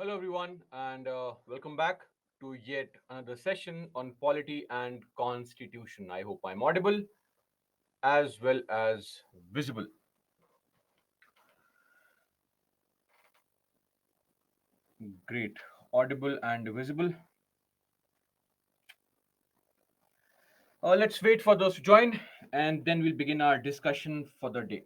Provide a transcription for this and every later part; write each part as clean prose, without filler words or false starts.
Hello, everyone, and welcome back to yet another session on polity and constitution. I hope I'm audible as well as visible. Great, audible and visible. Let's wait for those to join, and then we'll begin our discussion for the day.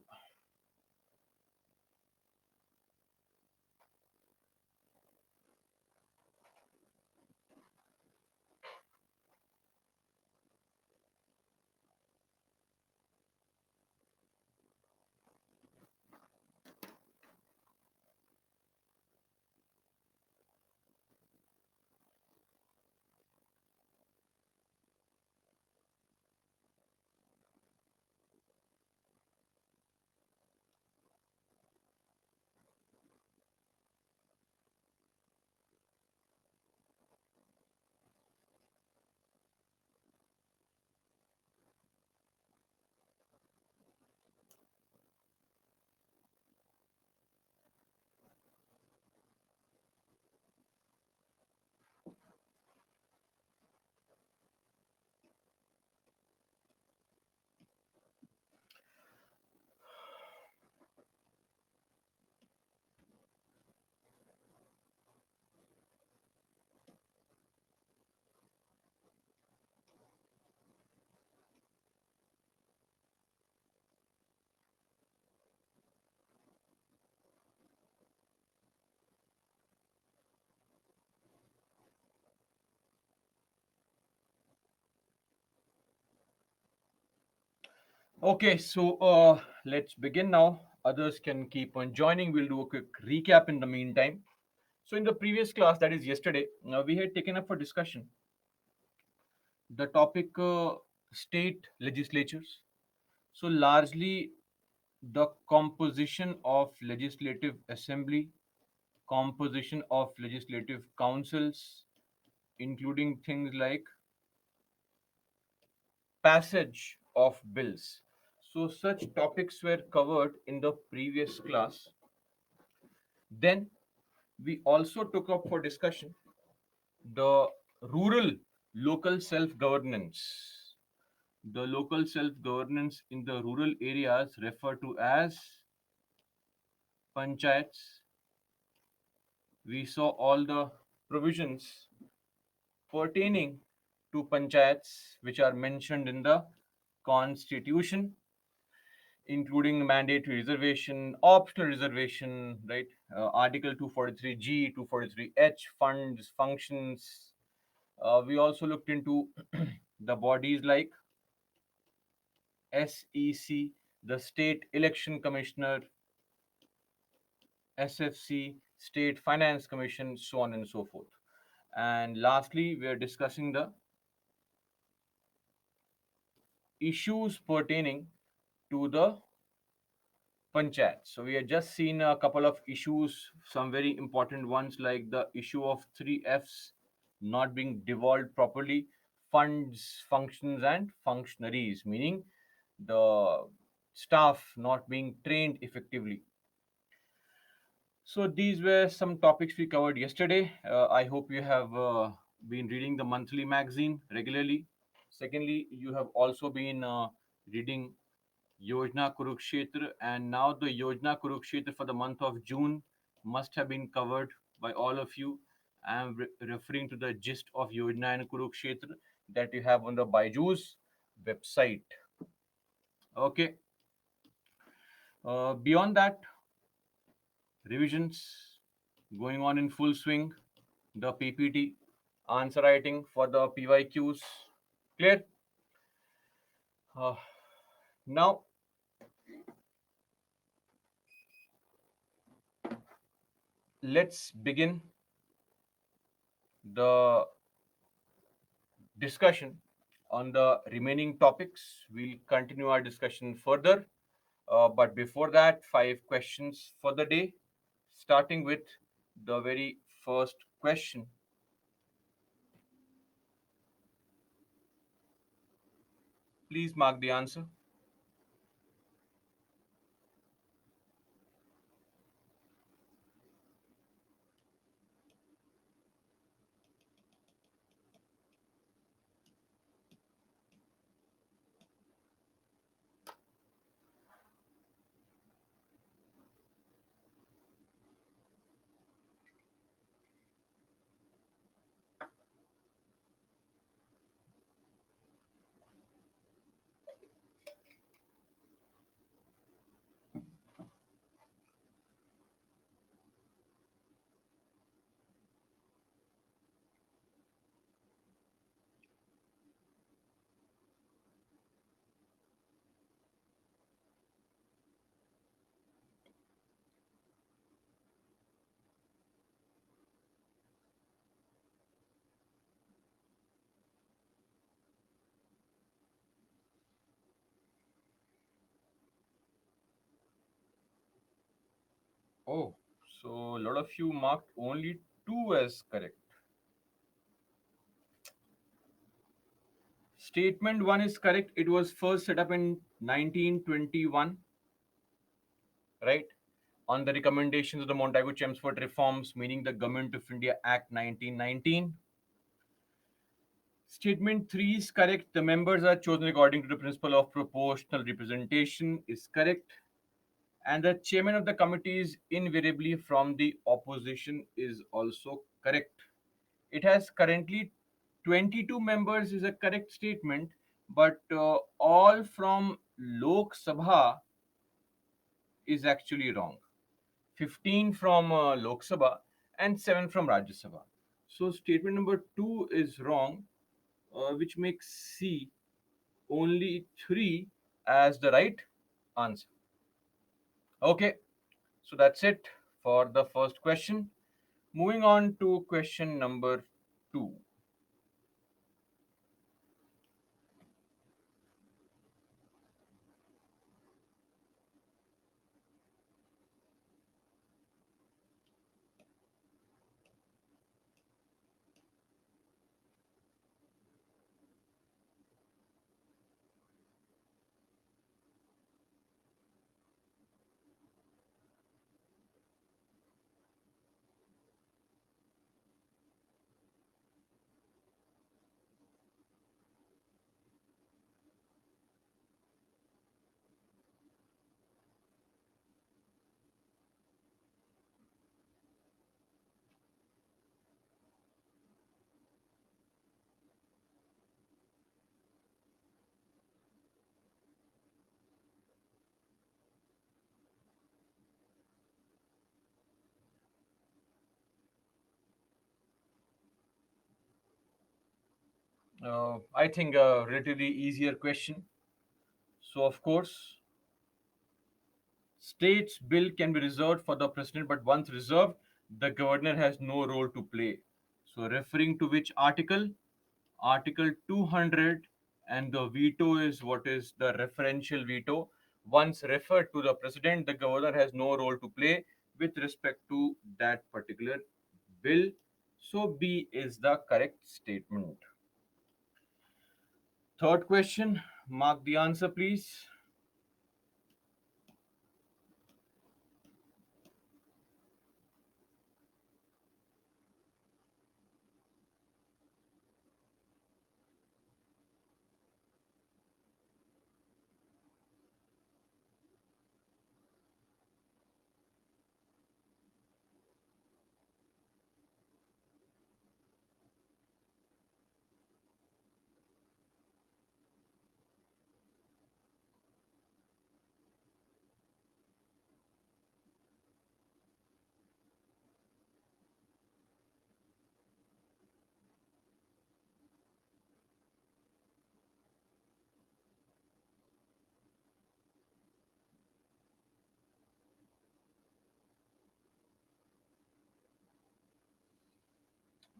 Okay, so let's begin now. Others can keep on joining. We'll do a quick recap in the meantime. So, in the previous class, that is yesterday, we had taken up for discussion the topic state legislatures. So, largely the composition of legislative assembly, composition of legislative councils, including things like passage of bills. So, such topics were covered in the previous class. Then, we also took up for discussion the rural local self governance. The local self governance in the rural areas referred to as panchayats. We saw all the provisions pertaining to panchayats which are mentioned in the constitution, including mandatory reservation, optional reservation, right? Article 243G, 243H, funds, functions. We also looked into the bodies like SEC, the State Election Commissioner, SFC, State Finance Commission, so on and so forth. And lastly, we are discussing the issues pertaining to the panchayat. So we have just seen a couple of issues, some very important ones like the issue of three Fs not being devolved properly, funds, functions, and functionaries, meaning the staff not being trained effectively. So these were some topics we covered yesterday. I hope you have been reading the monthly magazine regularly. Secondly, you have also been reading Yojana Kurukshetra, and now the Yojana Kurukshetra for the month of June must have been covered by all of you. I am referring to the gist of Yojana and Kurukshetra that you have on the Byju's website. Okay. Beyond that, revisions going on in full swing. The PPT, answer writing for the PYQs. Clear? Uh, Now, let's begin the discussion on the remaining topics. We'll continue our discussion further. But before that, five questions for the day, starting with the very first question. Please mark the answer. Oh, so a lot of you marked only two as correct. Statement one is correct. It was first set up in 1921, right? On the recommendations of the Montagu-Chelmsford reforms, meaning the Government of India Act 1919. Statement 3 is correct. The members are chosen according to the principle of proportional representation is correct. And the chairman of the committee is invariably from the opposition is also correct. It has currently 22 members is a correct statement, but all from Lok Sabha is actually wrong. 15 from Lok Sabha and 7 from Rajya Sabha. So statement number 2 is wrong, which makes C only 3 as the right answer. Okay, so that's it for the first question. Moving on to question number 2. I think a relatively easier question. So, of course, states bill can be reserved for the president, but once reserved, the governor has no role to play. So, referring to which article? Article 200, and the veto is what is the referential veto. Once referred to the president, the governor has no role to play with respect to that particular bill. So, B is the correct statement. Third question, mark the answer, please.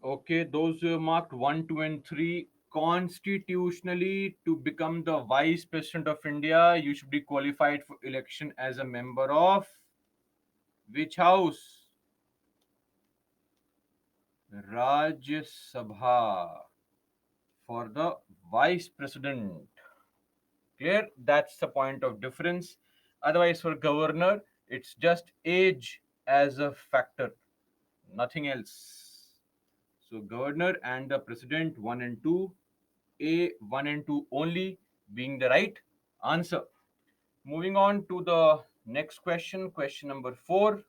Okay, those who have marked 1, 2, and 3, constitutionally, to become the Vice President of India, you should be qualified for election as a member of which house? Rajya Sabha for the Vice President. Clear? That's the point of difference. Otherwise, for governor, it's just age as a factor, nothing else. So, governor and the president, 1 and 2, A, 1 and 2 only being the right answer. Moving on to the next question, question number 4.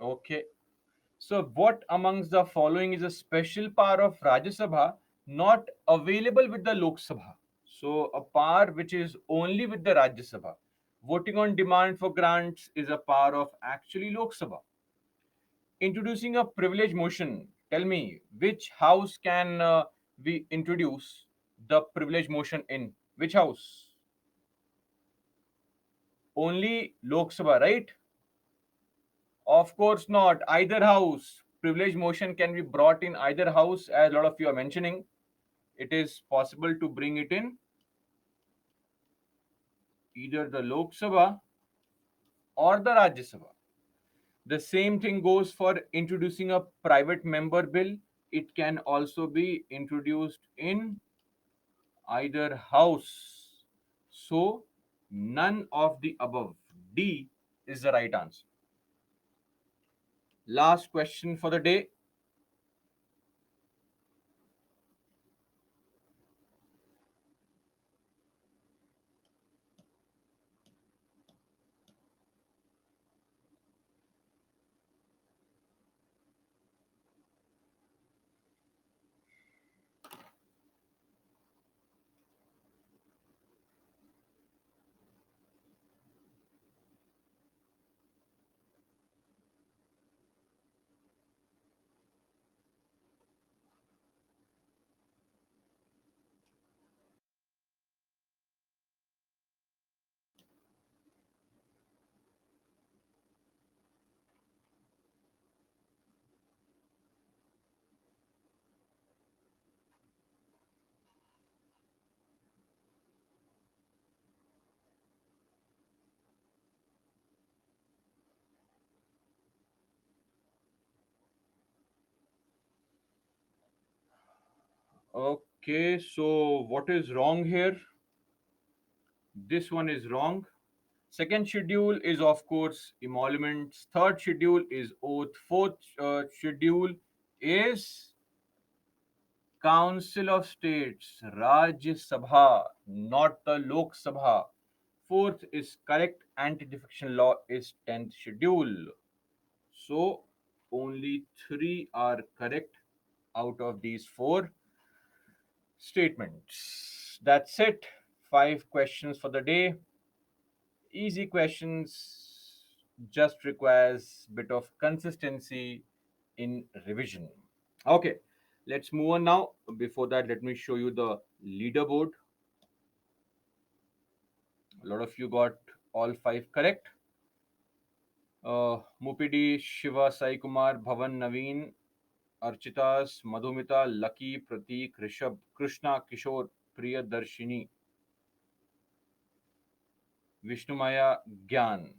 Okay. So, what amongst the following is a special power of Rajya Sabha not available with the Lok Sabha? So, a power which is only with the Rajya Sabha. Voting on demand for grants is a power of actually Lok Sabha. Introducing a privilege motion. Tell me, which house can we introduce the privilege motion in? Which house? Only Lok Sabha, right? Of course not. Either house. Privilege motion can be brought in either house, as a lot of you are mentioning. It is possible to bring it in either the Lok Sabha or the Rajya Sabha. The same thing goes for introducing a private member bill. It can also be introduced in either house. So, none of the above. D is the right answer. Last question for the day. Okay, so what is wrong here? This one is wrong. Second schedule is, of course, emoluments. Third schedule is oath. Fourth schedule is Council of States, Rajya Sabha, not the Lok Sabha. Fourth is correct. Anti-defection law is 10th schedule. So only three are correct out of these four statements. That's it. Five questions for the day. Easy questions, just requires bit of consistency in revision. Okay, let's move on now. Before that, let me show you the leaderboard. A lot of you got all five correct. Mupidi, Shiva, Sai Kumar, Bhavan, Naveen, Architas, Madhumita, Lucky, Prateek, Rishabh, Krishna, Kishore, Priyadarshini, Vishnumaya, Gyan.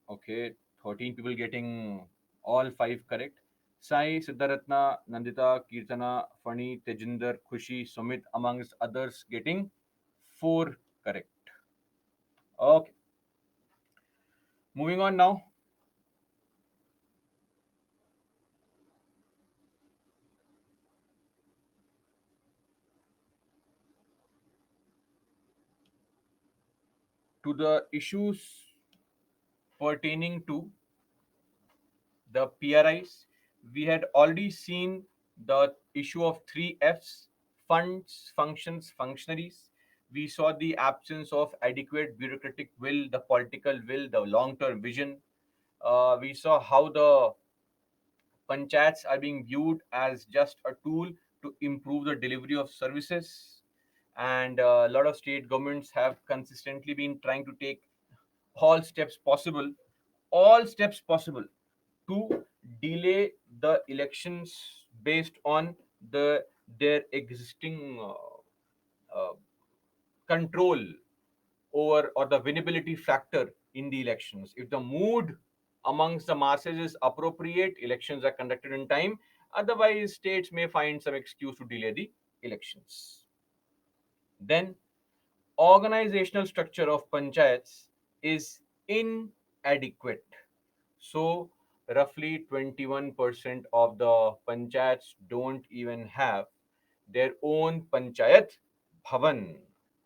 Okay, 13 people getting all five correct. Sai, Siddharatna, Nandita, Kirtana, Fani, Tejinder, Khushi, Sumit, amongst others, getting four correct. Okay, moving on now to the issues pertaining to the PRIs. We had already seen the issue of three Fs: funds, functions, functionaries. We saw the absence of adequate bureaucratic will, the political will, the long term vision. We saw how the panchayats are being viewed as just a tool to improve the delivery of services. And a lot of state governments have consistently been trying to take all steps possible to delay the elections based on their existing uh, control over or the winnability factor in the elections. If the mood amongst the masses is appropriate, elections are conducted in time. Otherwise, states may find some excuse to delay the elections. Then, organizational structure of panchayats is inadequate. So, roughly 21% of the panchayats don't even have their own panchayat bhavan,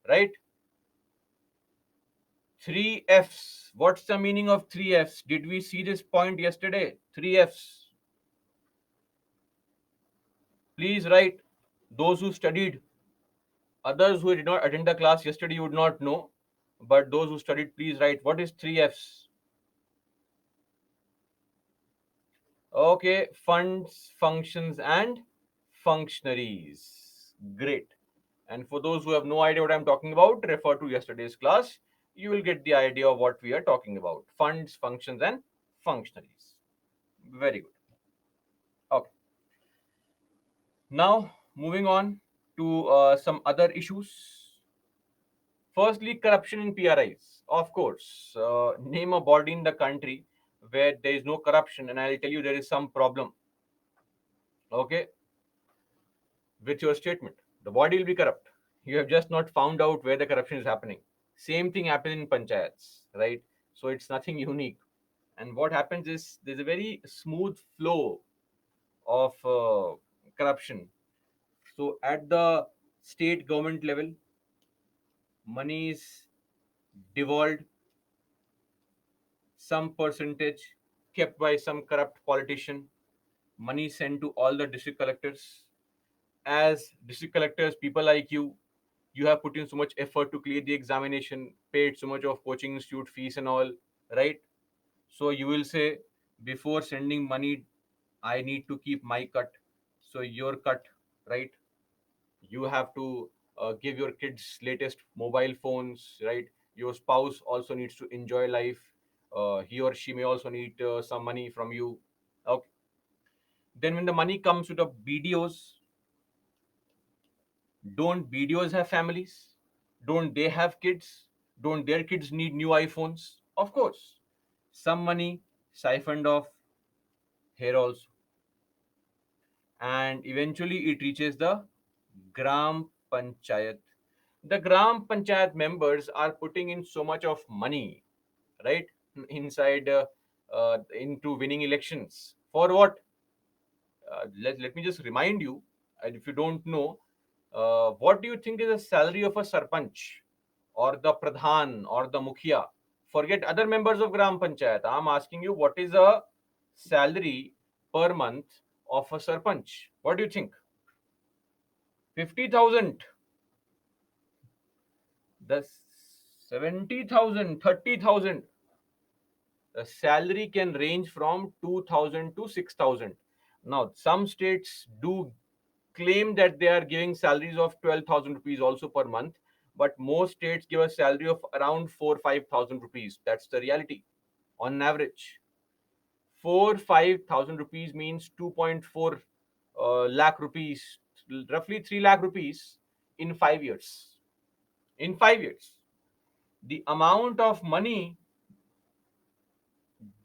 right? Three F's. What's the meaning of three F's? Did we see this point yesterday? Three F's. Please write. Those who studied. Others who did not attend the class yesterday, you would not know. But those who studied, please write. What is three F's? Okay, funds, functions, and functionaries. Great. And for those who have no idea what I'm talking about, refer to yesterday's class. You will get the idea of what we are talking about. Funds, functions, and functionaries. Very good. Okay. Now, moving on to some other issues. Firstly, corruption in PRIs. Of course, name a body in the country where there is no corruption, and I'll tell you there is some problem. Okay, with your statement, the body will be corrupt. You have just not found out where the corruption is happening. Same thing happens in panchayats, right? So it's nothing unique. And what happens is there's a very smooth flow of corruption. So at the state government level, money is devolved, some percentage kept by some corrupt politician, money sent to all the district collectors. As district collectors, people like you have put in so much effort to clear the examination, paid so much of coaching institute fees and all, right? So you will say, before sending money, I need to keep my cut. So your cut, right? You have to give your kids latest mobile phones, right? Your spouse also needs to enjoy life. He or she may also need some money from you. Okay. Then when the money comes to the BDOs, don't BDOs have families? Don't they have kids? Don't their kids need new iPhones? Of course. Some money siphoned off here also. And eventually it reaches the Gram Panchayat. The Gram Panchayat members are putting in so much of money, right, inside into winning elections. For what? Let me just remind you, and if you don't know, what do you think is the salary of a sarpanch or the pradhan or the mukhia? Forget other members of Gram Panchayat. I'm asking you, what is a salary per month of a sarpanch? What do you think? 50,000. The 70,000, 30,000. The salary can range from 2,000 to 6,000. Now, some states do claim that they are giving salaries of 12,000 rupees also per month, but most states give a salary of around 4 5,000 rupees. That's the reality on average. 4 5,000 rupees means 2.4 lakh rupees, roughly 3 lakh rupees in 5 years. In 5 years, the amount of money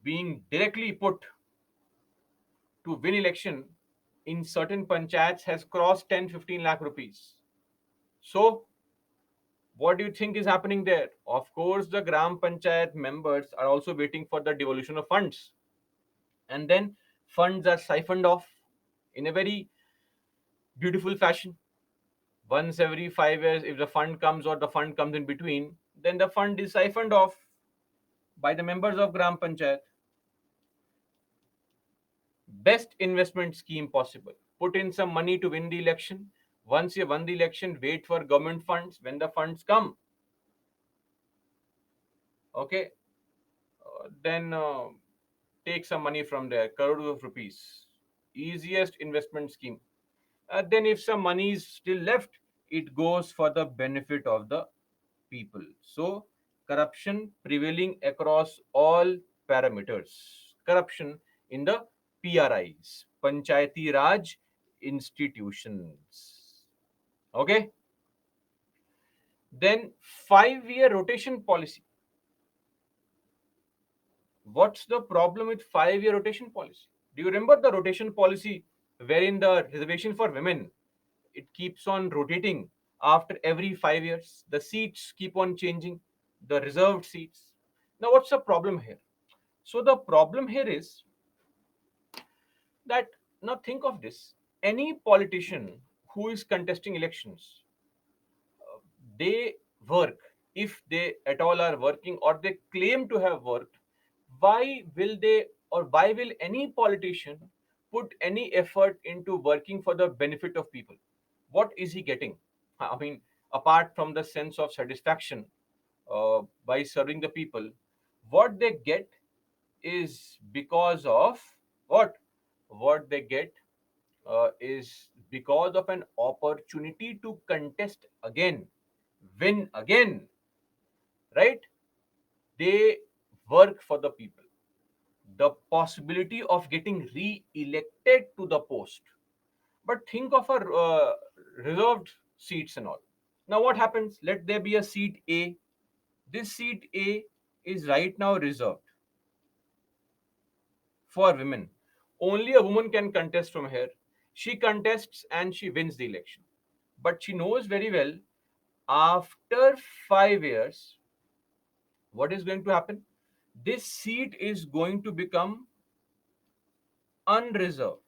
being directly put to win election in certain panchayats has crossed 10 15 lakh rupees. So what do you think is happening there? Of course, the Gram Panchayat members are also waiting for the devolution of funds. And then funds are siphoned off in a very beautiful fashion. Once every 5 years, if the fund comes or the fund comes in between, then the fund is siphoned off by the members of Gram Panchayat. Best investment scheme possible. Put in some money to win the election. Once you won the election, wait for government funds. When the funds come, okay, then take some money from there, crores of rupees. Easiest investment scheme. Then, if some money is still left, it goes for the benefit of the people. So, corruption prevailing across all parameters. Corruption in the PRIs, Panchayati Raj institutions. Okay. Then 5 year rotation policy. What's the problem with 5 year rotation policy? Do you remember the rotation policy wherein the reservation for women, it keeps on rotating after every 5 years? The seats keep on changing, the reserved seats. Now, what's the problem here? So, the problem here is that, now think of this, any politician who is contesting elections, they work. if they at all are working or they claim to have worked, why will they, or why will any politician put any effort into working for the benefit of people? What is he getting? I mean, apart from the sense of satisfaction by serving the people, what they get is because of what? What they get is because of an opportunity to contest again, win again, right? They work for the people. The possibility of getting re-elected to the post. But think of a reserved seats and all. Now what happens? Let there be a seat A. This seat A is right now reserved for women. Only a woman can contest from here. She contests and she wins the election. But she knows very well, after 5 years, what is going to happen? This seat is going to become unreserved.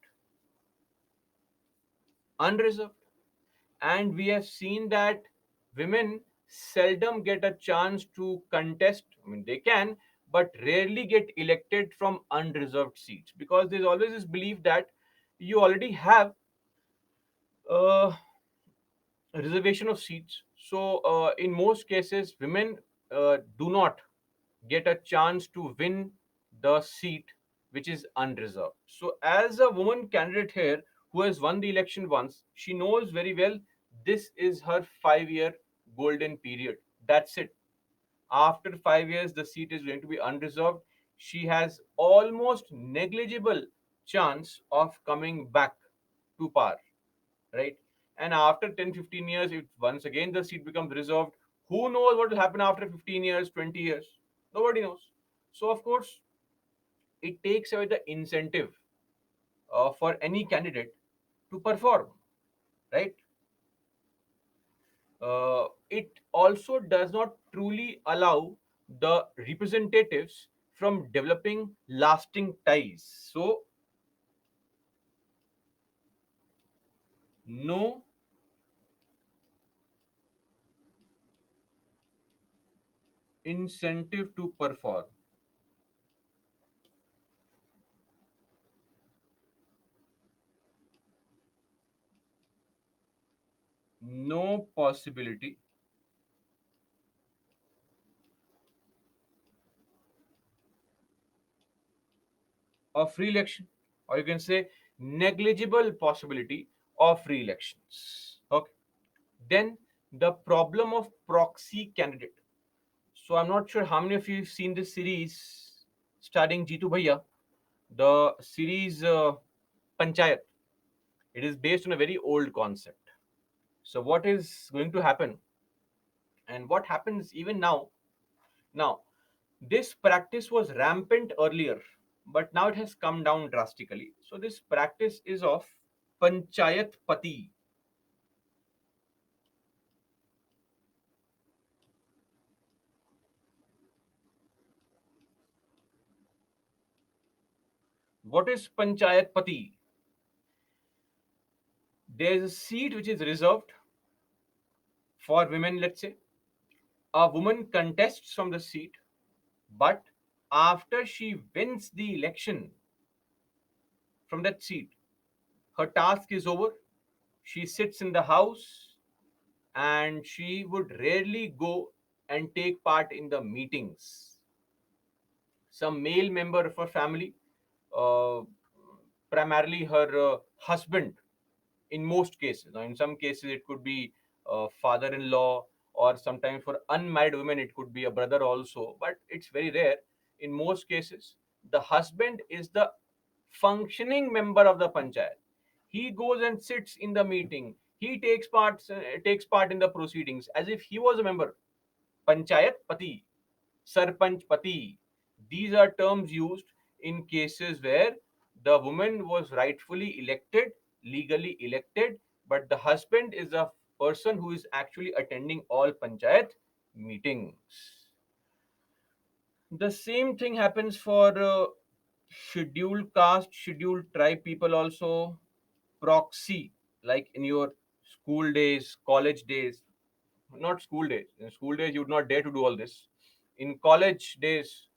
Unreserved. And we have seen that women seldom get a chance to contest. I mean, they can, but rarely get elected from unreserved seats, because there's always this belief that you already have a reservation of seats. So, in most cases, women do not get a chance to win the seat which is unreserved. So, as a woman candidate here who has won the election once, she knows very well this is her 5 year golden period. That's it. After 5 years, the seat is going to be unreserved. She has almost negligible chance of coming back to power, right? And after 10, 15 years, if once again the seat becomes reserved, who knows what will happen after 15 years, 20 years? Nobody knows. So, of course, it takes away the incentive for any candidate to perform, right? It also does not truly allow the representatives from developing lasting ties. So, no incentive to perform, no possibility of re-election, or you can say negligible possibility of re-elections. Okay. Then the problem of proxy candidate. So I'm not sure how many of you have seen this series starring Jitu Bhaiya, the series Panchayat. It is based on a very old concept. So what is going to happen, and what happens even now? Now, this practice was rampant earlier, but now it has come down drastically. So this practice is of Panchayat Pati. What is Panchayat Pati? There is a seat which is reserved for women, let's say. A woman contests from the seat, but after she wins the election from that seat, her task is over. She sits in the house and she would rarely go and take part in the meetings. Some male member of her family, uh, primarily her husband, in most cases. Now, in some cases, it could be father in law, or sometimes for unmarried women, it could be a brother also, but it's very rare. In most cases, the husband is the functioning member of the panchayat. He goes and sits in the meeting. He takes part in the proceedings as if he was a member. Panchayat Pati, Sarpanch Pati. These are terms used in cases where the woman was rightfully elected, legally elected, but the husband is a person who is actually attending all panchayat meetings. The same thing happens for scheduled caste, scheduled tribe people also. Proxy, like in your school days, college days, Not school days. In school days, you would not dare to do all this. In college days,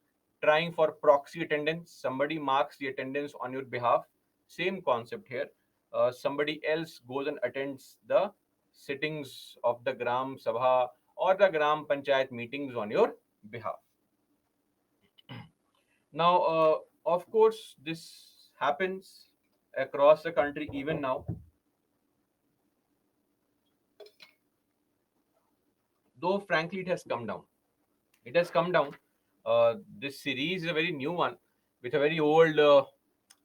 trying for proxy attendance, somebody marks the attendance on your behalf. Same concept here. Somebody else goes and attends the sittings of the Gram Sabha or the Gram Panchayat meetings on your behalf. Now, of course, this happens across the country even now, though frankly, it has come down. It has come down. This series is a very new one with a very old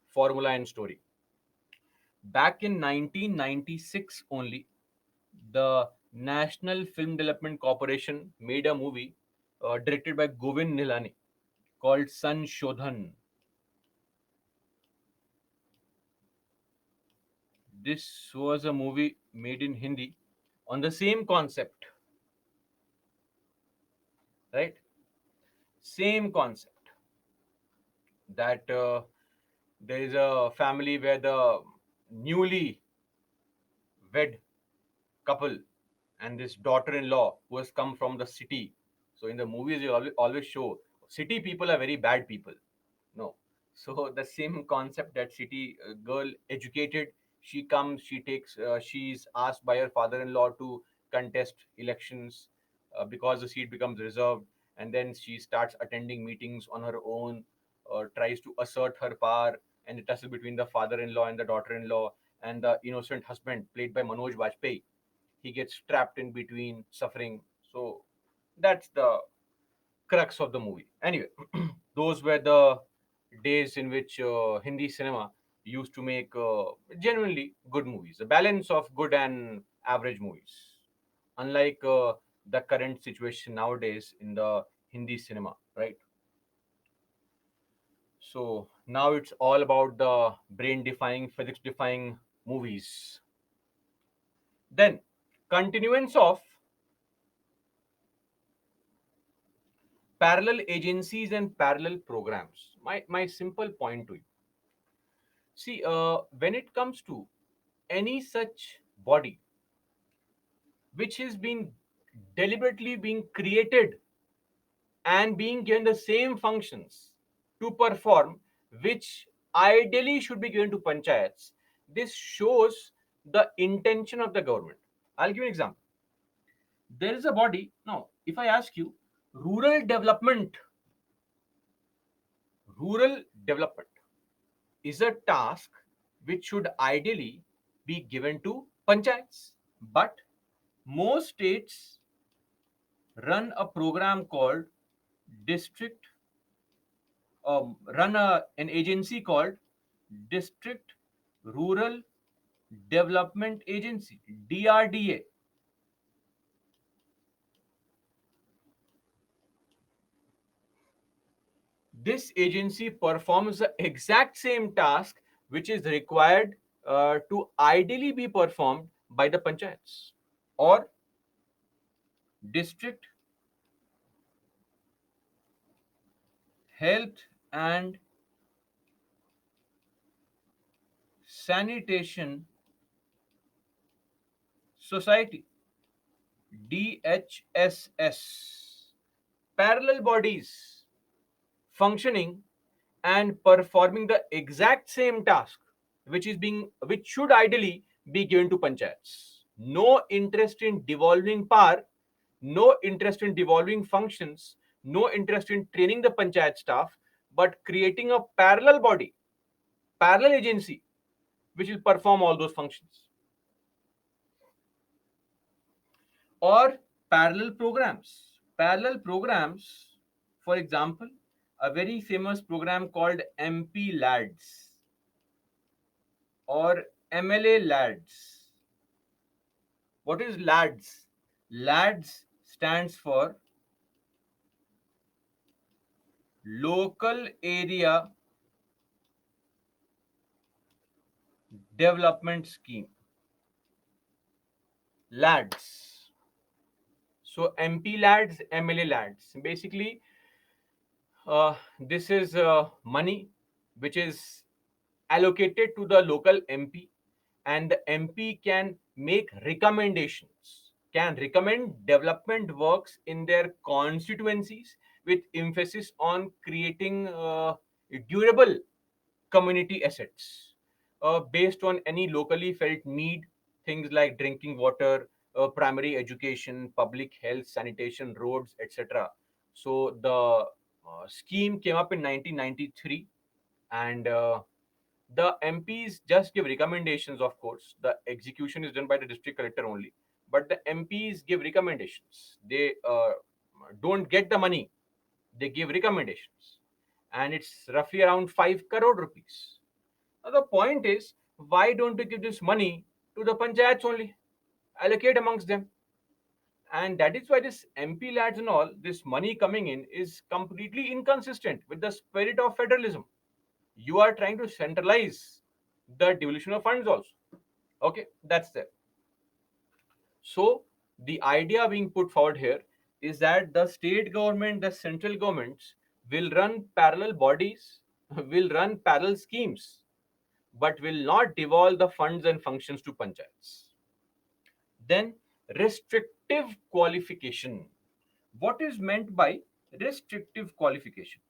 formula and story. Back in 1996 only, the National Film Development Corporation made a movie directed by Govind Nilani called Sanshodhan. This was a movie made in Hindi on the same concept, right? Same concept that there is a family where the newly wed couple and this daughter-in-law who has come from the city. So in the movies, you always show city people are very bad people. No. So the same concept, that city girl educated, she comes, she takes, she's asked by her father-in-law to contest elections because the seat becomes reserved, and then she starts attending meetings on her own, tries to assert her power, and the tussle between the father-in-law and the daughter-in-law and the innocent husband played by Manoj Vajpayee. He gets trapped in between, suffering. So that's the crux of the movie. Anyway, those were the days in which Hindi cinema used to make genuinely good movies, a balance of good and average movies. Unlike the current situation nowadays in the Hindi cinema, right? So now it's all about the brain defying, physics defying movies. Then, continuance of parallel agencies and parallel programs. My simple point to you. See, when it comes to any such body which is being deliberately being created and being given the same functions to perform, which ideally should be given to panchayats, this shows the intention of the government. I'll give you an example. There is a body. Now, if I ask you, rural development, rural development is a task which should ideally be given to panchayats. But most states run a program called district, an agency called District Rural Development Agency, DRDA. This agency performs the exact same task which is required to ideally be performed by the panchayats or district health and sanitation society, DHSS. Parallel bodies functioning and performing the exact same task which should ideally be given to panchayats. No interest in devolving power, no interest in devolving functions, no interest in training the panchayat staff, but creating a parallel body, parallel agency which will perform all those functions. Or parallel programs. Parallel programs, for example, a very famous program called MP Lads or MLA Lads. What is Lads? Lads stands for Local Area Development Scheme. Lads. So MP Lads, MLA Lads. Basically, this is money which is allocated to the local MP, and the MP can make recommendations, can recommend development works in their constituencies with emphasis on creating durable community assets based on any locally felt need, things like drinking water, primary education, public health, sanitation, roads, etc. So the scheme came up in 1993, and the MPs just give recommendations, of course. The execution is done by the district collector only. But the MPs give recommendations. They don't get the money, they give recommendations. And it's roughly around 5 crore rupees. Now, the point is, why don't we give this money to the panchayats only? Allocate amongst them. And that is why this MP lads and all, this money coming in is completely inconsistent with the spirit of federalism. You are trying to centralize the devolution of funds also. Okay, that's there. So the idea being put forward here is that the state government, the central governments will run parallel bodies, will run parallel schemes, but will not devolve the funds and functions to panchayats. Then restrictive qualification. What is meant by restrictive qualification?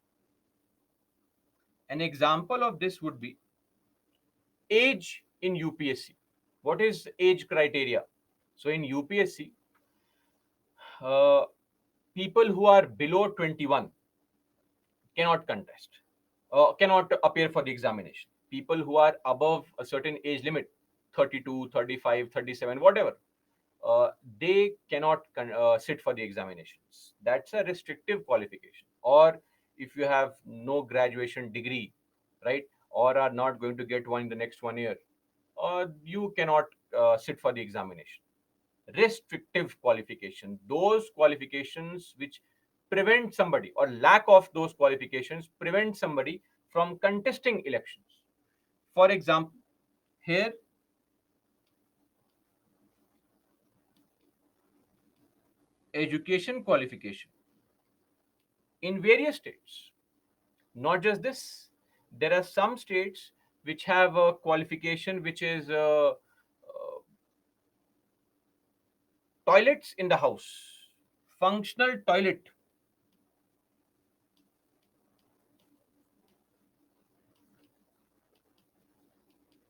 An example of this would be age in UPSC. What is age criteria? So in UPSC, uh, people who are below 21 cannot contest, cannot appear for the examination. People who are above a certain age limit, 32, 35, 37, whatever, they cannot sit for the examinations. That's a restrictive qualification. Or if you have no graduation degree, right, or are not going to get one in the next 1 year, you cannot sit for the examination. Restrictive qualification, those qualifications which prevent somebody, or lack of those qualifications prevent somebody from contesting elections. For example, here, education qualification in various states. Not just this, there are some states which have a qualification which is toilets in the house, functional toilet,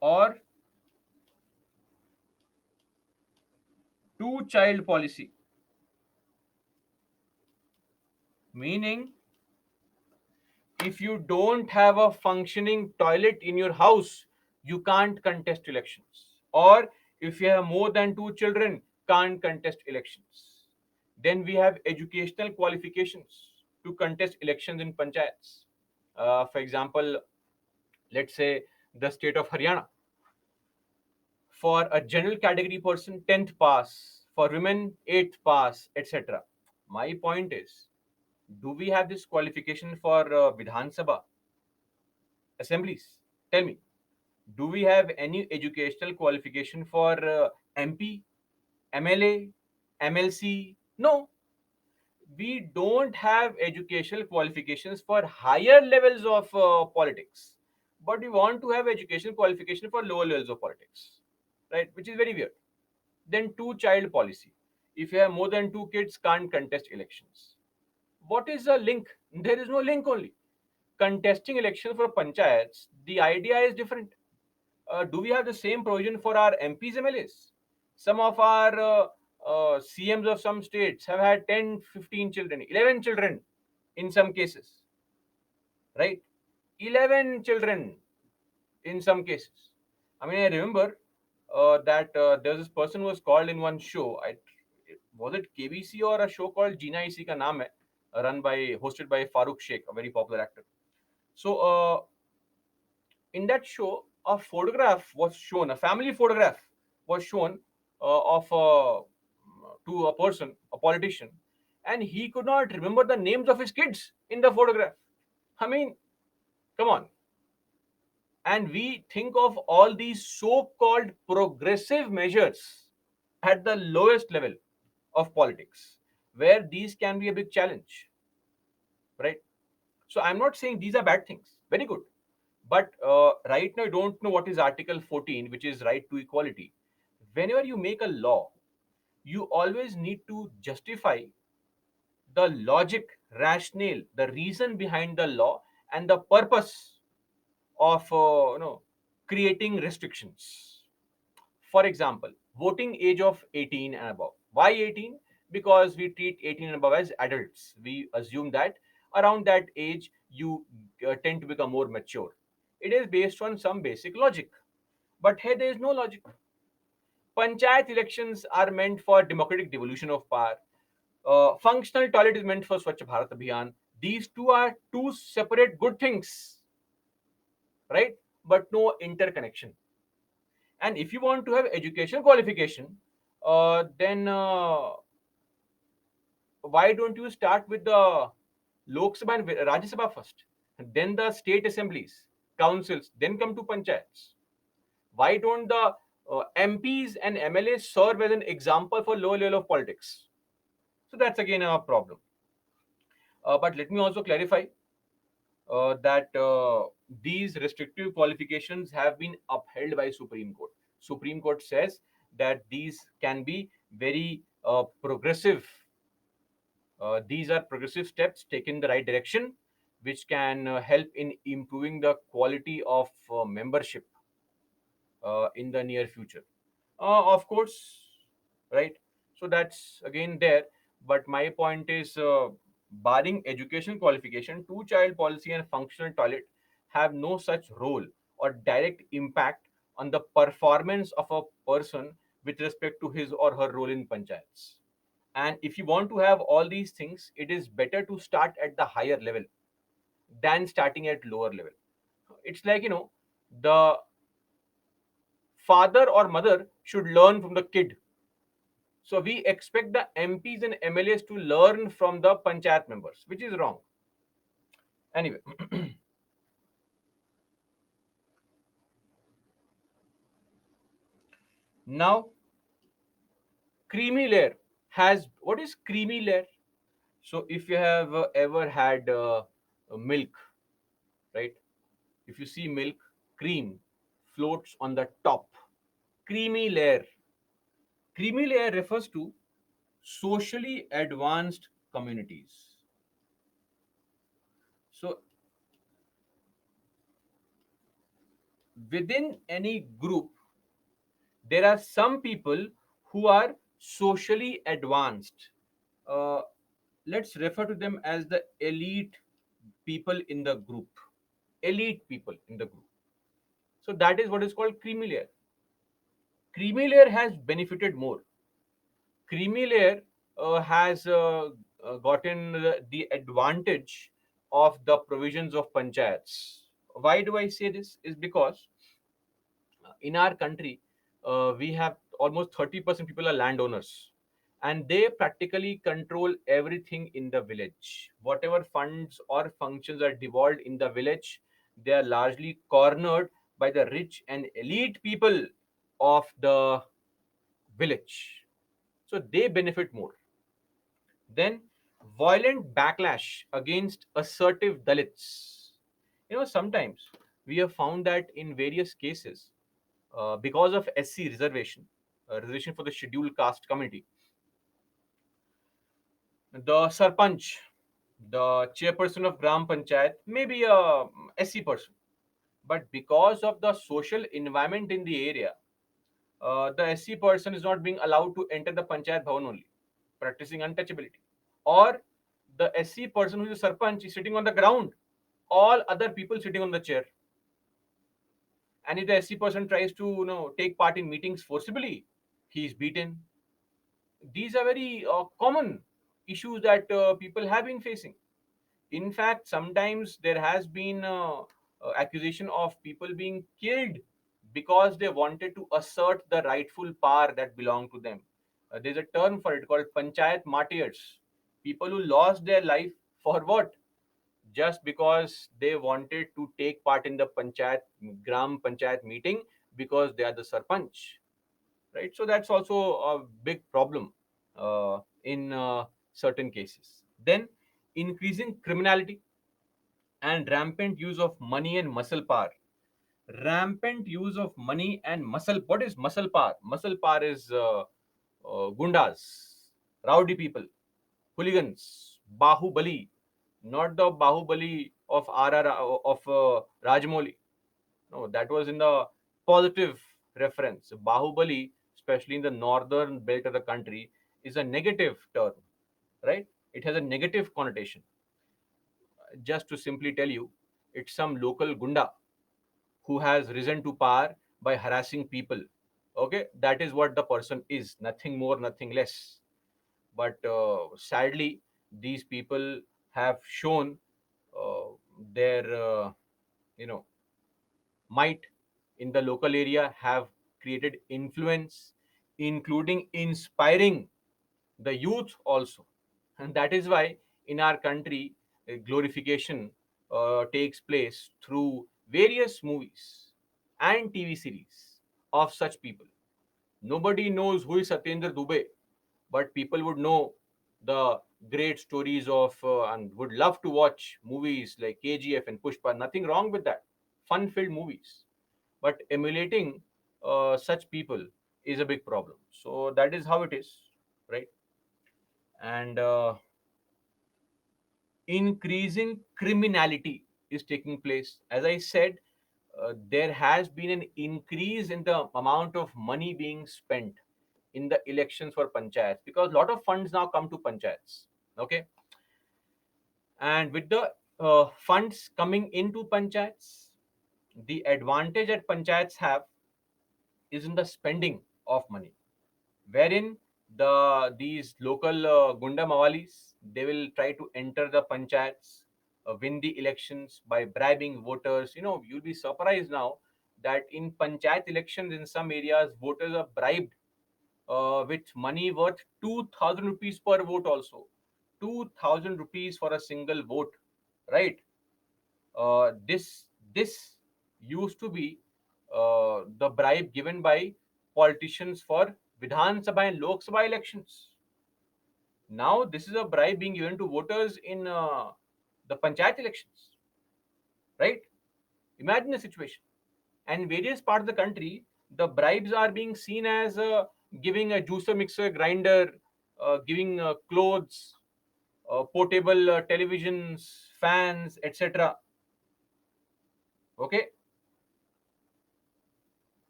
or two child policy, meaning if you don't have a functioning toilet in your house, you can't contest elections. Or if you have more than two children, can't contest elections. Then we have educational qualifications to contest elections in panchayats. For example, let's say the state of Haryana. For a general category person, 10th pass. For women, 8th pass, etc. My point is, do we have this qualification for Vidhan Sabha assemblies? Tell me, do we have any educational qualification for MP, MLA, MLC? No, we don't have educational qualifications for higher levels of politics, but we want to have educational qualification for lower levels of politics, right? Which is very weird. Then two-child policy. If you have more than two kids, can't contest elections. What is the link? There is no link only. Contesting election for panchayats, the idea is different. Do we have the same provision for our MPs, MLAs? Some of our CMs of some states have had 10, 15 children, 11 children in some cases, right? 11 children in some cases. I mean, I remember that there was this person who was called in one show. Was it KBC or a show called Jina Isi Ka Naam Hai, hosted by Farooq Sheikh, a very popular actor. So, in that show, a photograph was shown, a family photograph was shown of to a person, a politician, and he could not remember the names of his kids in the photograph. I mean, come on. And we think of all these so-called progressive measures at the lowest level of politics, where these can be a big challenge, right? So I'm not saying these are bad things. Very good. But right now, I don't know what is Article 14, which is right to equality. Whenever you make a law, you always need to justify the logic, rationale, the reason behind the law, and the purpose of creating restrictions. For example, voting age of 18 and above. Why 18? Because we treat 18 and above as adults. We assume that around that age you tend to become more mature. It is based on some basic logic. But here there is no logic. Panchayat elections are meant for democratic devolution of power. Functional toilet is meant for Swachh Bharat Abhiyan. These two are two separate good things, right? But no interconnection. And if you want to have education qualification, then why don't you start with the Lok Sabha and Rajya Sabha first, then the state assemblies, councils, then come to panchayats? Why don't the MPs and MLAs serve as an example for lower level of politics? So that's again a problem. But let me also clarify that these restrictive qualifications have been upheld by Supreme Court. Supreme Court says that these can be very progressive. These are progressive steps taken in the right direction, which can help in improving the quality of membership in the near future. Of course, right? So that's again there. But my point is, barring education qualification, two-child policy and functional toilet have no such role or direct impact on the performance of a person with respect to his or her role in panchayats. And if you want to have all these things, it is better to start at the higher level than starting at lower level. It's like, the father or mother should learn from the kid. So we expect the MPs and MLAs to learn from the panchayat members, which is wrong. Anyway, now creamy layer has, what is creamy layer? So if you have ever had milk, right? If you see milk, cream floats on the top. Creamy layer. Creamy layer refers to socially advanced communities. So within any group, there are some people who are socially advanced. Uh, let's refer to them as the elite people in the group. Elite people in the group. So that is what is called creamy layer. Creamy layer has benefited more. Creamy layer has gotten the advantage of the provisions of panchayats. Why do I say this? Is because in our country, we have almost 30% people are landowners, and they practically control everything in the village. Whatever funds or functions are devolved in the village, they are largely cornered by the rich and elite people of the village. So they benefit more. Then, violent backlash against assertive Dalits. Sometimes we have found that in various cases, because of SC reservation, reservation for the scheduled caste community, the sarpanch, the chairperson of Gram Panchayat, may be a SC person, but because of the social environment in the area, the SC person is not being allowed to enter the Panchayat Bhavan only, practicing untouchability. Or the SC person who is a sarpanch is sitting on the ground, all other people sitting on the chair. And if the SC person tries to take part in meetings forcibly, he is beaten. These are very common issues that people have been facing. In fact, sometimes there has been accusation of people being killed because they wanted to assert the rightful power that belonged to them. There's a term for it called panchayat martyrs. People who lost their life for what? Just because they wanted to take part in the panchayat, gram panchayat meeting, because they are the sarpanch, right? So that's also a big problem in certain cases. Then, increasing criminality and rampant use of money and muscle power. Rampant use of money and muscle. What is muscle power? Muscle power is gundas, rowdy people, hooligans, Bahubali, not the Bahubali of RR of Rajmouli. No, that was in the positive reference. Bahubali, especially in the northern belt of the country, is a negative term, right? It has a negative connotation. Just to simply tell you, it's some local gunda who has risen to power by harassing people. Okay, that is what the person is, nothing more, nothing less. But sadly, these people have shown uh, their you know might in the local area, have created influence, including inspiring the youth also. And that is why in our country, glorification takes place through various movies and TV series of such people. Nobody knows who is Satyendra Dubey, but people would know the great stories of and would love to watch movies like KGF and Pushpa. Nothing wrong with that. Fun filled movies. But emulating such people is a big problem. So that is how it is, right? And increasing criminality is taking place. As I said, there has been an increase in the amount of money being spent in the elections for panchayats, because a lot of funds now come to panchayats. Okay, and with the funds coming into panchayats, the advantage that panchayats have is in the spending of money, wherein these local gunda mawalis, they will try to enter the panchayats, win the elections by bribing voters. You'll be surprised now that in panchayat elections in some areas, voters are bribed with money worth 2,000 rupees per vote also. 2,000 rupees for a single vote, right? This used to be the bribe given by politicians for Vidhan Sabha and Lok Sabha elections. Now this is a bribe being given to voters in the panchayat elections, right? Imagine the situation. And in various parts of the country, the bribes are being seen as giving a juicer, mixer, grinder, giving clothes, portable televisions, fans, etc. Okay,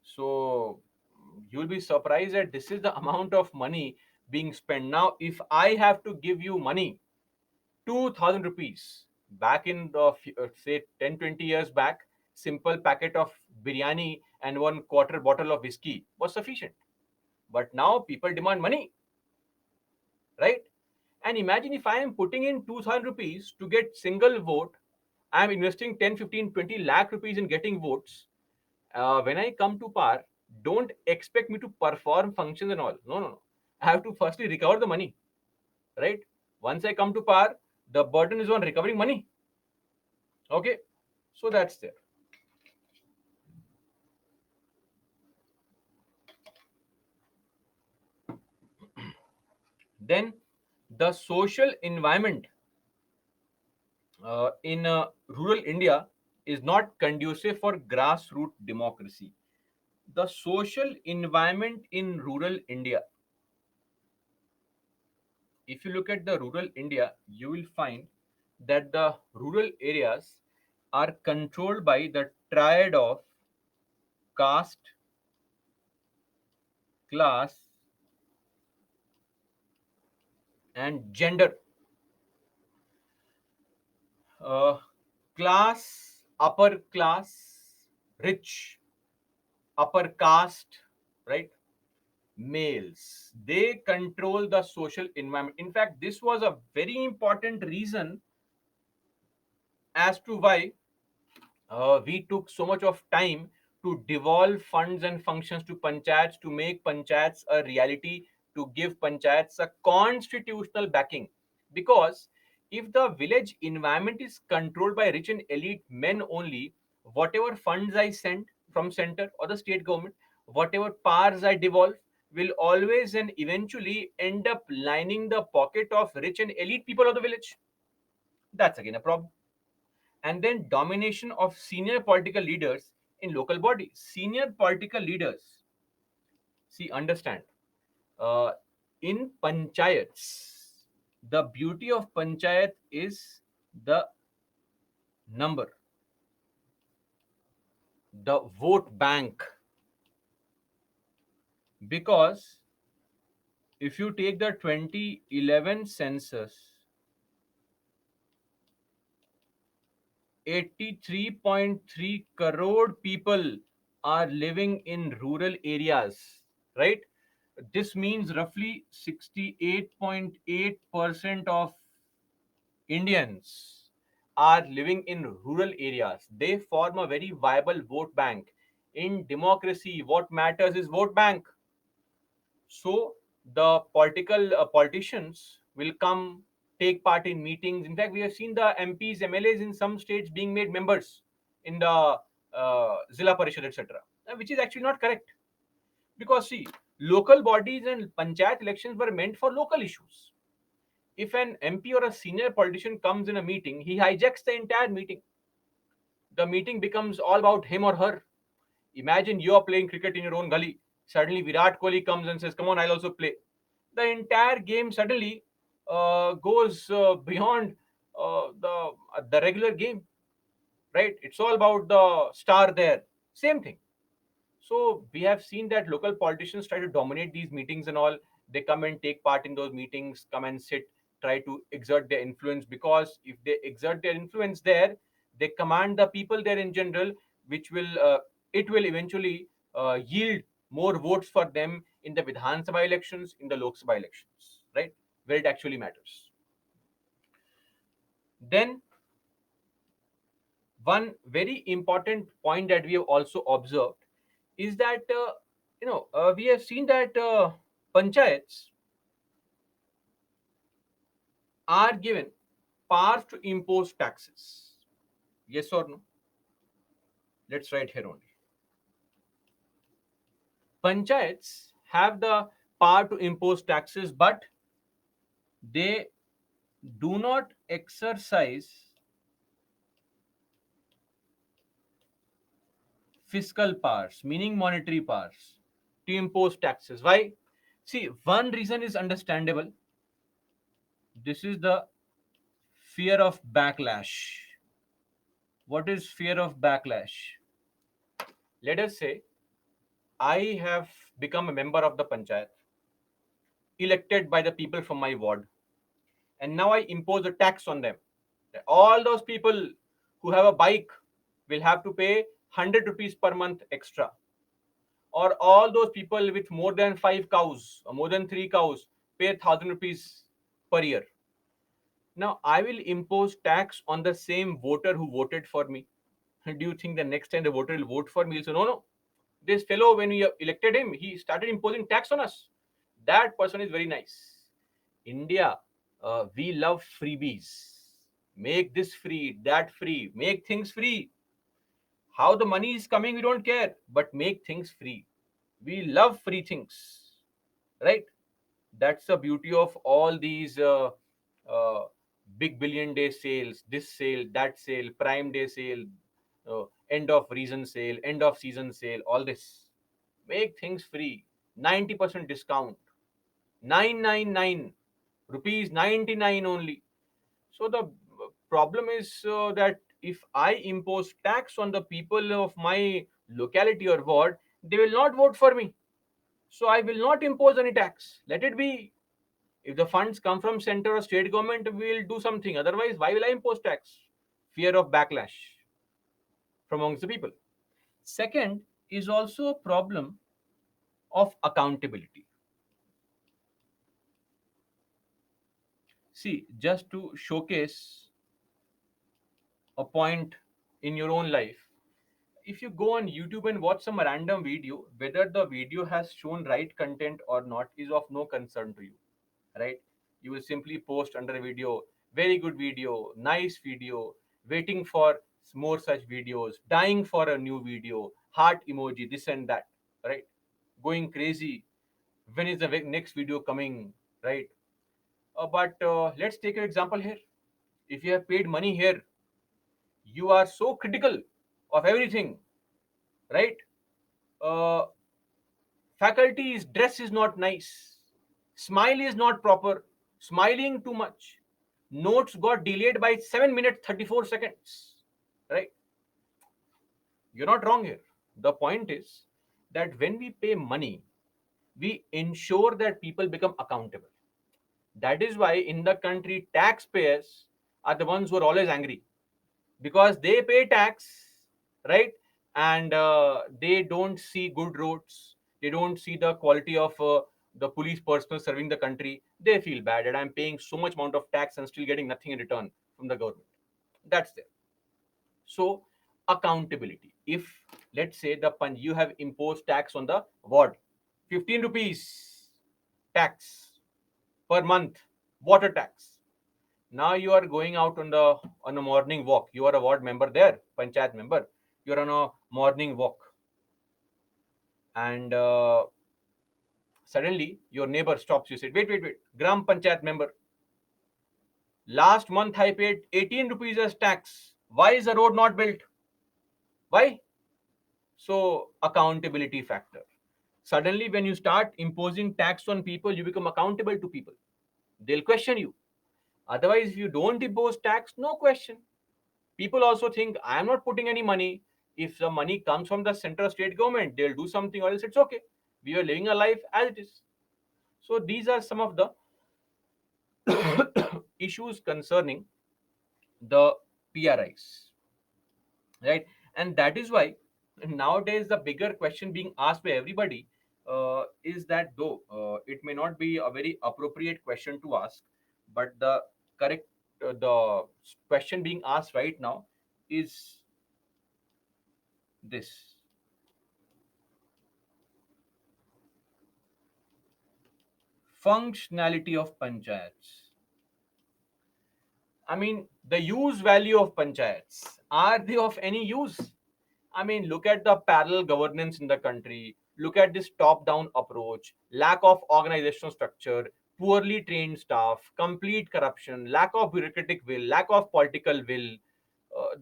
so you'll be surprised that this is the amount of money being spent. Now, if I have to give you money, 2,000 rupees, back in the say 10, 20 years back, simple packet of biryani and one quarter bottle of whiskey was sufficient. But now people demand money, right? And imagine if I am putting in 2,000 rupees to get single vote, I am investing 10, 15, 20 lakh rupees in getting votes. When I come to power, don't expect me to perform functions and all. No, no, no. I have to firstly recover the money, right? Once I come to power, the burden is on recovering money. Okay, so that's there. Then the social environment in rural India is not conducive for grassroots democracy. The social environment in rural India, if you look at the rural India, you will find that the rural areas are controlled by the triad of caste, class, and gender. Uh, Class, upper class, rich, upper caste, right? Males. They control the social environment. In fact, this was a very important reason as to why we took so much of time to devolve funds and functions to panchayats, to make panchayats a reality, to give panchayats a constitutional backing. Because if the village environment is controlled by rich and elite men only, whatever funds I send from center or the state government, whatever powers I devolve, will always and eventually end up lining the pocket of rich and elite people of the village. That's again a problem. And then domination of senior political leaders in local bodies. Senior political leaders, see, understand, in panchayats, the beauty of panchayat is the number, the vote bank. Because if you take the 2011 census, 83.3 crore people are living in rural areas, right? This means roughly 68.8% of Indians are living in rural areas. They form a very viable vote bank. In democracy, what matters is vote bank. So the politicians will come, take part in meetings. In fact, we have seen the MPs, MLAs in some states being made members in the Zilla Parishad, etc., which is actually not correct. Because see, local bodies and panchayat elections were meant for local issues. If an MP or a senior politician comes in a meeting, he hijacks the entire meeting. The meeting becomes all about him or her. Imagine you are playing cricket in your own gully. Suddenly, Virat Kohli comes and says, "Come on, I'll also play." The entire game suddenly goes beyond the regular game, right? It's all about the star there. Same thing. So we have seen that local politicians try to dominate these meetings and all. They come and take part in those meetings, come and sit, try to exert their influence. Because if they exert their influence there, they command the people there in general, which will it will eventually yield more votes for them in the Vidhan Sabha elections, in the Lok Sabha elections, right? Where it actually matters. Then one very important point that we have also observed is that we have seen that panchayats are given powers to impose taxes. Yes or no? Let's write here only. Panchayats have the power to impose taxes, but they do not exercise fiscal powers, meaning monetary powers, to impose taxes. Why? See, one reason is understandable. This is the fear of backlash. What is fear of backlash? Let us say I have become a member of the panchayat, elected by the people from my ward, and now I impose a tax on them. All those people who have a bike will have to pay 100 rupees per month extra. Or all those people with more than 5 cows or more than 3 cows pay 1,000 rupees per year. Now I will impose tax on the same voter who voted for me. Do you think the next time the voter will vote for me? He'll say, no, no. This fellow, when we elected him, he started imposing tax on us. That person is very nice. India, we love freebies. Make this free, that free, make things free. How the money is coming, we don't care, but make things free. We love free things, right? That's the beauty of all these uh, big billion day sales, this sale, that sale, prime day sale, end of reason sale, end of season sale, all this. Make things free. 90% discount. 999 rupees 99 only. So the problem is that if I impose tax on the people of my locality or ward, they will not vote for me. So I will not impose any tax. Let it be. If the funds come from center or state government, we will do something. Otherwise, why will I impose tax? Fear of backlash from amongst the people. Second is also a problem of accountability. See, just to showcase a point in your own life, if you go on YouTube and watch some random video, whether the video has shown right content or not is of no concern to you, right? You will simply post under a video, very good video, nice video, waiting for more such videos, dying for a new video, heart emoji, this and that, right? Going crazy. When is the next video coming, right? But let's take an example here. If you have paid money here, you are so critical of everything, right? Uh, Faculty's dress is not nice. Smile is not proper. Smiling too much. Notes got delayed by 7 minutes 34 seconds. Right? You're not wrong here. The point is that when we pay money, we ensure that people become accountable. That is why in the country, taxpayers are the ones who are always angry because they pay tax, right? And they don't see good roads, they don't see the quality of the police personnel serving the country. They feel bad that I'm paying so much amount of tax and still getting nothing in return from the government. That's there. So accountability. If let's say you have imposed tax on the ward, 15 rupees tax per month, water tax. Now you are going out on a morning walk. You are a ward member there, panchayat member. You're on a morning walk, and suddenly your neighbor stops you. Said, "Wait, wait, wait, gram panchayat member. Last month I paid 18 rupees as tax. Why is the road not built? Why?" So accountability factor. Suddenly, when you start imposing tax on people, you become accountable to people. They'll question you. Otherwise, if you don't impose tax, no question. People also think I am not putting any money. If the money comes from the central state government, they'll do something, or else it's okay. We are living a life as it is. So these are some of the issues concerning the PRIs, right? And that is why nowadays the bigger question being asked by everybody is that though it may not be a very appropriate question to ask, but the correct the question being asked right now is this: functionality of panchayats. I mean, the use value of panchayats. Are they of any use? I mean, look at the parallel governance in the country. Look at this top down approach, lack of organizational structure, poorly trained staff, complete corruption, lack of bureaucratic will, lack of political will.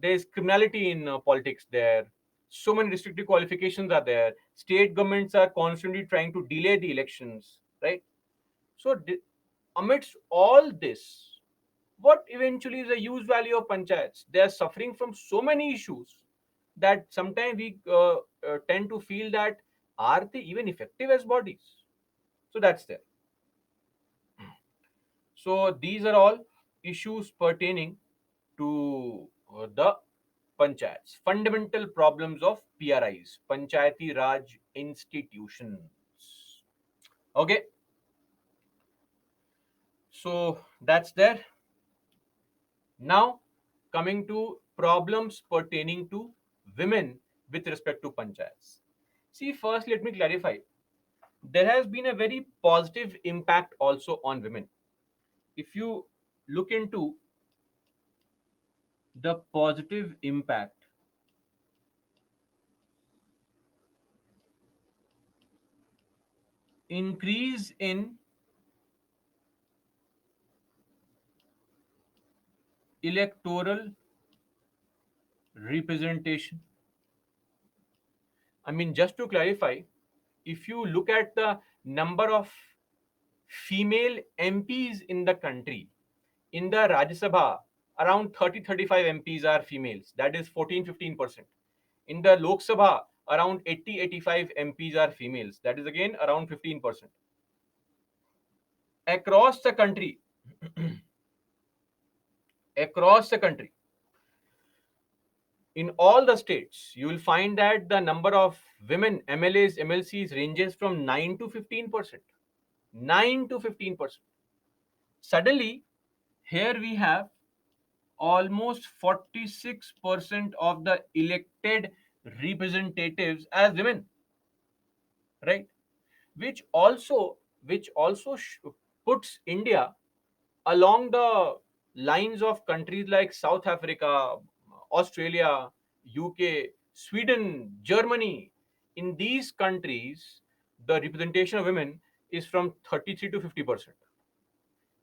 There's criminality in politics there. So many restrictive qualifications are there. State governments are constantly trying to delay the elections, right? So, amidst all this, what eventually is the use value of panchayats? They are suffering from so many issues that sometimes we tend to feel that are they even effective as bodies? So that's there. So these are all issues pertaining to the panchayats, fundamental problems of PRIs, Panchayati Raj institutions. Okay, so that's there. Now, coming to problems pertaining to women with respect to panchayats. See, first, let me clarify. There has been a very positive impact also on women. If you look into the positive impact, increase in electoral representation. I mean, just to clarify, if you look at the number of female MPs in the country, in the Rajya Sabha, around 30-35 MPs are females, that is 14-15%. In the Lok Sabha, around 80-85 MPs are females, that is again around 15%. Across the country, across the country, in all the states, you will find that the number of women MLAs, MLCs ranges from 9 to 15%. 9 to 15%. Suddenly, here we have almost 46% of the elected representatives as women, right? Which also puts India along the lines of countries like South Africa, Australia, UK, Sweden, Germany. In these countries, the representation of women is from 33 to 50%.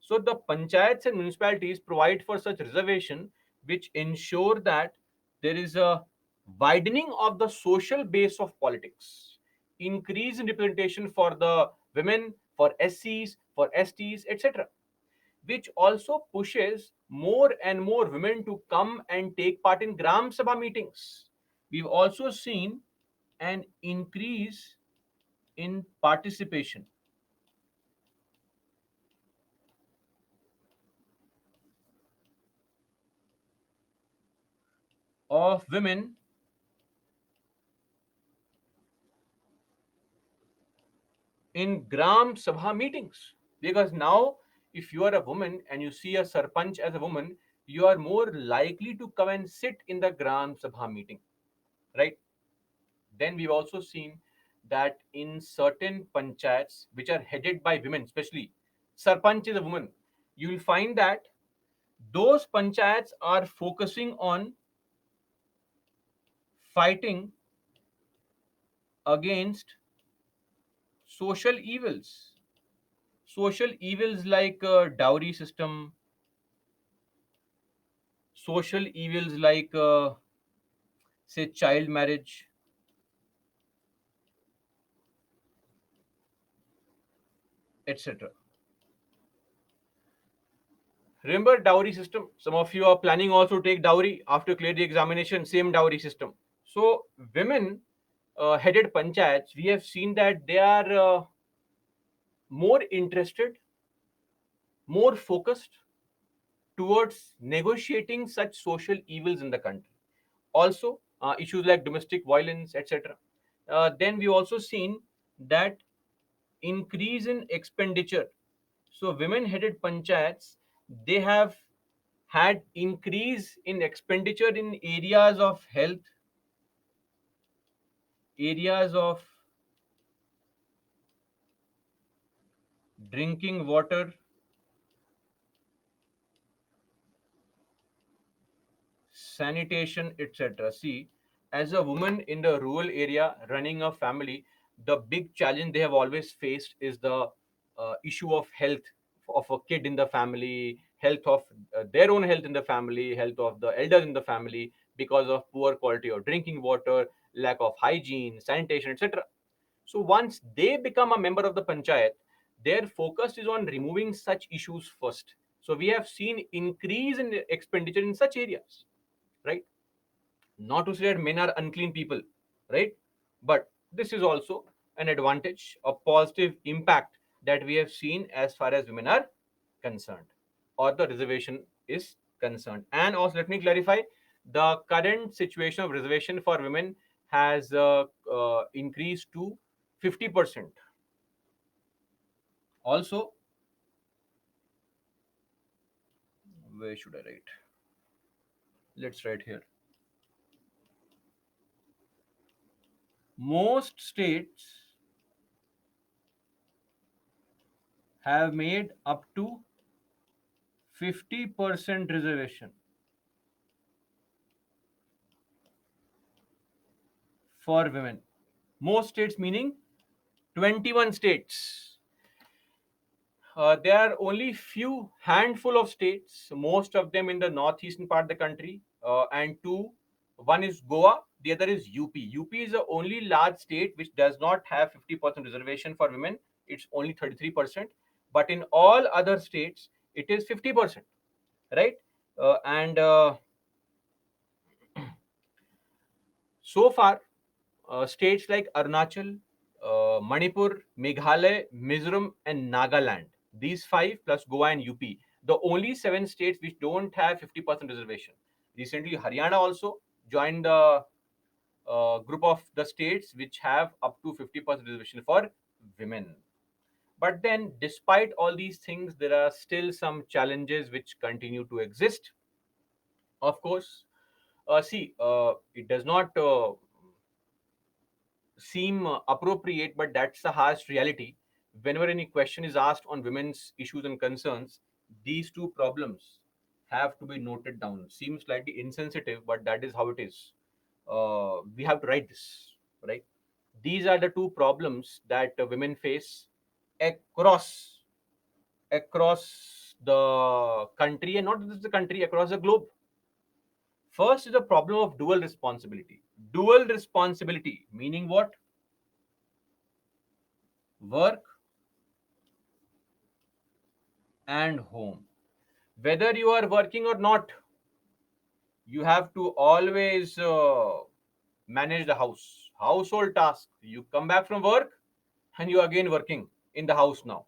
So the panchayats and municipalities provide for such reservation, which ensure that there is a widening of the social base of politics, increase in representation for the women, for SCs, for STs, etc., which also pushes more and more women to come and take part in Gram Sabha meetings. We've also seen an increase in participation of women in Gram Sabha meetings. Because now, if you are a woman and you see a Sarpanch as a woman, you are more likely to come and sit in the Gram Sabha meeting, right? Then we've also seen that in certain panchayats which are headed by women, especially Sarpanch is a woman, you will find that those panchayats are focusing on fighting against social evils. Social evils like dowry system, social evils like, say, child marriage, etc. Remember dowry system? Some of you are planning also to take dowry after clear the examination, same dowry system. So women headed panchayats, we have seen that they are more interested, more focused towards negotiating such social evils in the country. Also, issues like domestic violence, etc. Then we also seen that increase in expenditure. So women headed panchayats, they have had increase in expenditure in areas of health, areas of drinking water, sanitation, etc. See, as a woman in the rural area running a family, the big challenge they have always faced is the issue of health of a kid in the family, health of their own health in the family, health of the elders in the family, because of poor quality of drinking water, lack of hygiene, sanitation, etc. So once they become a member of the panchayat, their focus is on removing such issues first. So we have seen increase in expenditure in such areas, right? Not to say that men are unclean people, right? But this is also an advantage, a positive impact that we have seen as far as women are concerned, or the reservation is concerned. And also, let me clarify, the current situation of reservation for women has increased to 50%. Also, where should I write? Let's write here. Most states have made up to 50% reservation for women. Most states meaning 21 states. There are only few handful of states, most of them in the northeastern part of the country, and two. One is Goa, the other is UP. UP is the only large state which does not have 50% reservation for women. It's only 33%. But in all other states, it is 50%, right? And so far, states like Arunachal, Manipur, Meghalaya, Mizoram, and Nagaland. These five plus Goa and UP, the only seven states which don't have 50% reservation. Recently, Haryana also joined the group of the states which have up to 50% reservation for women. But then, despite all these things, there are still some challenges which continue to exist. Of course, see, it does not seem appropriate, but that's the harsh reality. Whenever any question is asked on women's issues and concerns, these two problems have to be noted down. Seems slightly insensitive, but that is how it is. We have to write this, right? These are the two problems that women face across the country, and not just the country, across the globe. First is the problem of dual responsibility. Dual responsibility meaning what? Work and home. Whether you are working or not, you have to always manage the house, household task. You come back from work and you are again working in the house now,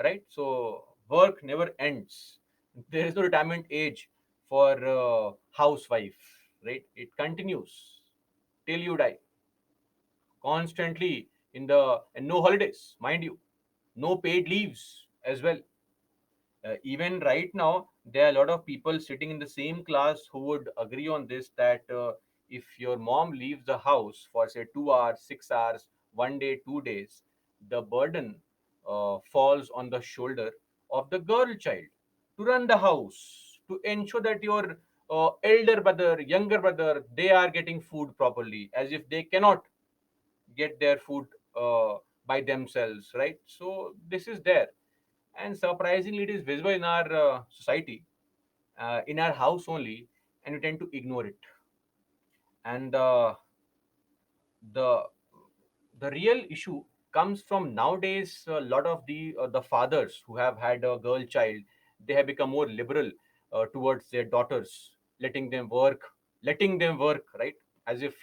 right? So work never ends. There is no retirement age for housewife, right? It continues till you die, constantly in the, and no holidays, mind you, no paid leaves as well. Even right now, there are a lot of people sitting in the same class who would agree on this, that if your mom leaves the house for say 2 hours, 6 hours, 1 day, 2 days, the burden falls on the shoulder of the girl child to run the house, to ensure that your elder brother, younger brother, they are getting food properly, as if they cannot get their food uh, by themselves, right? So this is there, and surprisingly, it is visible in our society, in our house only, and we tend to ignore it. And the the real issue comes from nowadays. A lot of the fathers who have had a girl child, they have become more liberal towards their daughters, letting them work, right? As if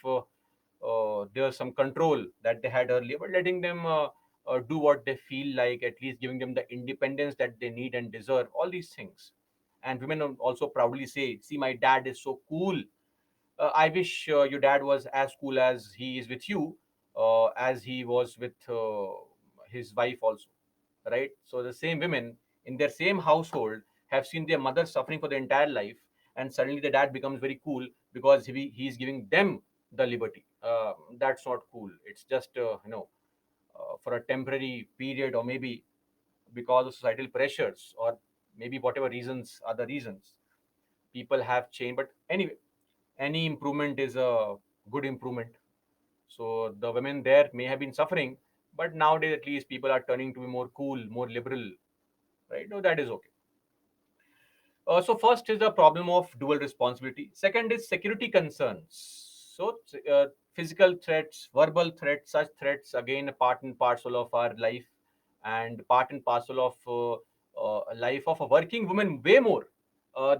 there's some control that they had earlier, but letting them do what they feel like, at least giving them the independence that they need and deserve, all these things. And women also proudly say, see, my dad is so cool. I wish your dad was as cool as he is with you, as he was with his wife also, right? So the same women in their same household have seen their mother suffering for their entire life, and suddenly the dad becomes very cool because he's giving them the liberty. That's not cool. It's just for a temporary period, or maybe because of societal pressures, or maybe whatever reasons are the reasons, people have changed. But anyway, any improvement is a good improvement. So the women there may have been suffering, but nowadays at least people are turning to be more cool, more liberal, right? No, that is okay. So first is the problem of dual responsibility. Second is security concerns. So physical threats, verbal threats, such threats again a part and parcel of our life, and part and parcel of life of a working woman way more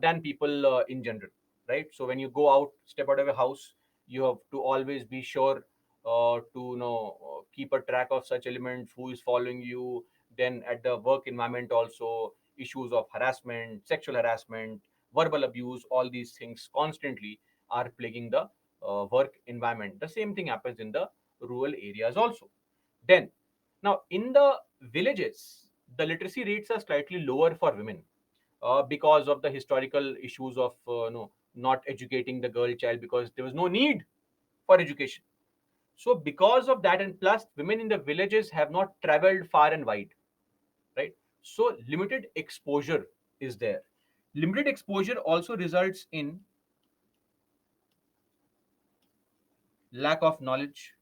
than people in general, right? So when you go out, step out of a house, you have to always be sure to keep a track of such elements, who is following you. Then at the work environment also, issues of harassment, sexual harassment, verbal abuse, all these things constantly are plaguing the work environment. The same thing happens in the rural areas also. Then, now in the villages, the literacy rates are slightly lower for women because of the historical issues of not educating the girl child, because there was no need for education. So, because of that, and plus, women in the villages have not traveled far and wide, right? So limited exposure is there. Limited exposure also results in lack of knowledge,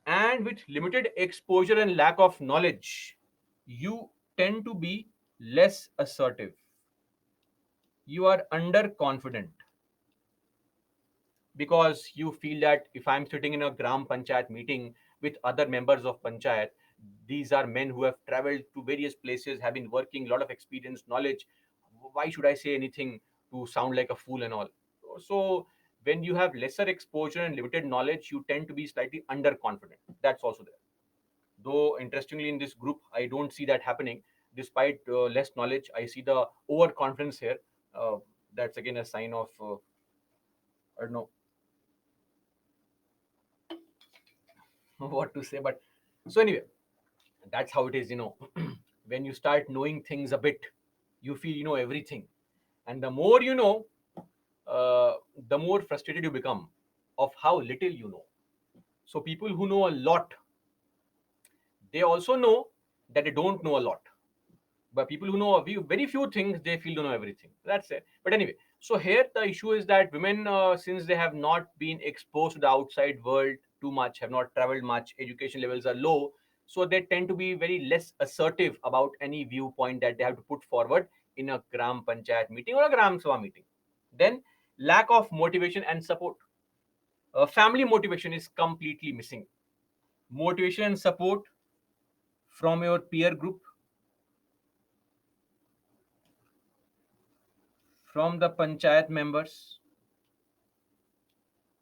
and with limited exposure and lack of knowledge, you tend to be less assertive, you are underconfident, because you feel that if I'm sitting in a gram panchayat meeting with other members of panchayat, these are men who have traveled to various places, have been working, a lot of experience, knowledge. Why should I say anything to sound like a fool and all? So when you have lesser exposure and limited knowledge, you tend to be slightly underconfident. That's also there. Though interestingly, in this group, I don't see that happening. Despite less knowledge, I see the overconfidence here. Uh, that's again a sign of I don't know what to say. But so anyway, that's how it is. When you start knowing things a bit, you feel you know everything, and the more you know, uh, the more frustrated you become of how little you know. So people who know a lot, they also know that they don't know a lot. But people who know very few things, they feel to know everything. That's it. But anyway, so here the issue is that women, since they have not been exposed to the outside world too much, have not traveled much, education levels are low, so they tend to be very less assertive about any viewpoint that they have to put forward in a gram panchayat meeting or a gram sabha meeting. Then lack of motivation and support. Family motivation is completely missing. Motivation and support from your peer group, from the panchayat members,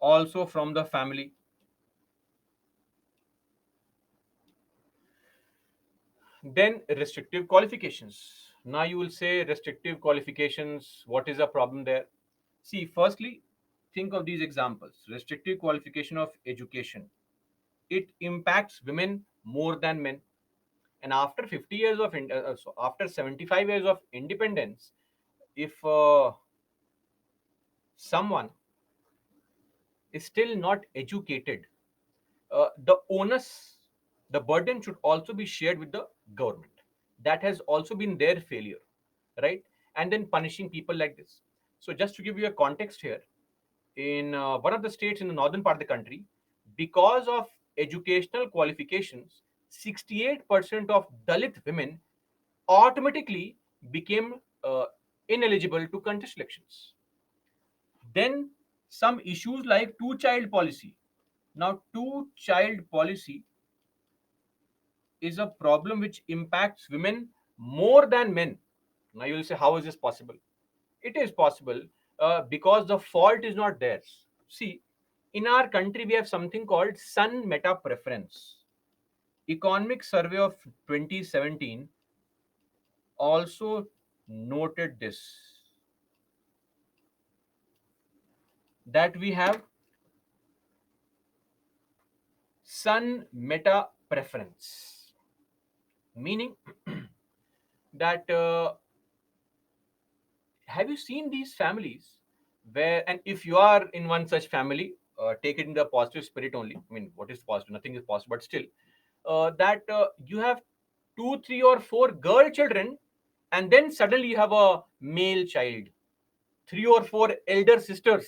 also from the family. Then restrictive qualifications. Now you will say restrictive qualifications, what is the problem there? See, firstly, think of these examples. Restrictive qualification of education. It impacts women more than men. And after 50 years of, after 75 years of independence, if someone is still not educated, the onus, the burden should also be shared with the government. That has also been their failure, right? And then punishing people like this. So, just to give you a context here, in one of the states in the northern part of the country, because of educational qualifications, 68% of Dalit women automatically became ineligible to contest elections. Then some issues like two child policy. Now, two child policy is a problem which impacts women more than men. Now, you will say, how is this possible? It is possible because the fault is not theirs. See, in our country, we have something called Sun Meta Preference. Economic Survey of 2017 also noted this, that we have Sun Meta Preference, meaning that have you seen these families where, and if you are in one such family, take it in the positive spirit only. I mean, what is positive? Nothing is possible, but still, that you have two, three, or four girl children, and then suddenly you have a male child, three or four elder sisters,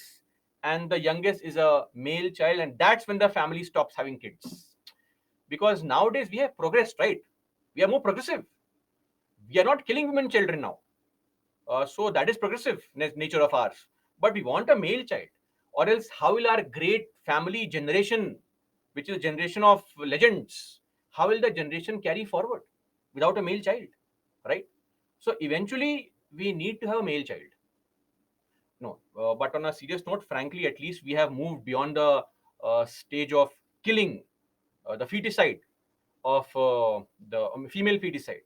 and the youngest is a male child, and that's when the family stops having kids. Because nowadays we have progressed, right? We are more progressive. We are not killing women children now. So that is progressive nature of ours. But we want a male child, or else how will our great family generation, which is a generation of legends, how will the generation carry forward without a male child, right? So eventually we need to have a male child. No, but on a serious note, frankly, at least we have moved beyond the stage of killing the feticide of the female feticide.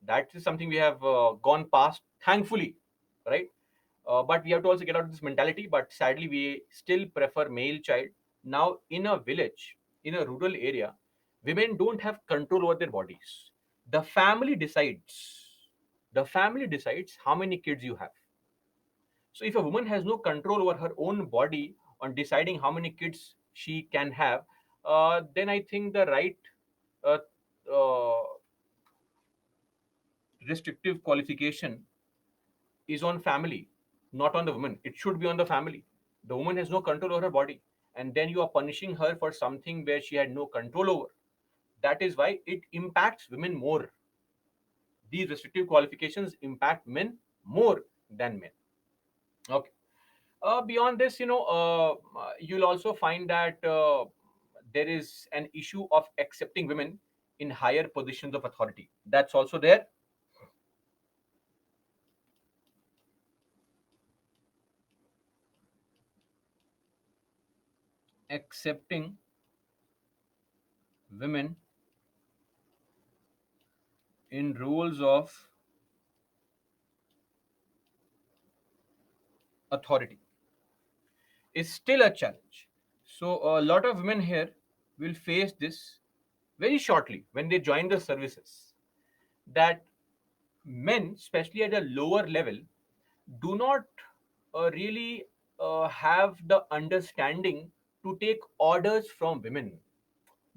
That is something we have gone past, thankfully, right? But we have to also get out of this mentality. But sadly, we still prefer male child. Now, in a village, in a rural area, women don't have control over their bodies. The family decides. The family decides how many kids you have. So, if a woman has no control over her own body on deciding how many kids she can have, then I think the right uh, uh, restrictive qualification is on family, not on the woman. It should be on the family. The woman has no control over her body, and then you are punishing her for something where she had no control over. That is why it impacts women more. These restrictive qualifications impact men more than men. Okay. Beyond this, you'll also find that there is an issue of accepting women in higher positions of authority. That's also there. Accepting women in roles of authority is still a challenge. So, a lot of women here will face this very shortly when they join the services. That men, especially at a lower level, do not really have the understanding to take orders from women.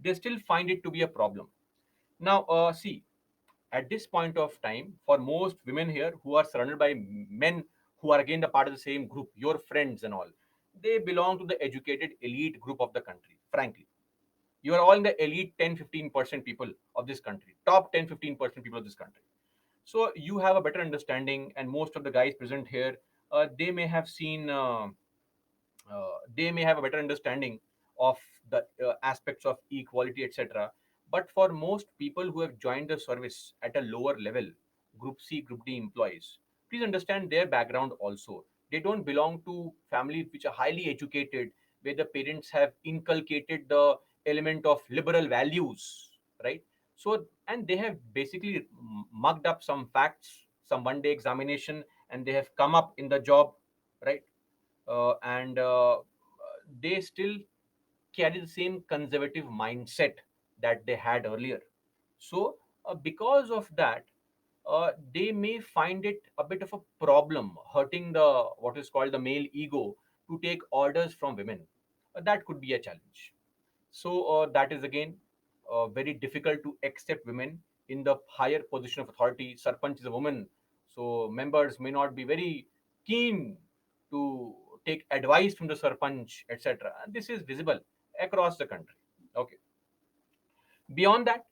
They still find it to be a problem. Now, see, at this point of time, for most women here who are surrounded by men who are again the part of the same group, your friends and all, they belong to the educated elite group of the country, frankly. You are all in the elite 10-15% people of this country, top 10-15% people of this country. So you have a better understanding, and most of the guys present here, they may have seen they may have a better understanding of the aspects of equality, etc. But for most people who have joined the service at a lower level, Group C, Group D employees, please understand their background also. They don't belong to families which are highly educated, where the parents have inculcated the element of liberal values, right? So, and they have basically mugged up some facts, some one day examination, and they have come up in the job, right? And they still carry the same conservative mindset that they had earlier. So, because of that, they may find it a bit of a problem, hurting the what is called the male ego to take orders from women. That could be a challenge. So that is again very difficult to accept women in the higher position of authority. Sarpanch is a woman, so members may not be very keen to take advice from the sarpanch, etc. This is visible across the country. Okay. Beyond that,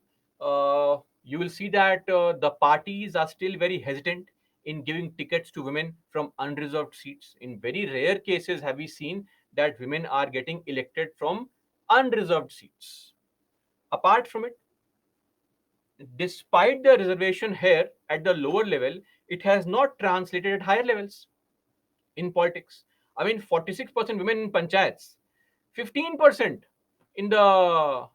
you will see that the parties are still very hesitant in giving tickets to women from unreserved seats. In very rare cases, have we seen that women are getting elected from unreserved seats. Apart from it, despite the reservation here at the lower level, it has not translated at higher levels in politics. I mean, 46% women in panchayats, 15% in the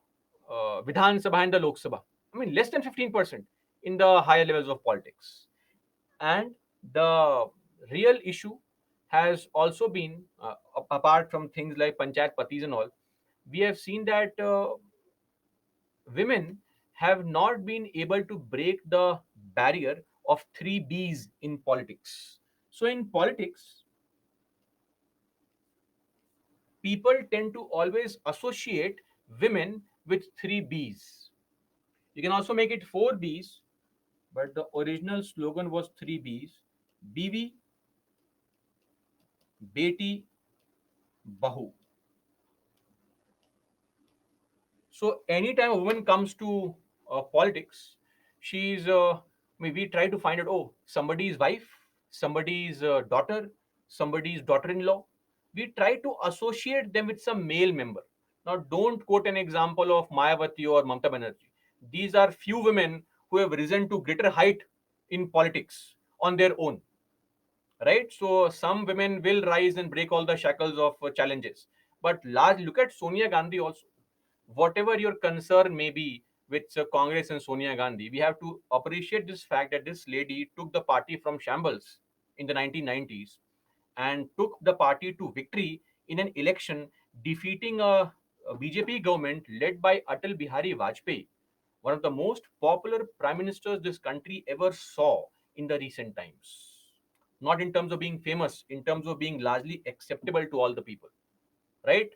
Vidhan Sabha and the Lok Sabha. I mean, less than 15% in the higher levels of politics. And the real issue has also been, apart from things like panchayat patis and all, we have seen that women have not been able to break the barrier of three B's in politics. So, in politics, people tend to always associate women with three B's. You can also make it four B's, but the original slogan was three B's: BV, Beti, Bahu. So anytime a woman comes to politics, she's we try to find out, oh, somebody's wife, somebody's daughter, somebody's daughter-in-law. We try to associate them with some male member. Now, don't quote an example of Mayawati or Mamta Banerjee. These are few women who have risen to greater height in politics on their own, right? So some women will rise and break all the shackles of challenges. But large, look at Sonia Gandhi also. Whatever your concern may be with Congress and Sonia Gandhi, we have to appreciate this fact that this lady took the party from shambles in the 1990s and took the party to victory in an election, defeating a BJP government led by Atal Bihari Vajpayee, one of the most popular prime ministers this country ever saw in the recent times. Not in terms of being famous, in terms of being largely acceptable to all the people, right?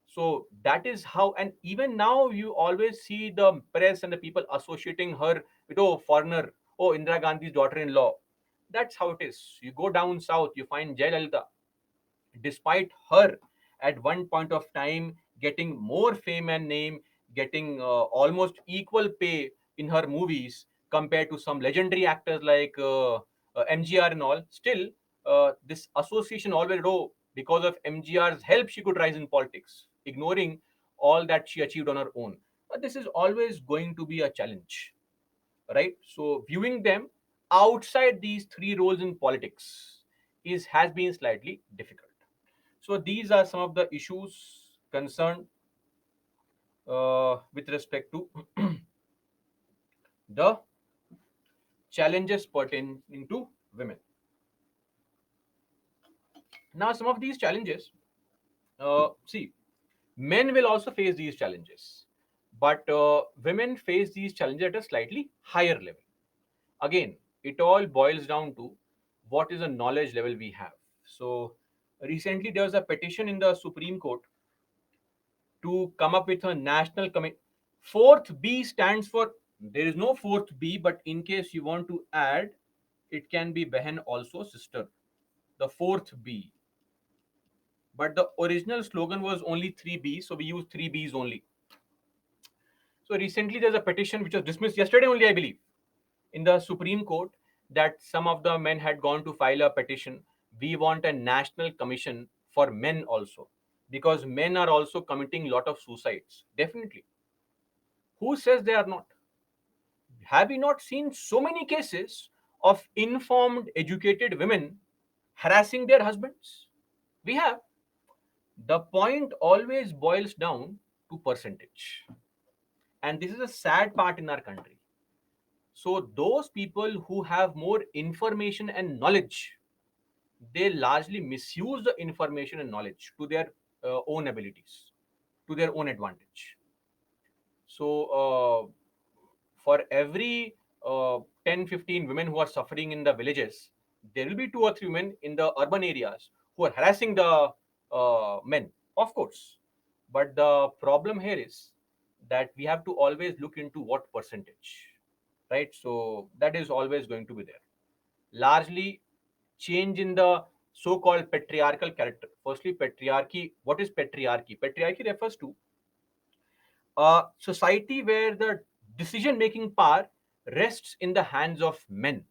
So that is how, and even now you always see the press and the people associating her with, oh, foreigner, oh, Indira Gandhi's daughter-in-law. That's how it is. You go down south, you find Jayalalitha, despite her at one point of time getting more fame and name, getting almost equal pay in her movies compared to some legendary actors like MGR and all. Still, this association always, oh, because of MGR's help, she could rise in politics, ignoring all that she achieved on her own. But this is always going to be a challenge, right? So, viewing them outside these three roles in politics is has been slightly difficult. So these are some of the issues concerned with respect to the challenges pertaining to women. Now, some of these challenges, see, men will also face these challenges, but women face these challenges at a slightly higher level. Again, it all boils down to what is the knowledge level we have. So, recently there was a petition in the Supreme Court to come up with a national committee. Fourth B stands for, there is no fourth B, but in case you want to add, it can be Behan also sister. The fourth B. But the original slogan was only three B's, so we use three B's only. So recently there's a petition which was dismissed yesterday only, I believe, in the Supreme Court, that some of the men had gone to file a petition. We want a national commission for men also, because men are also committing a lot of suicides. Definitely. Who says they are not? Have we not seen so many cases of informed, educated women harassing their husbands? We have. The point always boils down to percentage. And this is a sad part in our country. So, those people who have more information and knowledge, they largely misuse the information and knowledge to their own abilities, to their own advantage. So, for every 10, 15 women who are suffering in the villages, there will be two or three women in the urban areas who are harassing the men, of course. But the problem here is that we have to always look into what percentage, right? So that is always going to be there. Largely, change in the so-called patriarchal character. Firstly, patriarchy. What is patriarchy? Patriarchy refers to a society where the decision making power rests in the hands of men.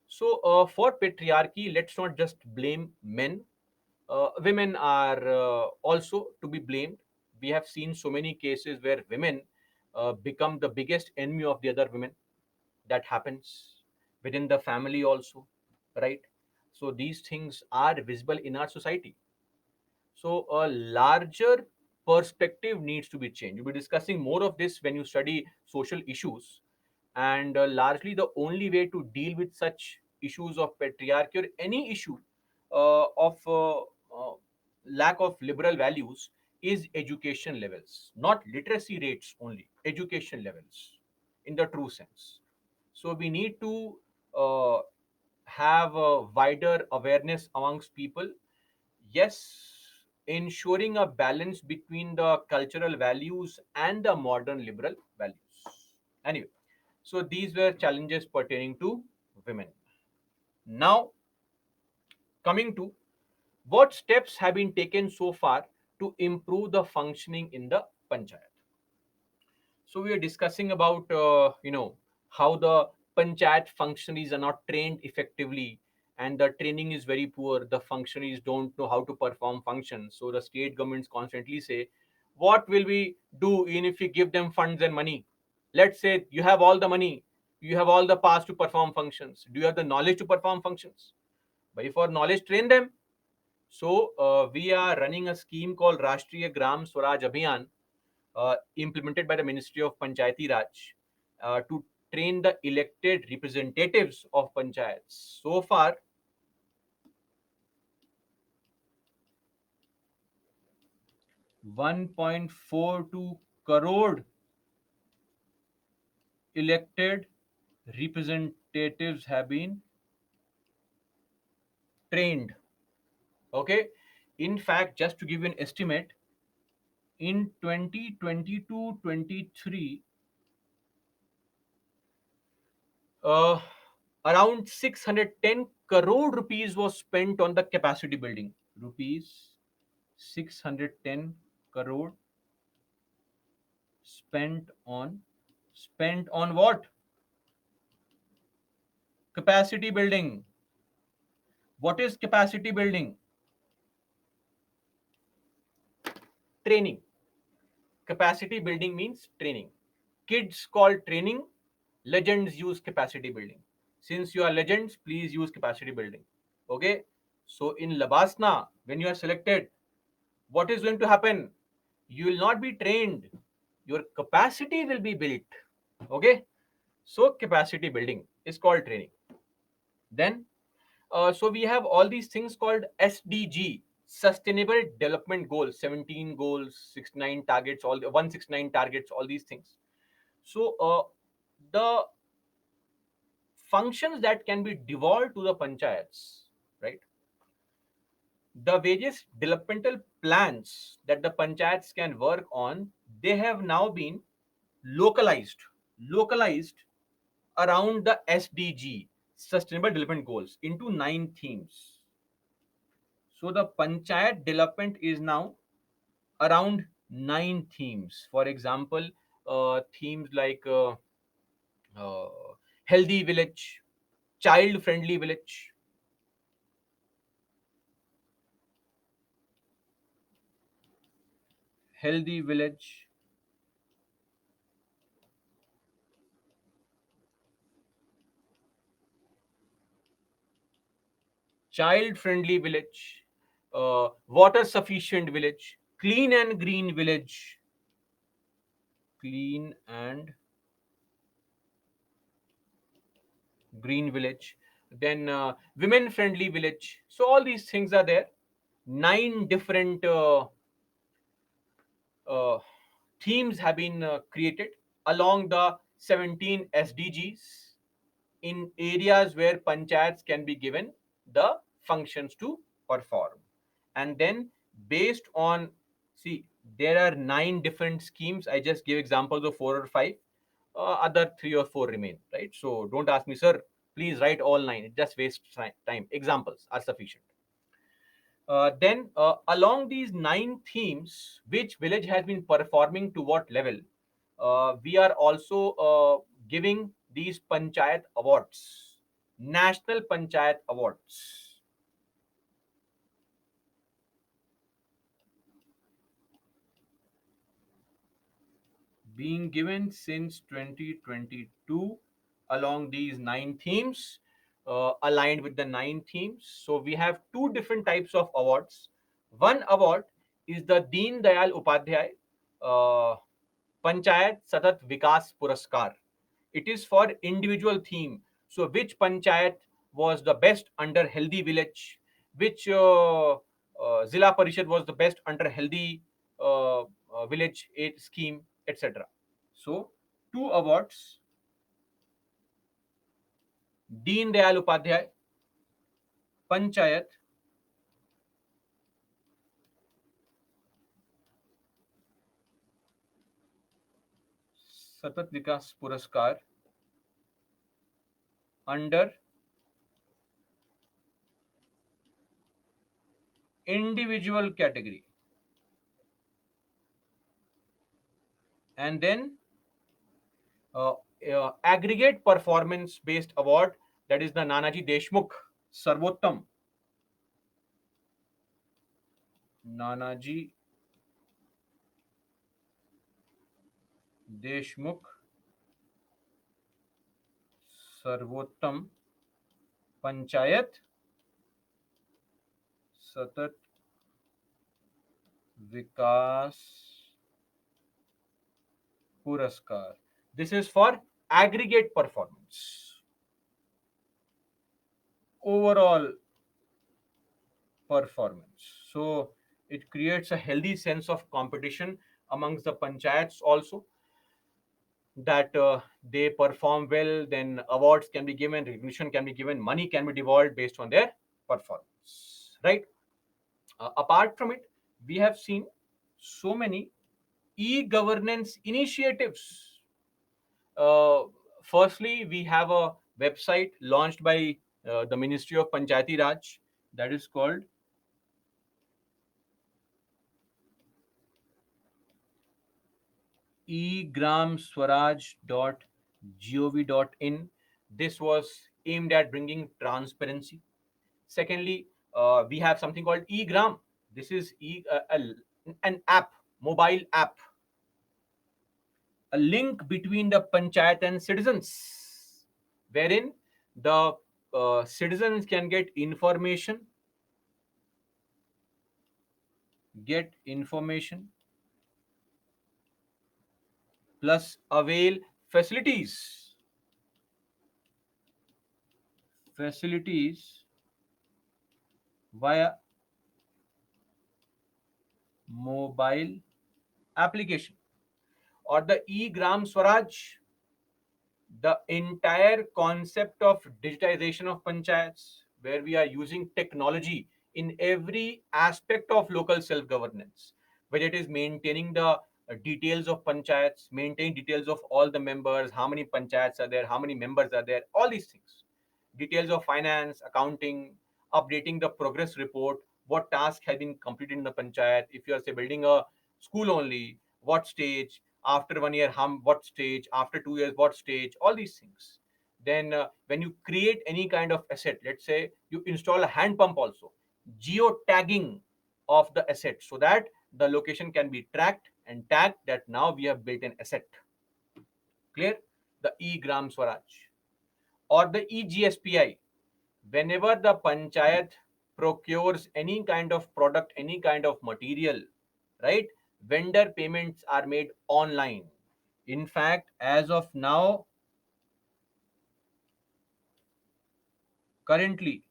So, for patriarchy, let's not just blame men. Women are also to be blamed. We have seen so many cases where women become the biggest enemy of the other women. That happens within the family also, right? So, these things are visible in our society. So a larger perspective needs to be changed. You'll be discussing more of this when you study social issues. And largely, the only way to deal with such issues of patriarchy or any issue of lack of liberal values is education levels, not literacy rates only, education levels in the true sense. So we need to uh, have a wider awareness amongst people. Yes, ensuring a balance between the cultural values and the modern liberal values. Anyway, so these were challenges pertaining to women. Now, coming to what steps have been taken so far to improve the functioning in the panchayat. So we are discussing about how the panchayat functionaries are not trained effectively, and the training is very poor. The functionaries don't know how to perform functions. So the state governments constantly say, "What will we do even if we give them funds and money? Let's say you have all the money, you have all the powers to perform functions. Do you have the knowledge to perform functions? But for knowledge, train them." So we are running a scheme called Rashtriya Gram Swaraj Abhiyan, implemented by the Ministry of Panchayati Raj, to train the elected representatives of panchayats. So far, 1.42 crore elected representatives have been trained. Okay. In fact, just to give you an estimate, in 2022-23, uh, around 610 crore rupees was spent on the capacity building. Rupees 610 crore spent on what? Capacity building. What is capacity building? Training. Capacity building means training. Kids call training, legends use capacity building. Since you are legends, please use capacity building. Okay. So in Labasna, when you are selected, what is going to happen? You will not be trained, your capacity will be built. Okay. So capacity building is called training. Then so we have all these things called SDG, Sustainable Development Goals, 17 goals, 69 targets, all the 169 targets, all these things. So the functions that can be devolved to the panchayats, right? The various developmental plans that the panchayats can work on, they have now been localized, localized around the SDG, Sustainable Development Goals, into 9 themes. So the panchayat development is now around 9 themes. For example, themes like uh, healthy village, child friendly village, healthy village, child friendly village, water sufficient village, clean and green village, clean and green village, then women friendly village. So all these things are there. Nine different uh, themes have been created along the 17 SDGs in areas where panchayats can be given the functions to perform. And then based on, see, there are nine different schemes. I just give examples of four or five. Other three or four remain, right? So don't ask me, sir, please write all nine. It just wastes time. Examples are sufficient. Then, along these nine themes, which village has been performing to what level, we are also giving these panchayat awards, national panchayat awards, being given since 2022 along these nine themes, aligned with the nine themes. So we have two different types of awards. One award is the Deen Dayal Upadhyay uh, Panchayat Satat Vikas Puraskar. It is for individual theme. So which panchayat was the best under healthy village? Which Zilla Parishad was the best under healthy village aid scheme, etc. So two awards: Deen Dayal Upadhyay Panchayat Satat Vikas Puraskar under individual category, and then uh, aggregate performance based award, that is the Nanaji Deshmukh Sarvottam, Nanaji Deshmukh Sarvottam Panchayat Satat Vikas Puraskar. This is for aggregate performance, overall performance. So it creates a healthy sense of competition amongst the panchayats also, that they perform well, then awards can be given, recognition can be given, money can be devolved based on their performance, right? Apart from it, we have seen so many e-governance initiatives. Uh, Firstly, we have a website launched by the Ministry of Panchayati Raj, that is called egramswaraj.gov.in. This was aimed at bringing transparency. Secondly, we have something called egram. This is an app, mobile app, a link between the panchayat and citizens, wherein the citizens can get information plus avail facilities via mobile application, or the e-gram swaraj, the entire concept of digitization of panchayats, where we are using technology in every aspect of local self governance, whether it is maintaining the details of panchayats, maintaining details of all the members, how many panchayats are there, how many members are there, all these things, details of finance, accounting, updating the progress report, what task has been completed in the panchayat. If you are say building a school only, what stage, after 1 year, what stage, after 2 years, what stage, all these things. Then when you create any kind of asset, let's say you install a hand pump also, geo tagging of the asset so that the location can be tracked and tagged that now we have built an asset. Clear? The e-gram swaraj or the eGSPI, whenever the panchayat procures any kind of product, any kind of material, right, vendor payments are made online. In fact, as of now, currently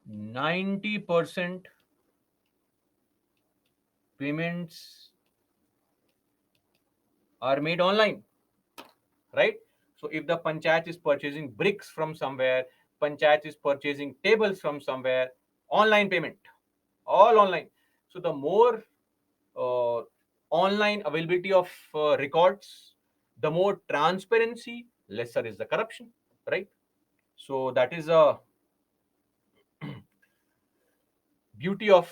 90% payments are made online, right? So if the panchayat is purchasing bricks from somewhere, panchayat is purchasing tables from somewhere, online payment, all online. So the more uh, online availability of records, the more transparency, lesser is the corruption, right? So that is a beauty of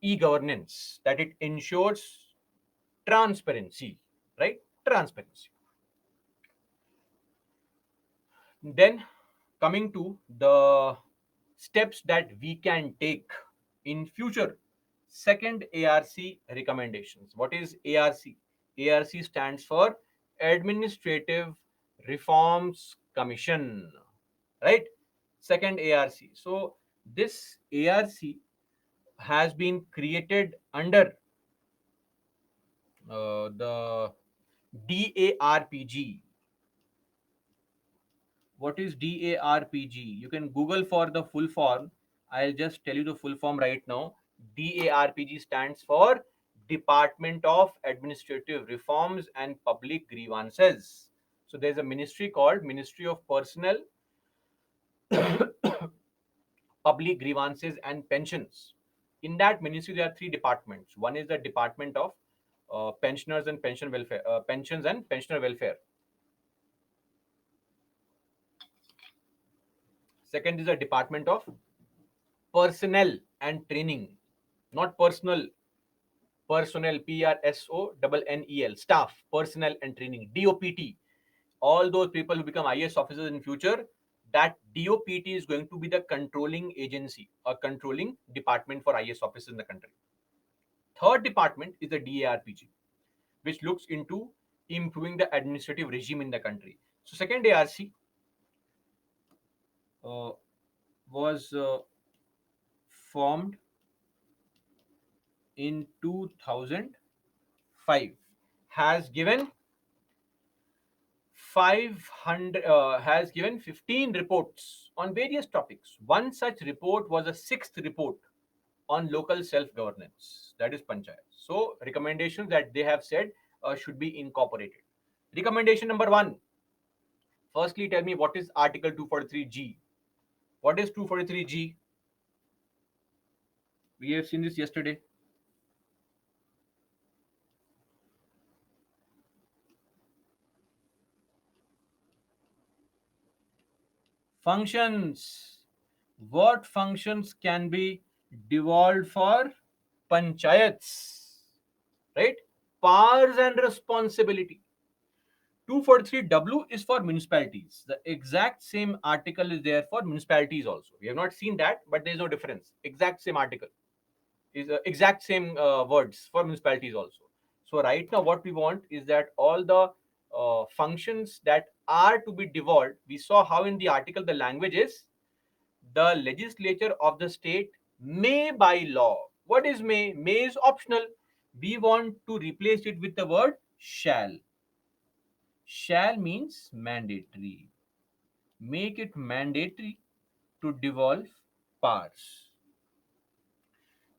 e-governance, that it ensures transparency, right? Transparency. Then coming to the steps that we can take in future, second ARC recommendations. What is ARC? ARC stands for Administrative Reforms Commission, right? Second ARC. So this ARC has been created under the DARPG. What is DARPG? You can Google for the full form. I'll just tell you the full form right now. DARPG stands for Department of Administrative Reforms and Public Grievances. So there's a ministry called Ministry of Personnel, Public Grievances and Pensions. In that ministry, there are three departments. One is the Department of Pensioners and Pension Welfare, Pensions and Pensioner Welfare. Second is the Department of Personnel and Training, not personal, personnel, PRSONNEL, staff, personnel and training, DOPT. All those people who become IAS officers in future, that DOPT is going to be the controlling agency or controlling department for IAS officers in the country. Third department is the DARPG, which looks into improving the administrative regime in the country. So second ARC uh, was formed in 2005, has given 500 has given 15 reports on various topics. One such report was a sixth report on local self-governance, that is panchayat. So recommendations that they have said should be incorporated. Recommendation number one: firstly, tell me what is Article 243G. What is 243G? We have seen this yesterday. Functions. What functions can be devolved for panchayats? Right? Powers and responsibility. 243W is for municipalities. The exact same article is there for municipalities also. We have not seen that, but there is no difference. Exact same article is exact same words for municipalities also. So right now, what we want is that all the functions that are to be devolved. We saw how in the article the language is the legislature of the state may by law. What is may? May is optional. We want to replace it with the word shall. Shall means mandatory. Make it mandatory to devolve powers.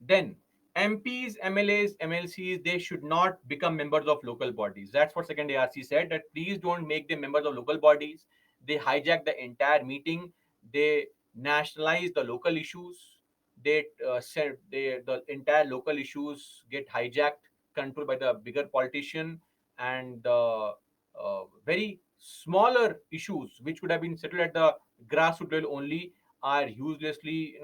Then MPs, MLAs, MLCs, they should not become members of local bodies. That's what second ARC said, that please don't make them members of local bodies. They hijack the entire meeting. They nationalize the local issues. They said the entire local issues get hijacked, controlled by the bigger politician, and the very smaller issues which would have been settled at the grassroots level only are uselessly,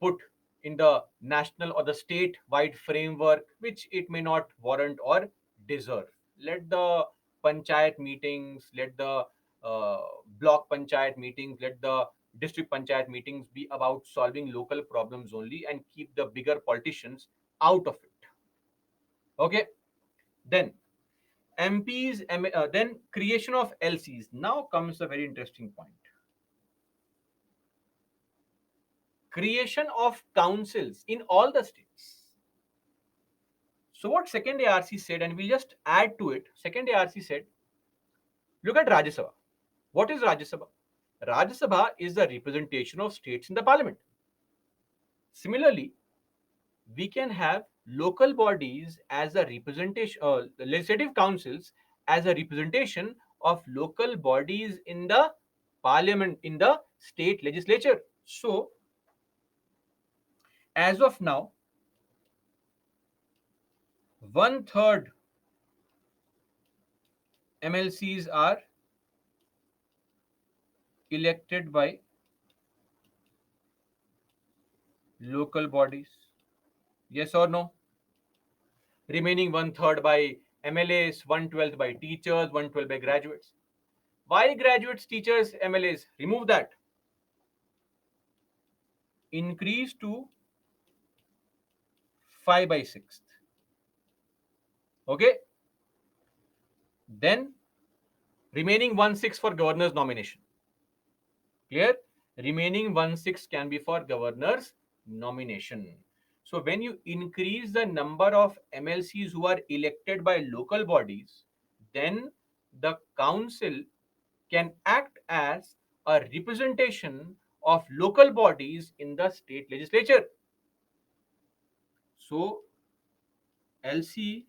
put in the national or the state wide framework which it may not warrant or deserve. Let the panchayat meetings, let the uh, block panchayat meetings, let the district panchayat meetings be about solving local problems only and keep the bigger politicians out of it. Okay, then MPs, then creation of LCs. Now comes a very interesting point. Creation of councils in all the states. So what second ARC said, and we'll just add to it. Second ARC said, look at Rajya Sabha. What is Rajya Sabha? Rajya Sabha is the representation of states in the parliament. Similarly, we can have local bodies as a representation, legislative councils as a representation of local bodies in the parliament, in the state legislature. So, as of now, one third MLCs are elected by local bodies. Yes or no? Remaining one third by MLAs, 1/12 by teachers, 1/12 by graduates. Why graduates, teachers, MLAs? Remove that. Increase to 5 by 6th. Okay. Then remaining 1/6 for governor's nomination. Clear? Remaining 1/6 can be for governor's nomination. So when you increase the number of MLCs who are elected by local bodies, then the council can act as a representation of local bodies in the state legislature. So LC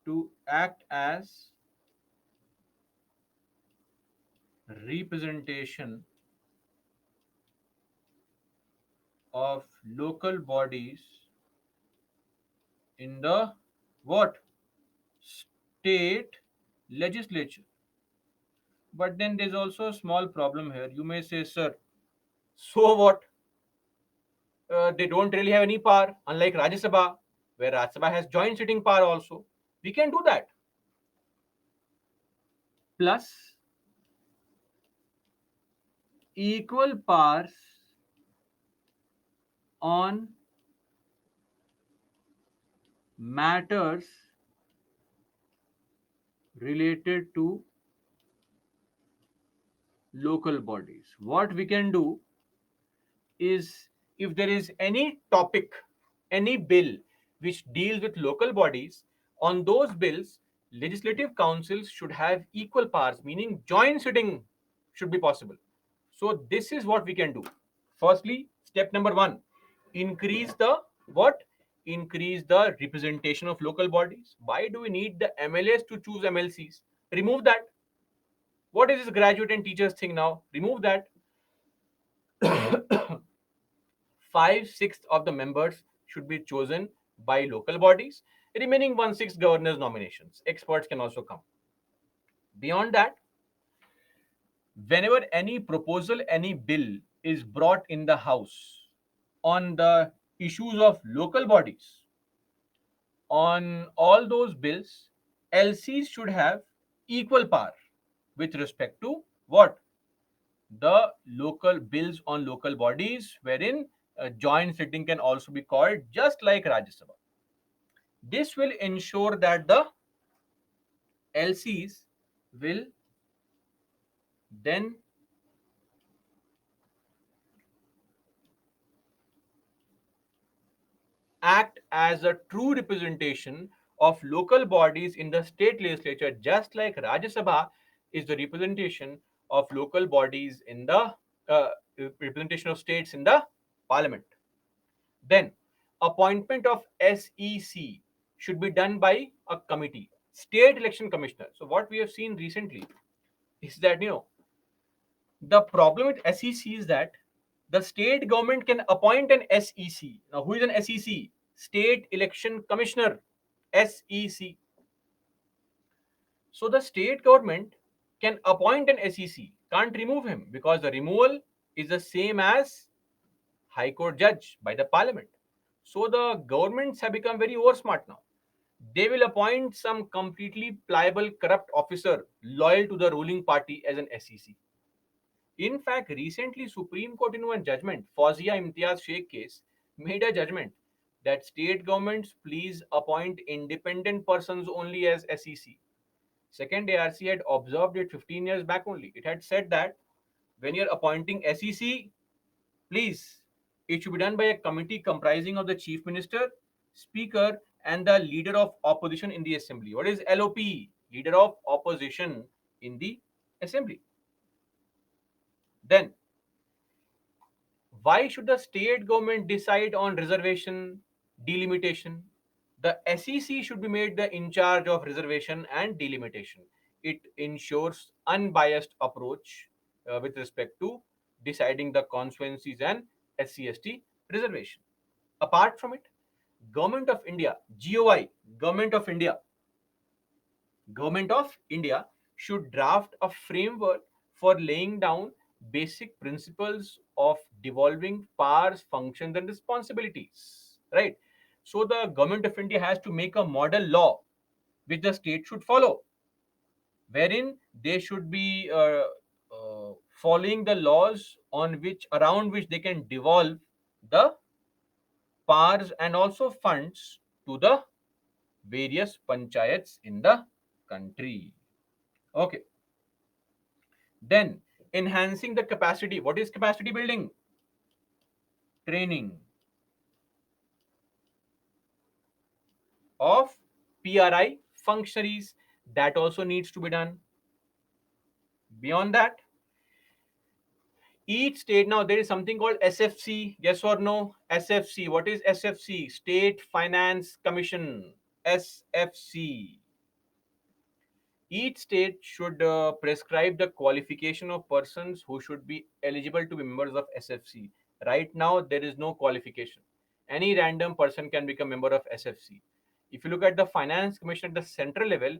to act as representation of local bodies in the what? State legislature. But then there's also a small problem here. You may say, sir, so what? They don't really have any power, unlike Rajya Sabha, where Rajya Sabha has joint sitting power also. We can do that. Plus, equal powers on matters related to local bodies. What we can do is, if there is any topic, any bill which deals with local bodies, on those bills, legislative councils should have equal powers, meaning joint sitting should be possible. So this is what we can do. Firstly, step number one, increase the what? Increase the representation of local bodies. Why do we need the MLAs to choose MLCs? Remove that. What is this graduate and teachers thing now? Remove that. 5/6 of the members should be chosen by local bodies. Remaining 1/6 governors nominations. Experts can also come. Beyond that, whenever any proposal, any bill is brought in the House on the issues of local bodies, on all those bills, LCs should have equal power with respect to what? The local bills on local bodies, wherein joint sitting can also be called, just like Rajya Sabha. This will ensure that the LCs will then act as a true representation of local bodies in the state legislature, just like Rajya Sabha is the representation of local bodies in the uh, representation of states in the parliament. Then, appointment of SEC should be done by a committee, state election commissioner. So, what we have seen recently is that, the problem with SEC is that the state government can appoint an SEC. Now, who is an SEC? State Election Commissioner, SEC. So, the state government can appoint an SEC, can't remove him, because the removal is the same as High Court judge by the parliament. So, the governments have become very oversmart now. They will appoint some completely pliable, corrupt officer loyal to the ruling party as an SEC. In fact, recently Supreme Court in one judgment, Fauziya Imtiaz Sheikh case, made a judgment that state governments please appoint independent persons only as SEC. Second, ARC had observed it 15 years back only. It had said that when you're appointing SEC, please, it should be done by a committee comprising of the chief minister, speaker, and the leader of opposition in the assembly. What is LOP? Leader of opposition in the assembly. Then, why should the state government decide on reservation delimitation? The SEC should be made the in charge of reservation and delimitation. It ensures unbiased approach with respect to deciding the constituencies and SC/ST reservation. Apart from it, Government of India, GOI, Government of India Government of India should draft a framework for laying down basic principles of devolving powers, functions, and responsibilities. Right. So the Government of India has to make a model law which the state should follow, wherein they should be following the laws on which around which they can devolve the powers and also funds to the various panchayats in the country. Okay. Then enhancing the capacity. What is capacity building? Training of PRI functionaries. That also needs to be done. Beyond that, each state, now there is something called SFC. Yes or no? SFC. What is SFC? State Finance Commission. SFC. Each state should prescribe the qualification of persons who should be eligible to be members of SFC. Right now, there is no qualification. Any random person can become member of SFC. If you look at the Finance Commission at the central level,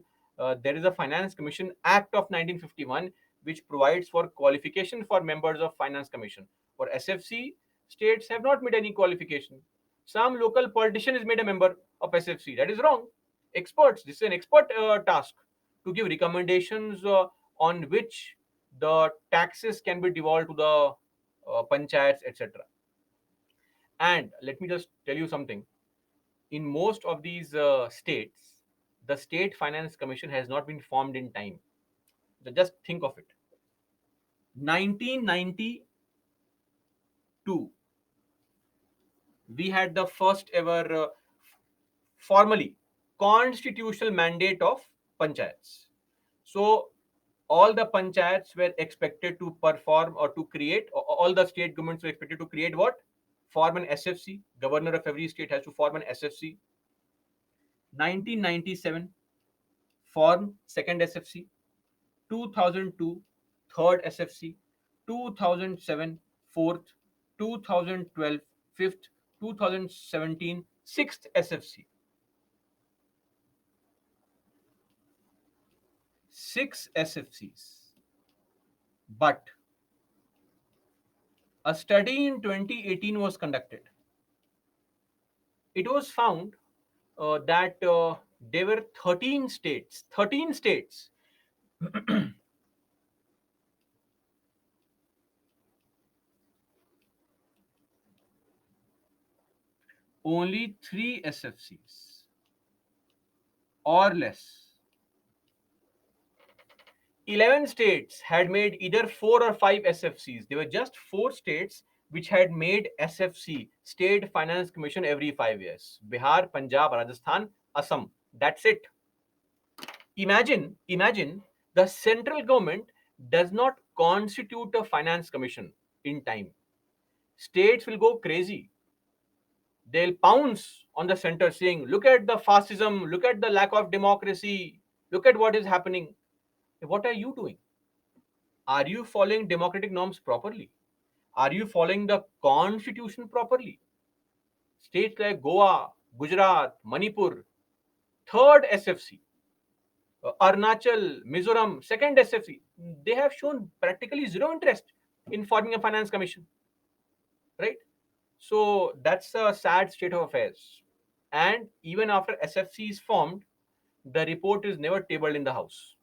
there is a Finance Commission Act of 1951 which provides for qualification for members of Finance Commission. For SFC, states have not made any qualification. Some local politician is made a member of SFC. That is wrong. Experts. This is an expert task to give recommendations on which the taxes can be devolved to the panchayats, etc. And let me just tell you something. In most of these states, the State Finance Commission has not been formed in time. Just think of it. 1992, we had the first ever formally constitutional mandate of panchayats. So all the panchayats were expected to perform or to create, all the state governments were expected to create what? Form an SFC. Governor of every state has to form an SFC. 1997, form second SFC. 2002, third SFC. 2007, fourth. 2012, fifth. 2017, sixth SFC. Six SFCs. But a study in 2018 was conducted. It was found that there were 13 states only 3 SFCs or less. 11 states had made either 4 or 5 SFCs. There were just 4 states which had made SFC, State Finance Commission, every 5 years. Bihar, Punjab, Rajasthan, Assam. That's it. Imagine the central government does not constitute a finance commission in time. States will go crazy. They'll pounce on the center saying, look at the fascism, look at the lack of democracy, look at what is happening. What are you doing? Are you following democratic norms properly? Are you following the constitution properly? States like Goa, Gujarat, Manipur, third SFC, Arunachal, Mizoram, second SFC, they have shown practically zero interest in forming a finance commission, right? So that's a sad state of affairs. And even after SFC is formed, the report is never tabled in the House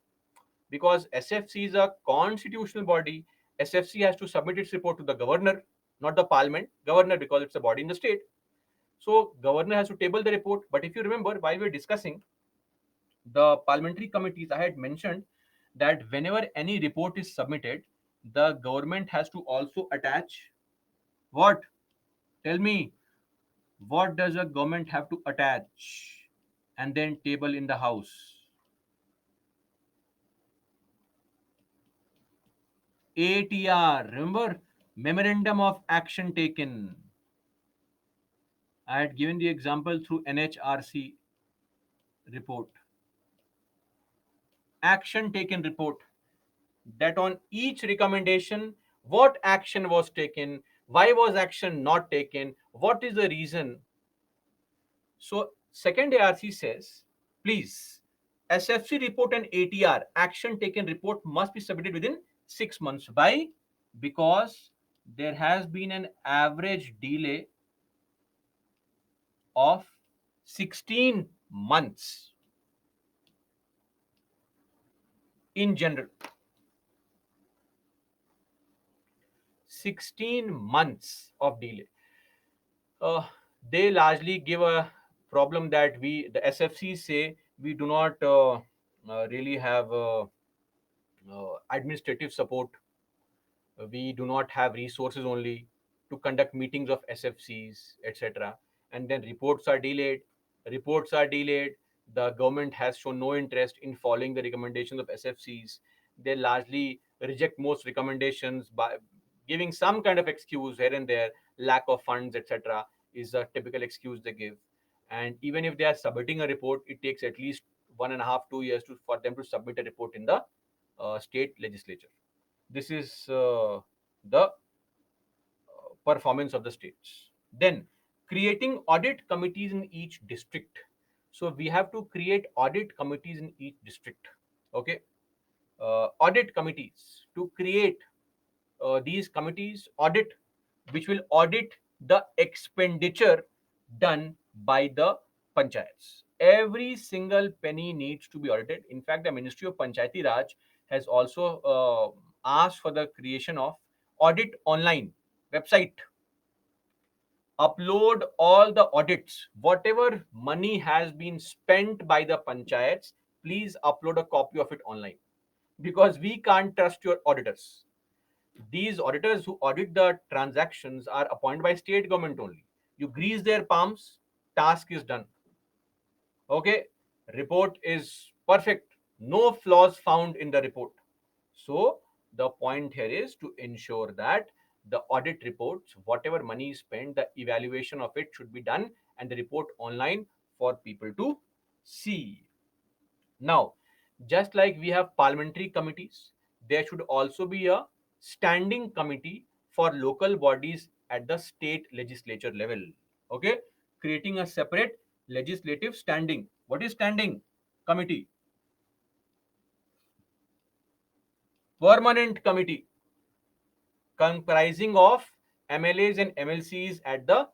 because SFC is a constitutional body. SFC has to submit its report to the governor, not the parliament. Governor, because it's a body in the state. So governor has to table the report. But if you remember, while we were discussing the parliamentary committees, I had mentioned that whenever any report is submitted, the government has to also attach what? Tell me, what does a government have to attach and then table in the house? ATR, remember? Memorandum of Action Taken. I had given the example through NHRC report. Action taken report, that on each recommendation, what action was taken, why was action not taken, what is the reason. So second ARC says, please, SFC report and ATR, action taken report, must be submitted within 6 months. Why? Because there has been an average delay of 16 months in general. 16 months of delay. uh, they largely give a problem that the SFCs say, we do not really have administrative support. We do not have resources only to conduct meetings of SFCs, etc. And then reports are delayed. Reports are delayed. The government has shown no interest in following the recommendations of SFCs. They largely reject most recommendations by giving some kind of excuse here and there. Lack of funds, etc., is a typical excuse they give. And even if they are submitting a report, it takes at least 1.5, 2 years for them to submit a report in the state legislature. This is the performance of the states. Then, creating audit committees in each district. So we have to create audit committees in each district. Okay, audit committees, to create these committees, audit, which will audit the expenditure done by the panchayats. Every single penny needs to be audited. In fact, the Ministry of Panchayati Raj has also asked for the creation of audit online website. Upload all the audits, whatever money has been spent by the panchayats, please upload a copy of it online, because we can't trust your auditors. These auditors who audit the transactions are appointed by state government only. You grease their palms, task is done. Okay, report is perfect, no flaws found in the report. So the point here is to ensure that the audit reports, whatever money is spent, the evaluation of it should be done and the report online for people to see. Now, just like we have parliamentary committees, there should also be a standing committee for local bodies at the state legislature level. Okay, creating a separate legislative standing. What is standing committee? Permanent committee comprising of MLAs and MLCs at the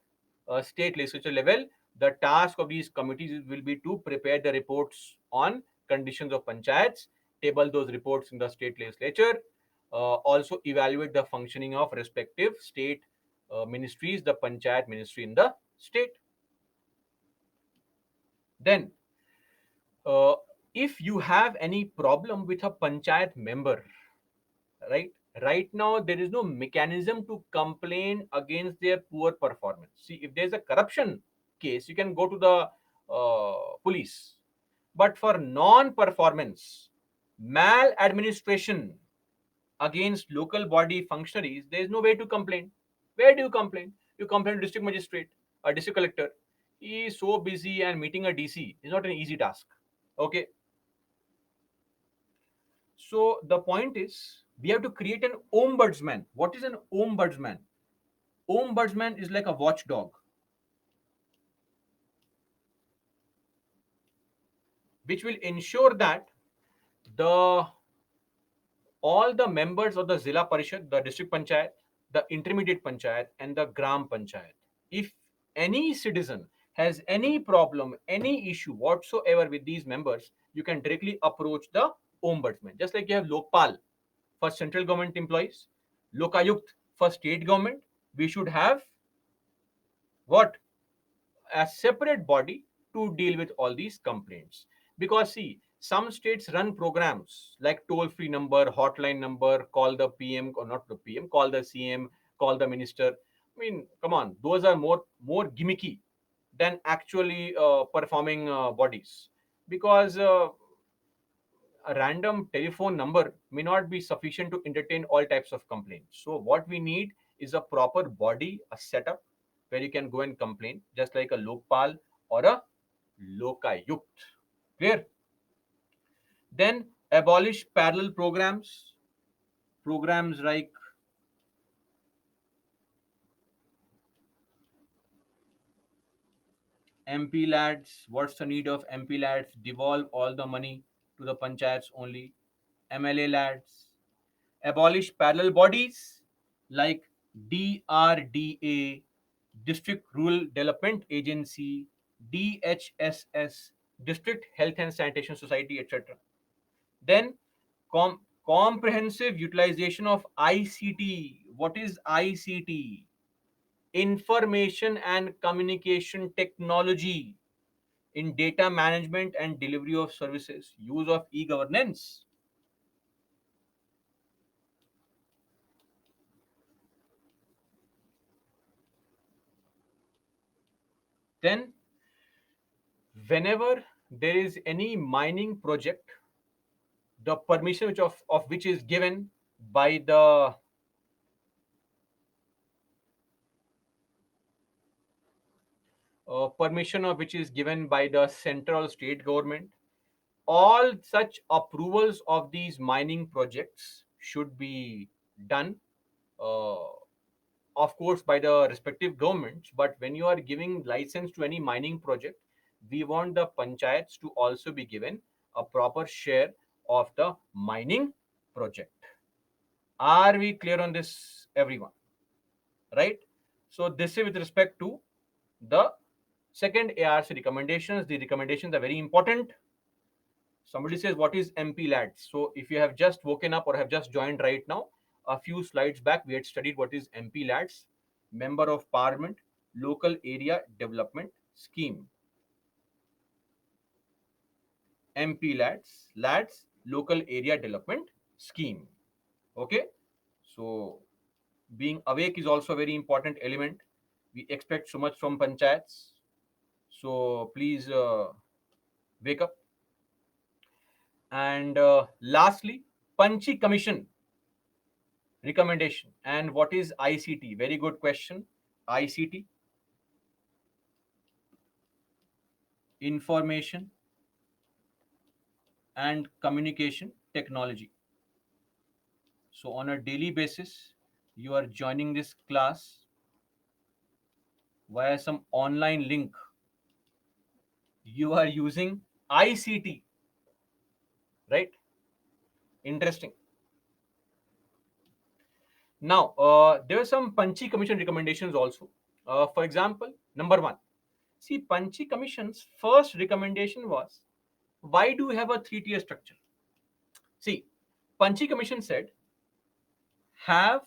state legislature level. The task of these committees will be to prepare the reports on conditions of panchayats, table those reports in the state legislature, also evaluate the functioning of respective state ministries, the panchayat ministry in the state. Then, uh, if you have any problem with a panchayat member, right? Right now, there is no mechanism to complain against their poor performance. See, if there's a corruption case, you can go to the police. But for non-performance, maladministration against local body functionaries, there is no way to complain. Where do you complain? You complain to district magistrate, a district collector. He is so busy, and meeting a DC is not an easy task. Okay, so the point is, we have to create an ombudsman. What is an ombudsman? Ombudsman is like a watchdog, which will ensure that the all the members of the Zilla Parishad, the district panchayat, the intermediate panchayat, and the Gram Panchayat, if any citizen has any problem, any issue whatsoever with these members, you can directly approach the ombudsman. Just like you have Lokpal for central government employees, Lokayukt for state government, we should have what? a separate body to deal with all these complaints. Because see, some states run programs like toll free number, hotline number, call the PM, or not the PM, call the CM, call the minister. I mean, come on, those are more gimmicky than actually performing bodies. Because a random telephone number may not be sufficient to entertain all types of complaints. So what we need is a proper body, a setup where you can go and complain, just like a Lokpal or a Lokayukt. Clear? Then abolish parallel programs, programs like MP lads. What's the need of MP lads? Devolve all the money to the panchayats only. MLA lads. Abolish parallel bodies like DRDA, District Rural Development Agency, DHSS, District Health and Sanitation Society, etc. Then comprehensive utilization of ICT. What is ICT? Information and Communication Technology in data management and delivery of services, use of e-governance. Then whenever there is any mining project, the permission of which is given by the permission of which is given by the central state government, all such approvals of these mining projects should be done, uh, of course by the respective governments. But when you are giving license to any mining project, we want the panchayats to also be given a proper share of the mining project. Are we clear on this, everyone? Right? So this is with respect to the second ARC recommendations. The recommendations are very important. Somebody says, what is MP lads? So if you have just woken up or have just joined right now, a few slides back we had studied what is MP lads. Member of Parliament, Local Area Development Scheme. MP lads, Local Area Development Scheme. Okay, so being awake is also a very important element. We expect so much from panchayats, so please wake up. And lastly, Panchi Commission recommendation. And what is ICT? Very good question. ICT, Information and Communication Technology. So on a daily basis, you are joining this class via some online link. You are using ICT, right? Interesting. Now, there are some Panchi Commission recommendations also. For example, number one, see, Panchi Commission's first recommendation was, why do we have a three-tier structure? See, Panchi Commission said, have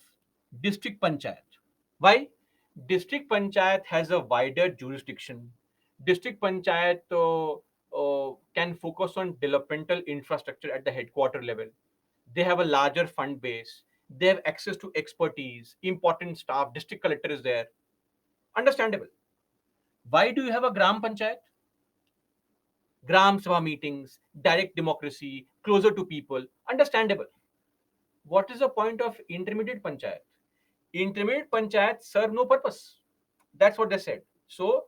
district panchayat. Why? District panchayat has a wider jurisdiction. District panchayat can focus on developmental infrastructure at the headquarter level. They have a larger fund base. They have access to expertise, important staff. District collector is there. Understandable. Why do you have a gram panchayat? Gram sabha meetings, direct democracy, closer to people. Understandable. What is the point of intermediate panchayat? Intermediate panchayats serve no purpose. That's what they said. So,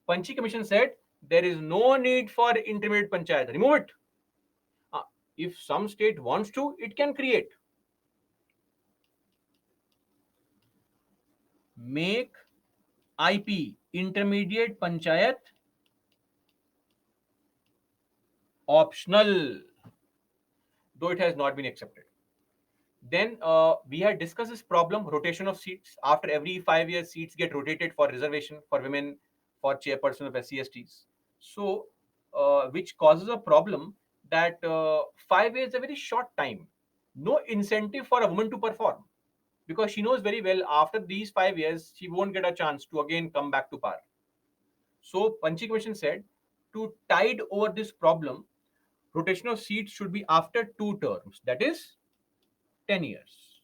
Panchi Commission said there is no need for intermediate panchayat. Remove it. Uh, if some state wants to, it can create. Make IP, intermediate panchayat, optional, though it has not been accepted. Then we had discussed this problem, rotation of seats. After every 5 years, seats get rotated for reservation for women, for chairperson of SC/STs. So, which causes a problem that 5 years is a very short time. No incentive for a woman to perform, because she knows very well after these 5 years she won't get a chance to again come back to power. So Panchi Commission said to tide over this problem, rotation of seats should be after 2 terms, that is 10 years.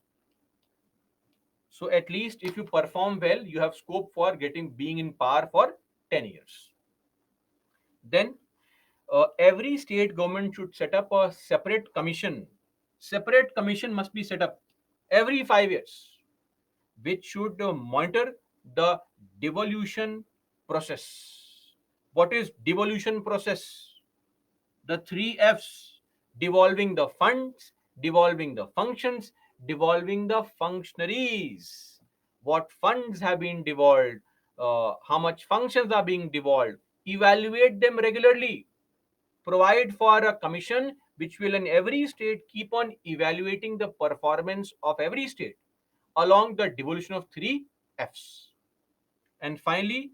So at least if you perform well, you have scope for being in power for 10 years. Then every state government should set up a separate commission. Separate commission must be set up every 5 years, which should monitor the devolution process. What is devolution process? The three F's: devolving the funds, devolving the functions, devolving the functionaries. What funds have been devolved, how much functions are being devolved, evaluate them regularly, provide for a commission which will in every state keep on evaluating the performance of every state along the devolution of three F's. And finally,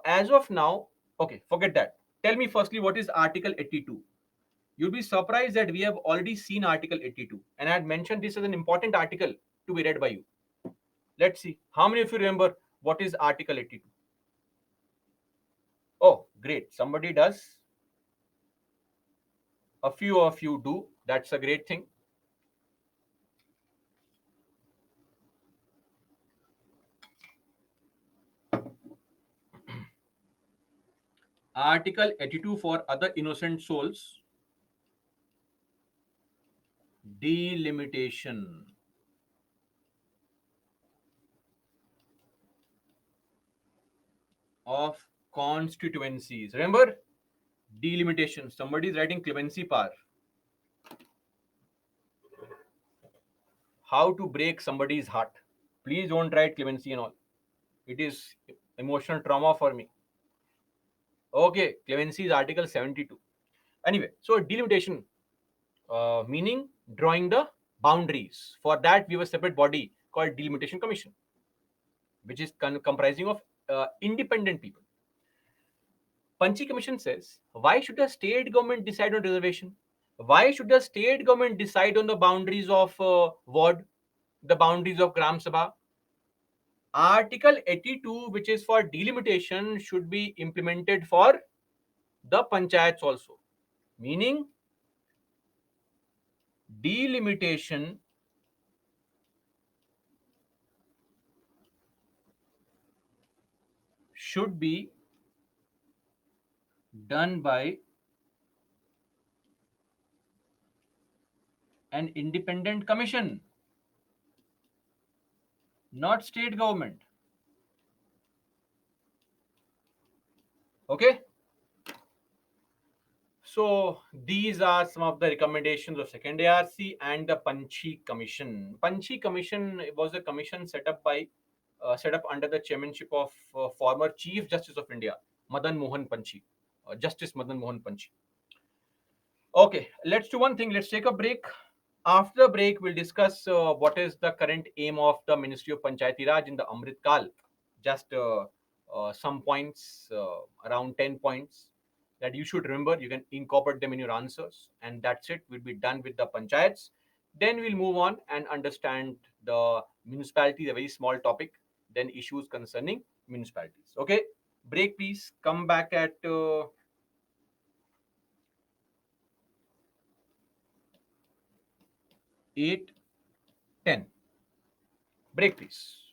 as of now, okay, forget that. Tell me firstly what is Article 82. You'll be surprised that we have already seen Article 82, and I had mentioned this as an important article to be read by you. Let's see. How many of you remember what is Article 82? Oh, great. Somebody does. A few of you do. That's a great thing. Article 82 for other innocent souls. Delimitation of constituencies. Remember? Delimitation. Somebody is writing clemency power. How to break somebody's heart. Please don't write clemency and all. It is emotional trauma for me. Okay, clemency is Article 72. Anyway, so delimitation, meaning drawing the boundaries. For that, we have a separate body called Delimitation Commission, which is comprising of independent people. Panchi Commission says, why should the state government decide on reservation? Why should the state government decide on the boundaries of ward, the boundaries of Gram Sabha? Article 82, which is for delimitation, should be implemented for the panchayats also. Meaning, delimitation should be done by an independent commission, not state government. Okay. So these are some of the recommendations of second ARC and the Panchi Commission. Panchi Commission was a commission set up under the chairmanship of former Chief Justice of India, Madan Mohan Panchi, Justice Madan Mohan Panchi. Okay, let's do one thing. Let's take a break. After the break, we'll discuss what is the current aim of the Ministry of Panchayati Raj in the Amrit Kal. Just some points, around 10 points that you should remember. You can incorporate them in your answers, and that's it. We'll be done with the panchayats. Then we'll move on and understand the municipality, a very small topic. Then issues concerning municipalities. Okay, break please. Come back at 8:10. Break please.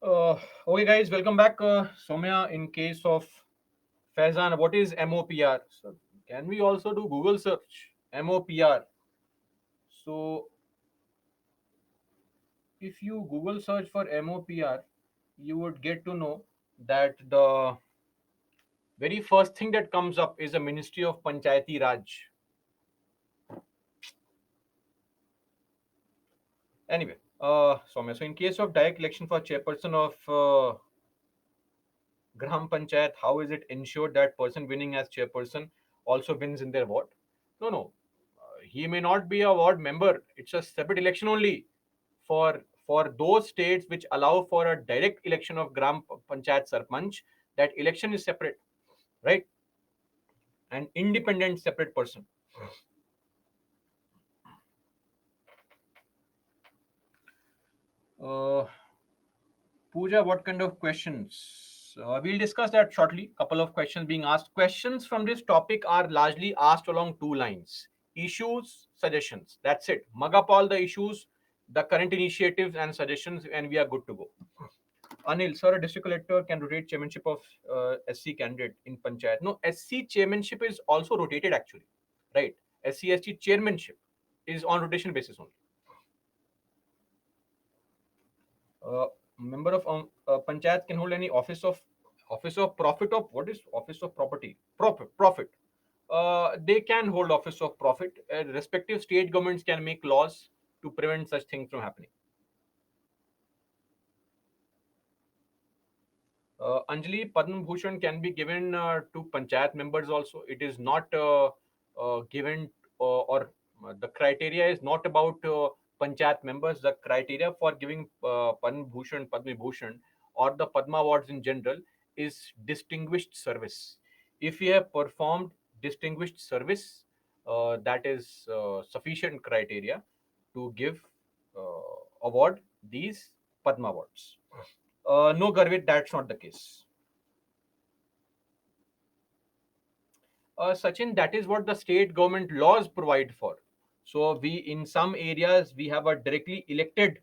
Okay, guys, welcome back. Soumya, in case of Faizan, what is MOPR? So, can we also do Google search? MOPR. So, if you Google search for MOPR, you would get to know that the very first thing that comes up is the Ministry of Panchayati Raj. Anyway, Soumya, so in case of direct election for chairperson of Gram Panchayat, how is it ensured that person winning as chairperson also wins in their ward? No, no. He may not be a ward member. It's a separate election only for those states which allow for a direct election of Gram Panchayat Sarpanch. That election is separate, right? An independent, separate person. Uh, Pooja, what kind of questions? We'll discuss that shortly. Couple of questions being asked. Questions from this topic are largely asked along two lines: issues, suggestions. That's it. Mug up all the issues, the current initiatives, and suggestions, and we are good to go. Anil, sir, a district collector can rotate chairmanship of SC candidate in panchayat. No, SC chairmanship is also rotated actually, right? SC chairmanship is on rotation basis only. uh, Member of panchayat can hold any office of profit of what is office of property profit. They can hold office of profit. Respective state governments can make laws to prevent such things from happening. Anjali, Padma Bhushan can be given to panchayat members also. It is not given or the criteria is not about panchayat members. The criteria for giving Padma Bhushan, or the Padma Awards in general is distinguished service. If you have performed distinguished service, that is sufficient criteria to give award these Padma Awards. No, Garvit, that's not the case. Sachin, that is what the state government laws provide for. So in some areas, we have a directly elected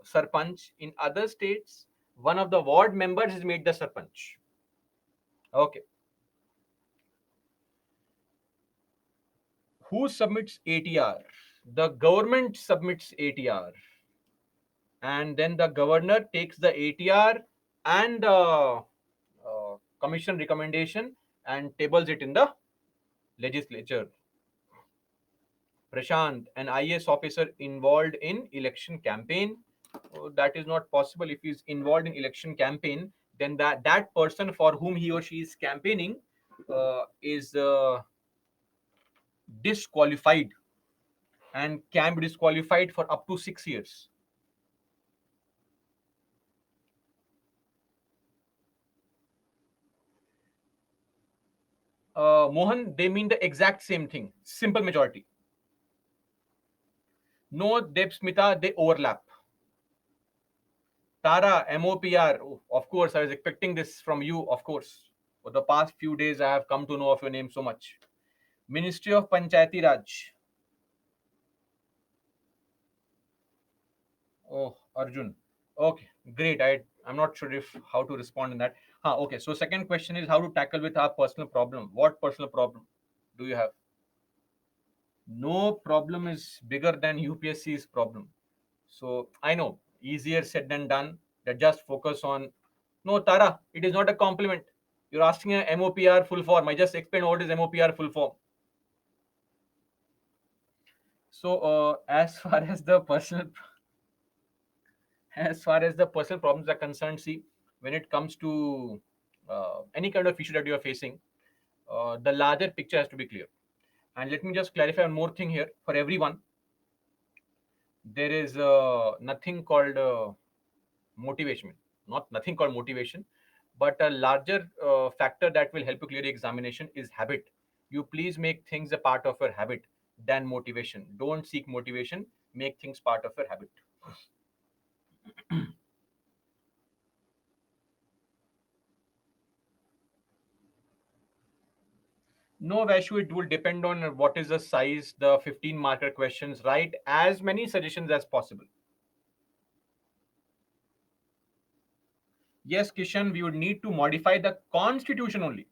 sarpanch. In other states, one of the ward members is made the sarpanch. Okay. Who submits ATR? The government submits ATR, and then the governor takes the ATR and commission recommendation and tables it in the legislature. Prashant, an IAS officer involved in election campaign. That is not possible. If he is involved in election campaign, then that person for whom he or she is campaigning is disqualified and can be disqualified for up to 6 years. Mohan, they mean the exact same thing. Simple majority. No, Debsmita, they overlap. Tara, MOPR. Oh, of course, I was expecting this from you, of course. For the past few days, I have come to know of your name so much. Ministry of Panchayati Raj. Oh, Arjun. Okay, great. I'm not sure if how to respond in that. Okay. So second question is how to tackle with our personal problem. What personal problem do you have? No problem is bigger than UPSC's problem. So I know easier said than done. That just focus on. No, Tara, it is not a compliment. You're asking a MOPR full form. I just explained what is MOPR full form. So as far as the personal problems are concerned, see, when it comes to any kind of issue that you are facing, the larger picture has to be clear. And let me just clarify one more thing here for everyone. There is nothing called motivation, not nothing called motivation, but a larger factor that will help you clear the examination is habit. You please make things a part of your habit than motivation. Don't seek motivation, make things part of your habit. No, Vaishu, it will depend on what is the size, the 15 marker questions. Write as many suggestions as possible. Yes, Kishan, we would need to modify the constitution only.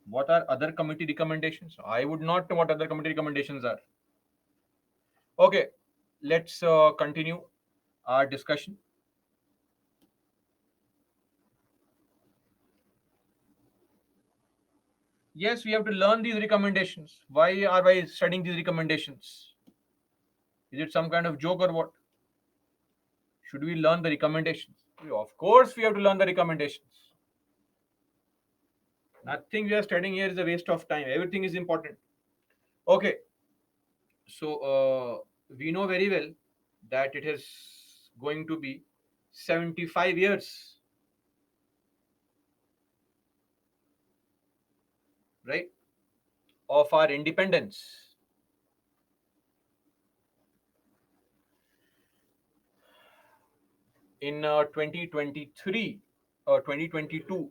What are other committee recommendations? I would not know what other committee recommendations are. Okay, let's continue our discussion. Yes, we have to learn these recommendations. Why are we studying these recommendations? Is it some kind of joke or what? Should we learn the recommendations? Of course, we have to learn the recommendations. Nothing we are studying here is a waste of time. Everything is important. Okay, so we know very well that it is going to be 75 years, right, of our independence. In 2023 or 2022.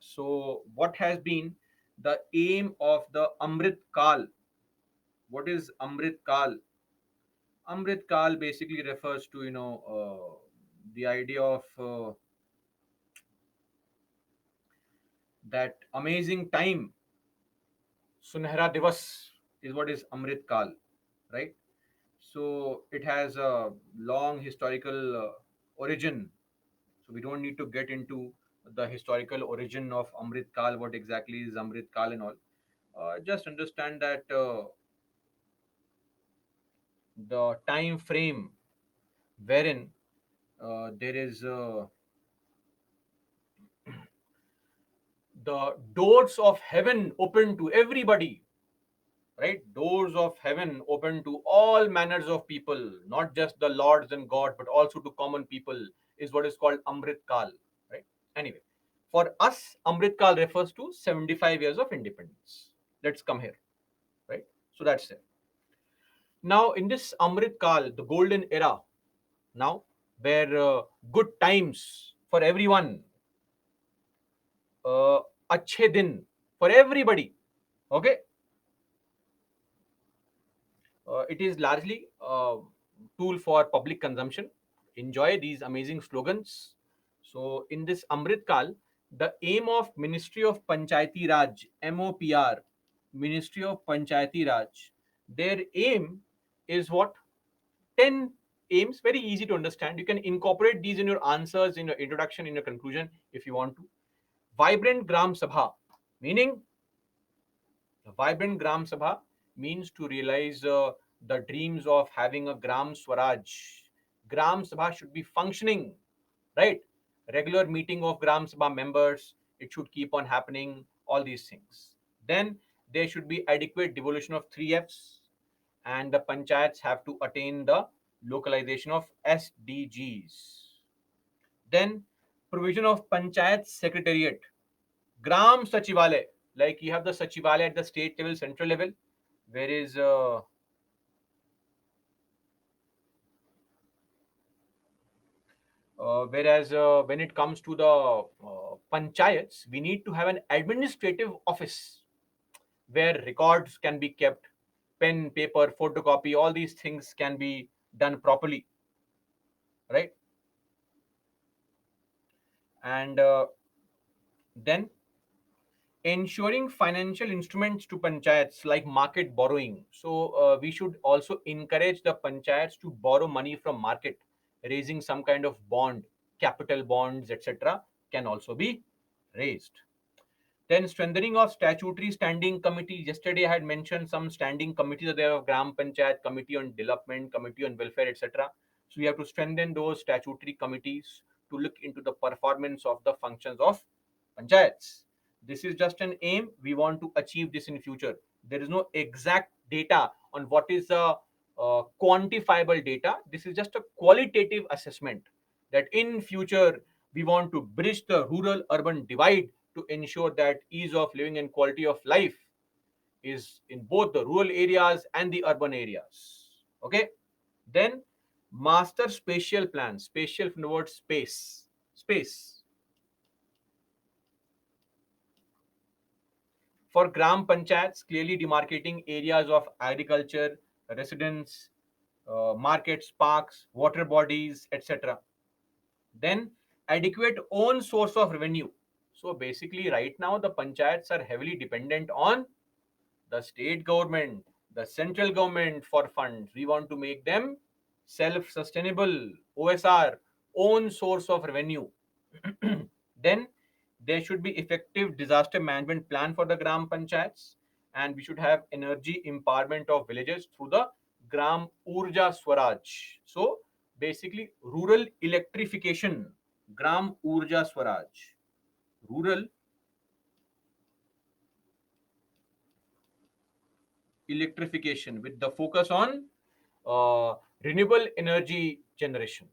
So, what has been the aim of the Amrit Kal? What is Amrit Kal? Amrit Kal basically refers to the idea of that amazing time. Sunehra Divas is what is Amrit Kal, right? So it has a long historical origin. So we don't need to get into the historical origin of Amrit Kal, what exactly is Amrit Kal and all. Just understand that the time frame wherein there is the doors of heaven open to everybody, right? Doors of heaven open to all manners of people, not just the lords and gods, but also to common people, is what is called Amrit Kal, right? Anyway, for us, Amrit Kal refers to 75 years of independence. Let's come here, right? So that's it. Now, in this Amrit Kal, the golden era, now where good times for everyone, अच्छे दिन for everybody. Okay, it is largely a tool for public consumption. Enjoy these amazing slogans. So, in this Amrit Kal, the aim of Ministry of Panchayati Raj (MOPR), Ministry of Panchayati Raj, their aim is what? 10 aims, very easy to understand. You can incorporate these in your answers, in your introduction, in your conclusion if you want to. Vibrant Gram Sabha, meaning a vibrant Gram Sabha means to realize the dreams of having a Gram Swaraj. Gram Sabha should be functioning, right? Regular meeting of Gram Sabha members, it should keep on happening, all these things. Then there should be adequate devolution of 3Fs, and the panchayats have to attain the localization of SDGs. Then provision of panchayat secretariat, Gram Sachivalay, like you have the Sachivalay at the state level, central level, where is whereas when it comes to the panchayats, we need to have an administrative office where records can be kept, pen, paper, photocopy, all these things can be done properly, right? And then ensuring financial instruments to panchayats like market borrowing. So we should also encourage the panchayats to borrow money from market, raising some kind of bond, capital bonds, etc. can also be raised. Then strengthening of statutory standing committees. Yesterday I had mentioned some standing committees that there are Gram Panchayat, Committee on Development, Committee on Welfare, etc. So we have to strengthen those statutory committees to look into the performance of the functions of panchayats. This is just an aim. We want to achieve this in future. There is no exact data on what is the quantifiable data. This is just a qualitative assessment that in future we want to bridge the rural urban divide to ensure that ease of living and quality of life is in both the rural areas and the urban areas. Okay, then master spatial plan, spatial from the word space, space. for gram panchayats, clearly demarcating areas of agriculture, residence, markets, parks, water bodies, etc. Then adequate own source of revenue. So basically, right now the panchayats are heavily dependent on the state government, the central government for funds. We want to make them self-sustainable, OSR, own source of revenue. Then there should be effective disaster management plan for the gram panchayats, and we should have energy empowerment of villages through the gram urja swaraj. So basically, rural electrification, gram urja swaraj, rural electrification with the focus on renewable energy generation.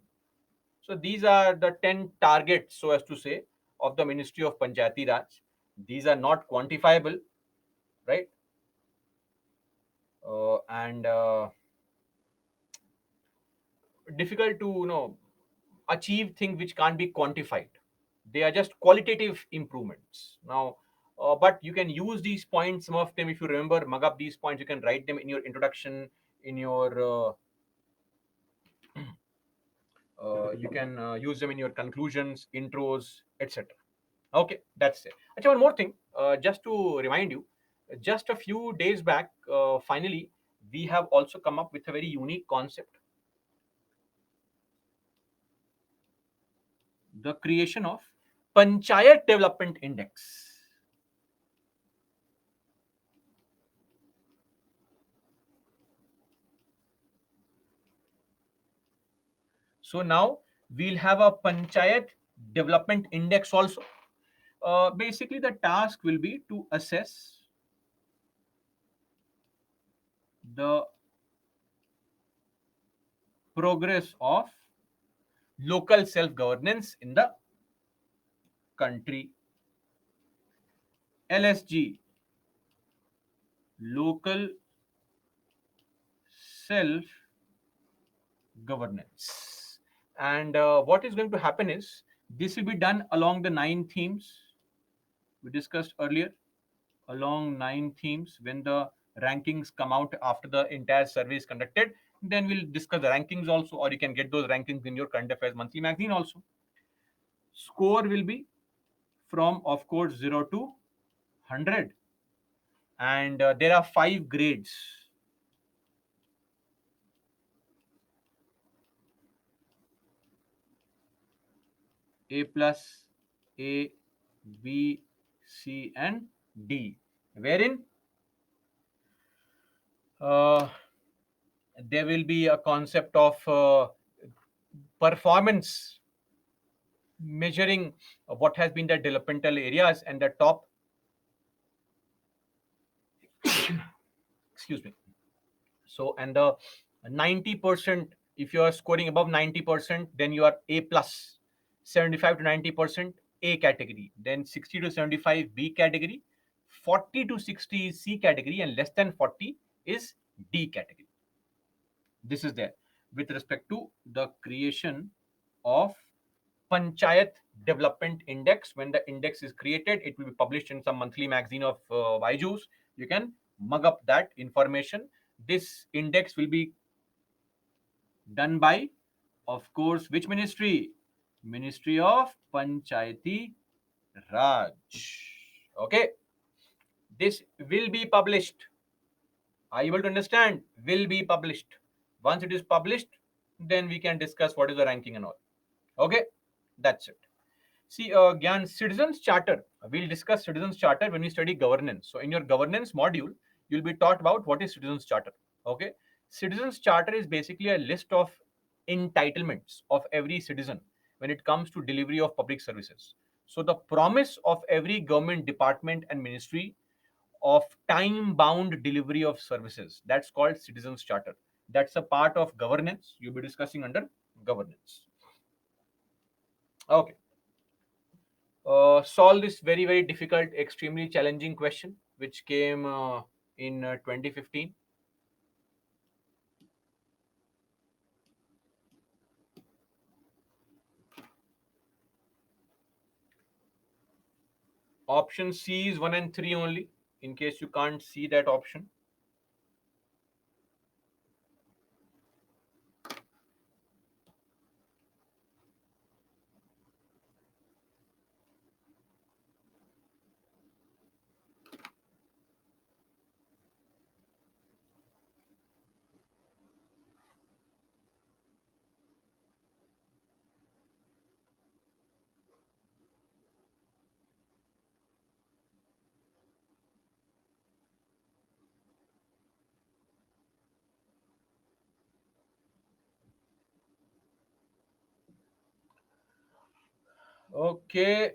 So these are the 10 targets, so as to say, of the Ministry of Panchayati Raj. These are not quantifiable, right? And difficult to achieve things which can't be quantified. They are just qualitative improvements. Now, but you can use these points. Some of them, if you remember, mug up these points. You can write them in your introduction, in your you can use them in your conclusions, intros, etc. Okay, that's it. Actually, one more thing, just to remind you, just a few days back, finally, we have also come up with a very unique concept, the creation of Panchayat Development Index. So now we'll have a Panchayat Development Index also. Basically, the task will be to assess the progress of local self governance in the country. LSG, local self governance. And what is going to happen is this will be done along the 9 themes we discussed earlier, along 9 themes. When the rankings come out after the entire survey is conducted, then we'll discuss the rankings also, or you can get those rankings in your current affairs monthly magazine also. Score will be from, of course, 0 to 100, and there are 5 grades. A plus, A, B, C, and D, wherein uh, there will be a concept of performance measuring what has been the developmental areas, and the top, excuse me. So, and the 90%, if you are scoring above 90%, then you are A plus. 75 to 90% A category, then 60 to 75 B category, 40 to 60 is C category, and less than 40 is D category. This is there with respect to the creation of Panchayat Development Index. When the index is created, it will be published in some monthly magazine of Byju's. You can mug up that information. This index will be done by, of course, which ministry? Ministry of Panchayati Raj. Okay, this will be published. Are you able to understand? Will be published. Once it is published, then we can discuss what is the ranking and all. Okay, that's it. See, Gyan, Citizens Charter. We'll discuss Citizens Charter when we study governance. So, in your governance module, you'll be taught about what is Citizens Charter. Okay, Citizens Charter is basically a list of entitlements of every citizen when it comes to delivery of public services. So, the promise of every government department and ministry of time-bound delivery of services. That's called Citizens Charter. That's a part of governance. You'll be discussing under governance. Okay. Solve this very, very difficult, extremely challenging question, which came in 2015. Option C is 1 and 3 only. in case you can't see that option. Okay,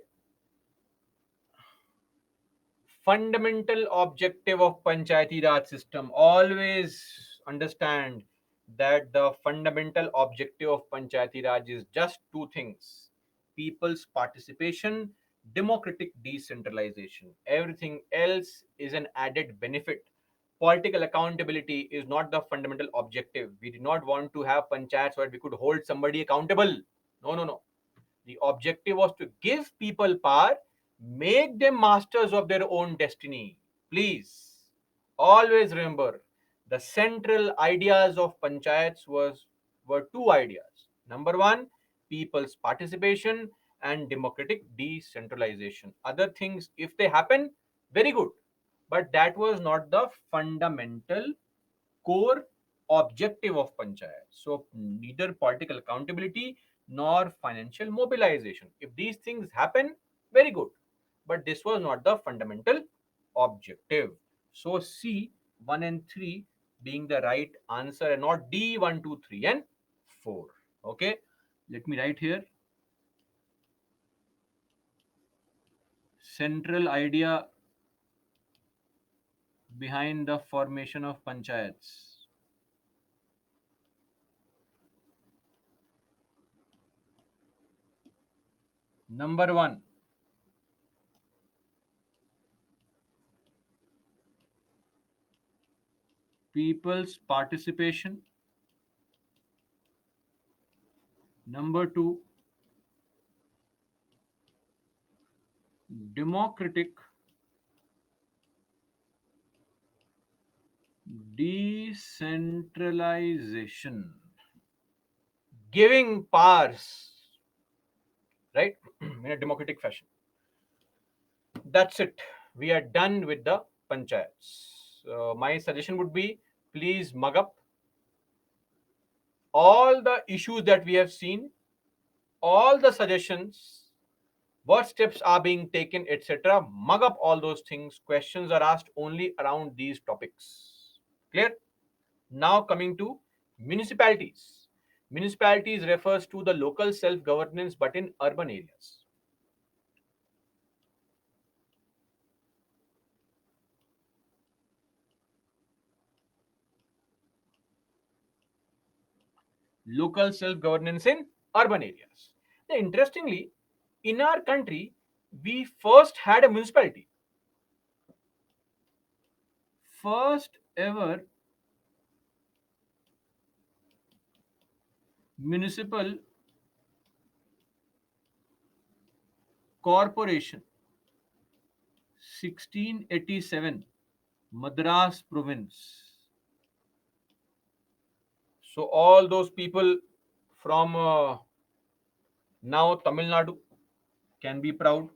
fundamental objective of Panchayati Raj system. Always understand that the fundamental objective of Panchayati Raj is just two things: people's participation, democratic decentralization. Everything else is an added benefit. Political accountability is not the fundamental objective. We did not want to have panchayats where we could hold somebody accountable. No, no, no. The objective was to give people power, make them masters of their own destiny. Please always remember the central ideas of panchayats were two ideas. Number one, people's participation and democratic decentralization. Other things, if they happen, very good. But that was not the fundamental core objective of panchayat. So neither political accountability nor financial mobilization. If these things happen, very good. But this was not the fundamental objective. So C 1 and 3 being the right answer and not D 1, 2, 3 and 4. Okay. Let me write here. Central idea behind the formation of panchayats. Number 1, people's participation. Number 2, democratic decentralization. Giving powers, right, in a democratic fashion. That's it. We are done with the panchayats. My suggestion would be, please mug up all the issues that we have seen, all the suggestions, what steps are being taken, etc. Mug up all those things. Questions are asked only around these topics. Clear? Now coming to municipalities. Municipalities refers to the local self-governance but in urban areas. Local self-governance in urban areas. Now, interestingly, in our country, we first had a municipality. First ever municipal corporation, 1687, Madras province. So all those people from now Tamil Nadu can be proud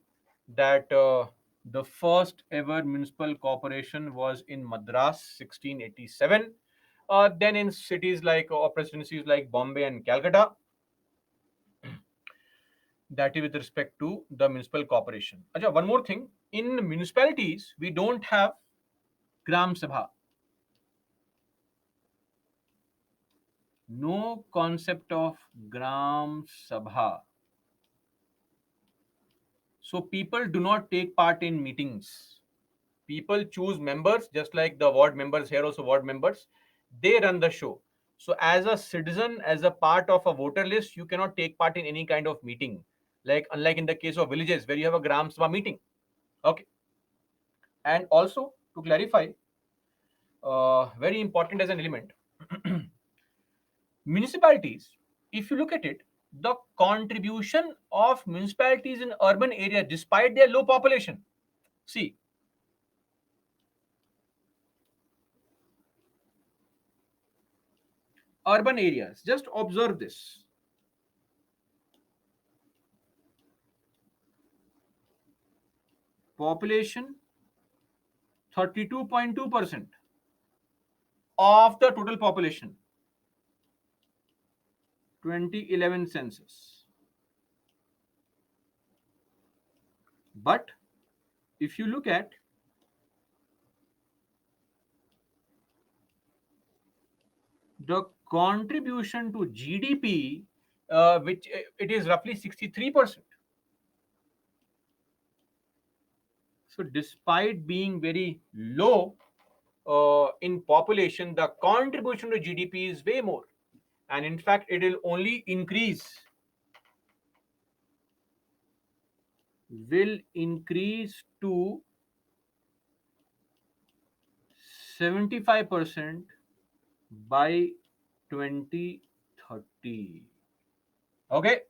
that the first ever municipal corporation was in Madras, 1687. Then in cities like or presidencies like Bombay and Calcutta, that is with respect to the municipal corporation. Acha, one more thing, in municipalities we don't have Gram Sabha. No concept of Gram Sabha. So people do not take part in meetings. People choose members, just like the ward members here, also ward members. They run the show. So as a citizen, as a part of a voter list, you cannot take part in any kind of meeting. Like unlike in the case of villages where you have a Gram Sabha meeting. Okay. And also to clarify, very important as an element, municipalities, if you look at it, the contribution of municipalities in urban areas despite their low population. See, urban areas. Just observe this. Population 32.2% of the total population, 2011 census. But if you look at the contribution to GDP, which it is roughly 63%. So, despite being very low in population, the contribution to GDP is way more. And in fact, it will only increase to 75% by 2030. Okay.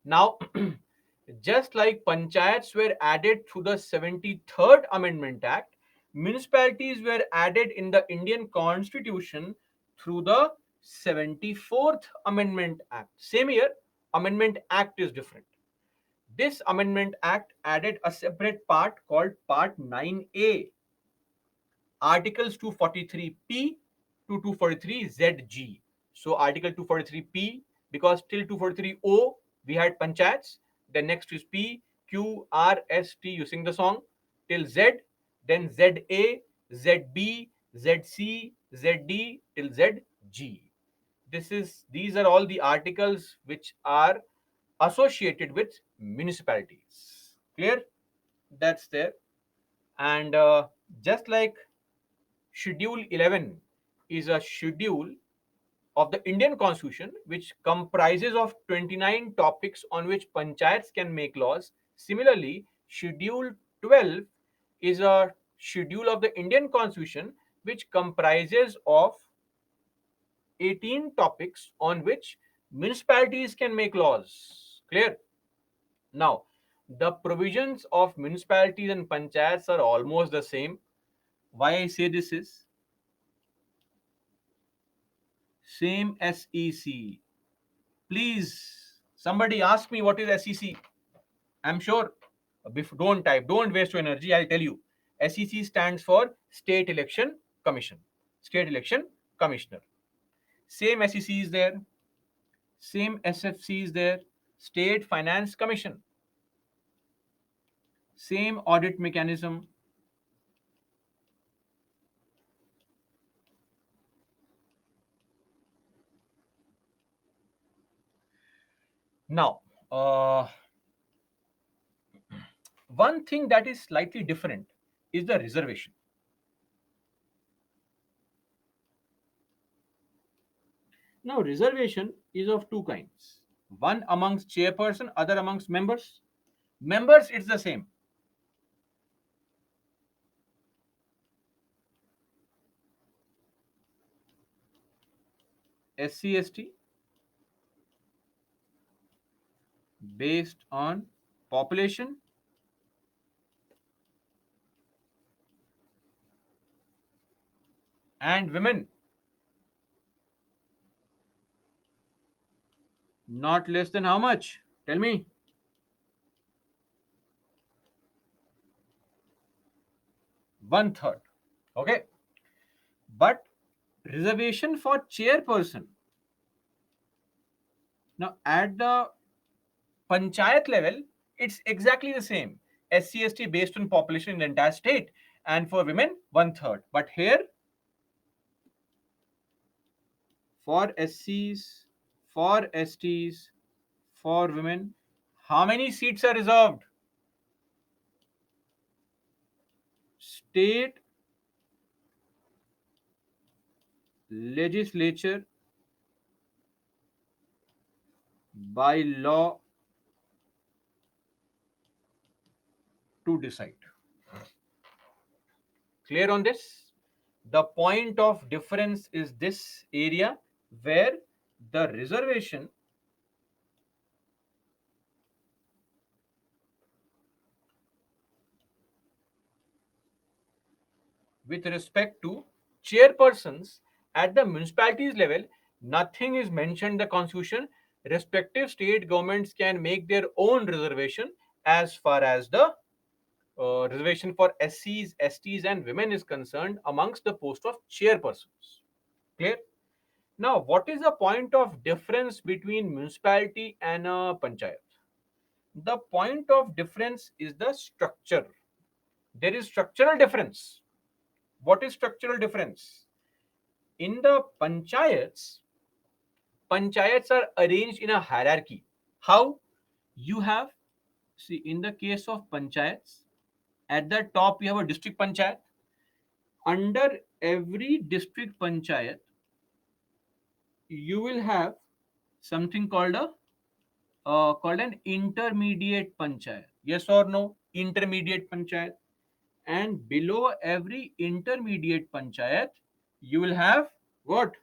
Now, just like panchayats were added through the 73rd Amendment Act, municipalities were added in the Indian Constitution through the 74th Amendment Act. Same year, Amendment Act is different. This Amendment Act added a separate part called Part 9A, Articles 243P to 243ZG. So Article 243P, because till 243O we had panchayats, then next is P, Q, R, S, T, you sing the song, till Z, then ZA, ZB, ZC, ZD, till ZG. These are all the articles which are associated with municipalities. Clear? That's there. And just like Schedule 11 is a schedule of the Indian Constitution which comprises of 29 topics on which panchayats can make laws. Similarly, Schedule 12 is a schedule of the Indian Constitution which comprises of 18 topics on which municipalities can make laws. Clear? Now, the provisions of municipalities and panchayats are almost the same. Why I say this is same SEC. Please, somebody ask me what is SEC. I'm sure. Don't type, don't waste your energy. I'll tell you. SEC stands for State Election Commission. State Election Commissioner. Same SEC is there. Same SFC is there. State Finance Commission. Same audit mechanism. Now, one thing that is slightly different is the reservation. Now, reservation is of two kinds. One amongst chairperson, other amongst members. Members, it's the same. SC/ST based on population and women not less than how much? Tell me. 1/3. Okay. But reservation for chairperson. Now at the panchayat level, it's exactly the same. SC/ST based on population in the entire state. And for women, 1/3. But here, for SCs, for STs, for women, how many seats are reserved? State legislature by law to decide. Clear on this? The point of difference is this area where the reservation with respect to chairpersons At the municipalities level, nothing is mentioned in the constitution. Respective state governments can make their own reservation as far as the reservation for SCs, STs, and women is concerned amongst the post of chairpersons. Clear? Now, what is the point of difference between municipality and a panchayat? The point of difference is the structure. There is structural difference. What is structural difference? In the panchayats are arranged in a hierarchy. How? You have, see, in the case of panchayats, at the top you have a district panchayat. Under every district panchayat, you will have something called an intermediate panchayat. Yes or no? Intermediate panchayat. And below every intermediate panchayat, you will have what?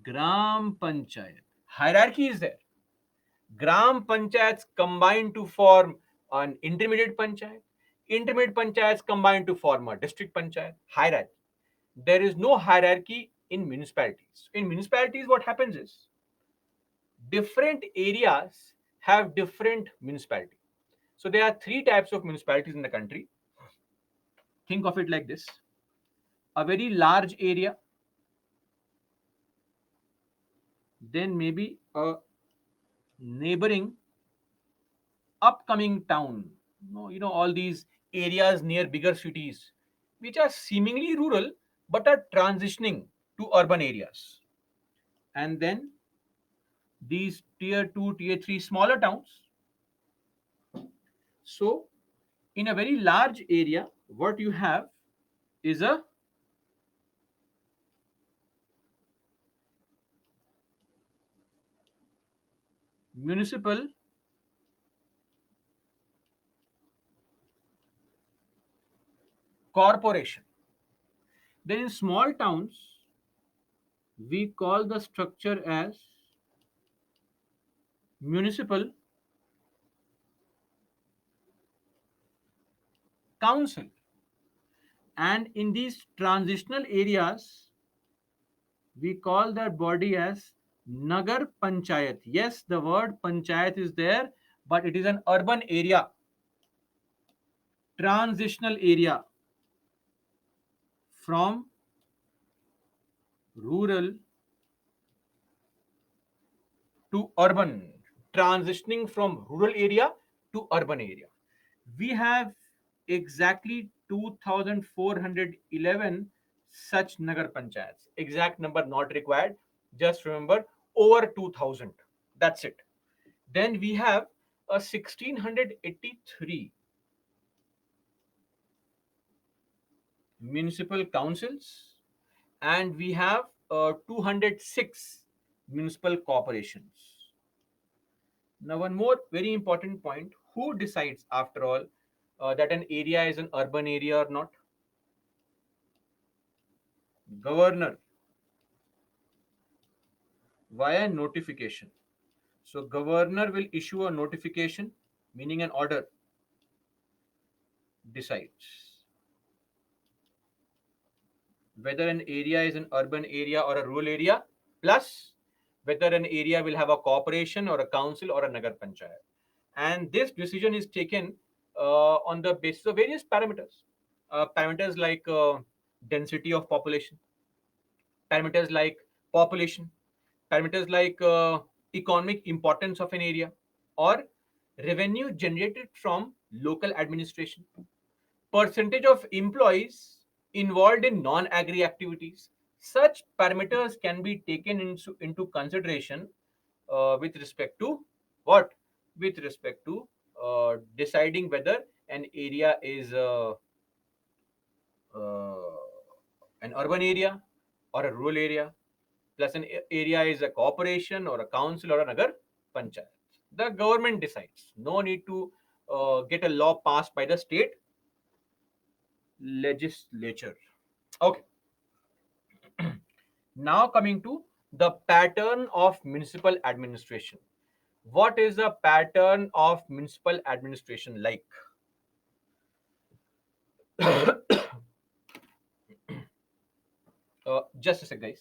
Gram panchayat. Hierarchy is there. Gram panchayats combine to form an intermediate panchayat. Intermediate panchayats combine to form a district panchayat. Hierarchy. There is no hierarchy in municipalities. In municipalities, what happens is different areas have different municipality. So there are three types of municipalities in the country. Think of it like this: a very large area, then maybe a neighboring upcoming town. All these areas near bigger cities, which are seemingly rural but are transitioning to urban areas. And then these tier 2, tier 3 smaller towns. So, in a very large area, what you have is a municipal corporation. Then in small towns, we call the structure as municipal council. And in these transitional areas, we call that body as Nagar Panchayat. Yes, the word Panchayat is there, but it is an urban area, transitional area from rural to urban, transitioning from rural area to urban area. We have exactly 2411 such Nagar Panchayats. Exact number not required. Just remember over 2000. That's it. Then we have a 1683 municipal councils, and we have 206 municipal corporations. Now, one more very important point: who decides, after all, that an area is an urban area or not? Governor, via notification. So, governor will issue a notification, meaning an order, decides whether an area is an urban area or a rural area, plus whether an area will have a corporation or a council or a Nagar Panchayat. And this decision is taken on the basis of various parameters. Parameters like density of population, parameters like population, parameters like economic importance of an area, or revenue generated from local administration, percentage of employees involved in non-agri activities. Such parameters can be taken into consideration with respect to what? With respect to deciding whether an area is uh, an urban area or a rural area, plus an area is a corporation or a council or a Nagar Panchayat. The government decides. No need to get a law passed by the state legislature. Okay. Now coming to the pattern of municipal administration. What is the pattern of municipal administration like? Just a sec, guys.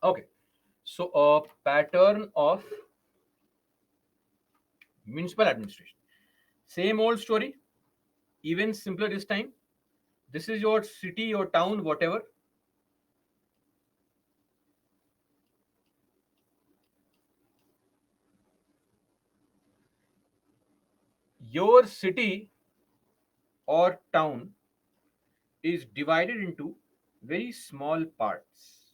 Okay. So, a pattern of municipal administration. Same old story, even simpler this time. This is your city, your town, whatever. Your city or town is divided into very small parts.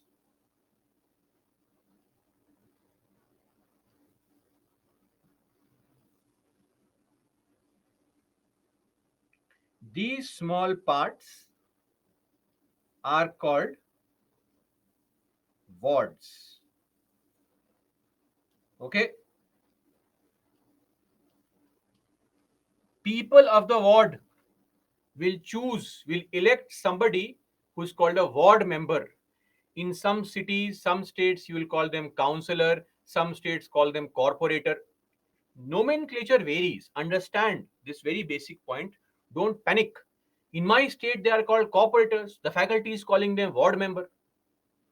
These small parts are called wards. Okay, people of the ward will elect somebody who's called a ward member. In some cities, some states, you will call them councillor, some states call them corporator. Nomenclature varies. Understand this very basic point. Don't panic. In my state, they are called corporators. The faculty is calling them ward member.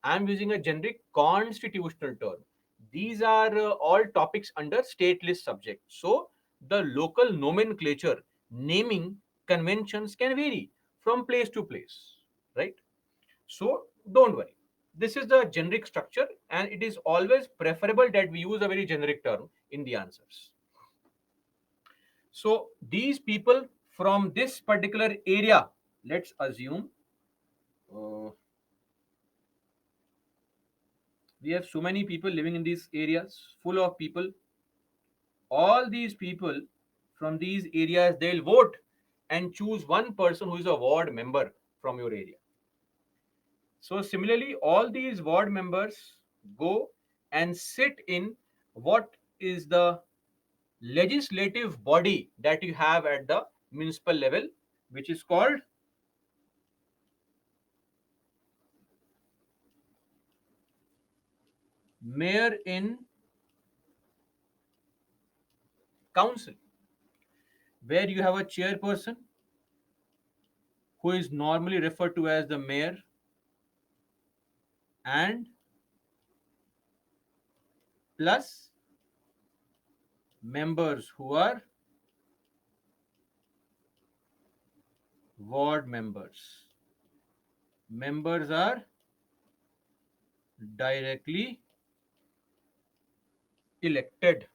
I'm using a generic constitutional term. These are all topics under state list subject. So the local nomenclature, naming conventions can vary from place to place, right? So don't worry. This is the generic structure, and it is always preferable that we use a very generic term in the answers. So these people from this particular area, let's assume uh, we have so many people living in these areas, full of people. All these people from these areas, they'll vote and choose one person who is a ward member from your area. So similarly, all these ward members go and sit in what is the legislative body that you have at the municipal level, which is called mayor in council, where you have a chairperson who is normally referred to as the mayor, and plus members who are ward members. Members are directly elected.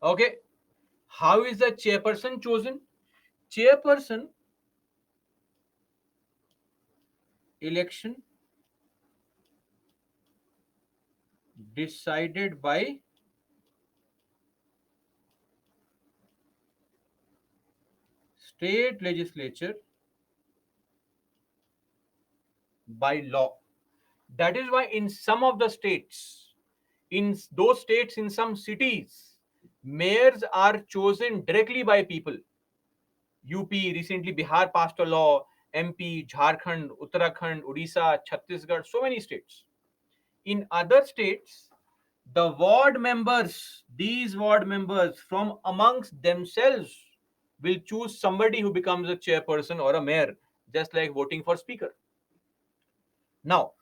Okay, how is the chairperson chosen? Chairperson election decided by state legislature by law. That is why in some of the states, in those states, in some cities, mayors are chosen directly by people. UP, recently Bihar passed a law, MP, Jharkhand, Uttarakhand, Odisha, Chhattisgarh, so many states. In other states, the ward members, these ward members from amongst themselves will choose somebody who becomes a chairperson or a mayor, just like voting for speaker. Now,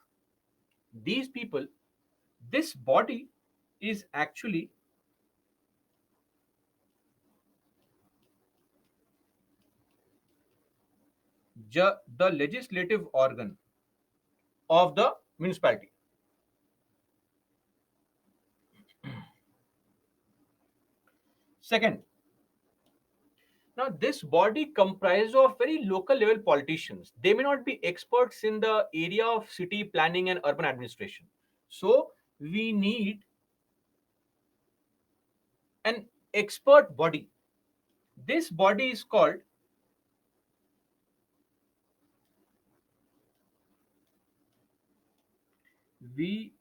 these people, this body is actually the legislative organ of the municipality. Second, now this body comprises of very local level politicians. They may not be experts in the area of city planning and urban administration. So we need an expert body. This body is called we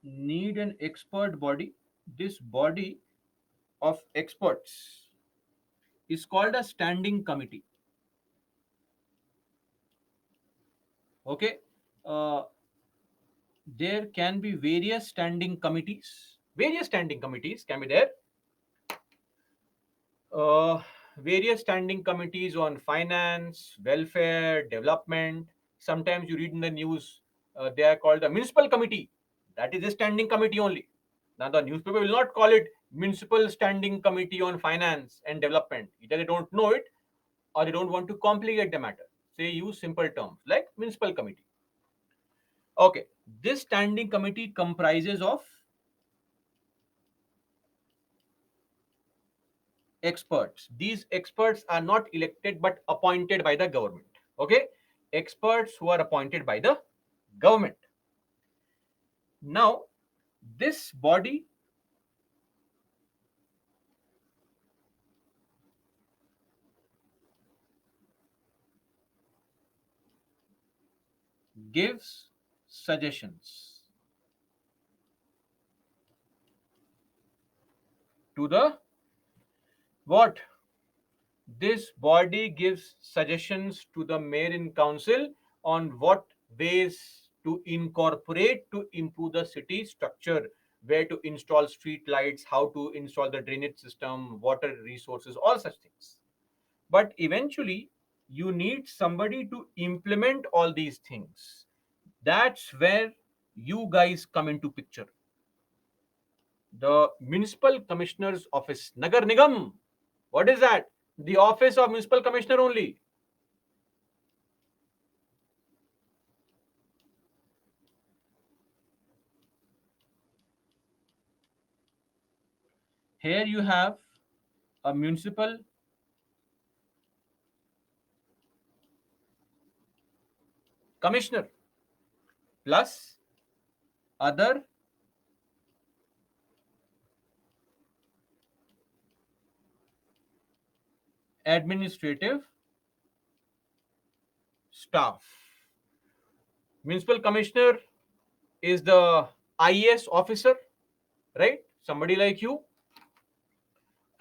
need an expert body. This body of experts is called a standing committee. Okay. uh, there can be various standing committees can be there. uh, Various standing committees on finance, welfare, development. Sometimes you read in the news, they are called the municipal committee. That is a standing committee only. Now the newspaper will not call it municipal standing committee on finance and development. Either they don't know it or they don't want to complicate the matter. They use simple terms like municipal committee. Okay, this standing committee comprises of experts. These experts are not elected but appointed by the government. Okay, experts who are appointed by the government. Now, this body gives suggestions to the what? This body gives suggestions to the mayor and council on what ways to incorporate to improve the city structure, where to install street lights, how to install the drainage system, water resources, all such things. But eventually, you need somebody to implement all these things. That's where you guys come into picture. The municipal commissioner's office, Nagar Nigam. What is that? The office of municipal commissioner only. Here you have a municipal commissioner plus other administrative staff. Municipal commissioner is the IAS officer, right? Somebody like you.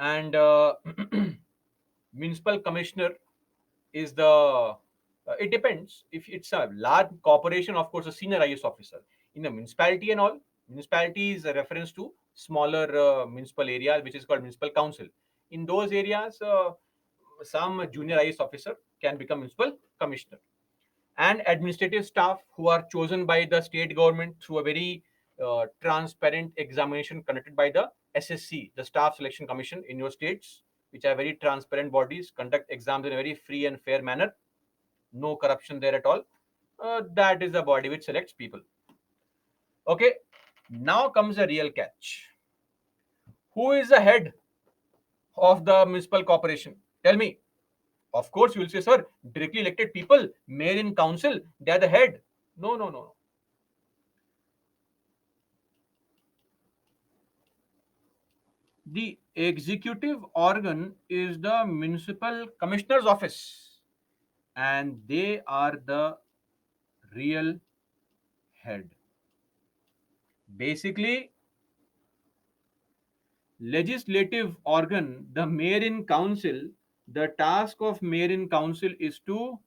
And municipal commissioner is the it depends. If it's a large corporation, of course a senior IAS officer. In a municipality and all, municipality is a reference to smaller municipal area which is called municipal council. In those areas, some junior IAS officer can become municipal commissioner. And administrative staff who are chosen by the state government through a very transparent examination conducted by the SSC, the Staff Selection Commission in your states, which are very transparent bodies, conduct exams in a very free and fair manner, no corruption there at all. That is the body which selects people. Okay, now comes the real catch. Who is the head of the municipal corporation? Tell me. Of course, you will say, sir, directly elected people, mayor and council, they are the head. No, no, no, no. The executive organ is the municipal commissioner's office, and they are the real head. Basically, legislative organ, the mayor in council, the task of mayor in council is to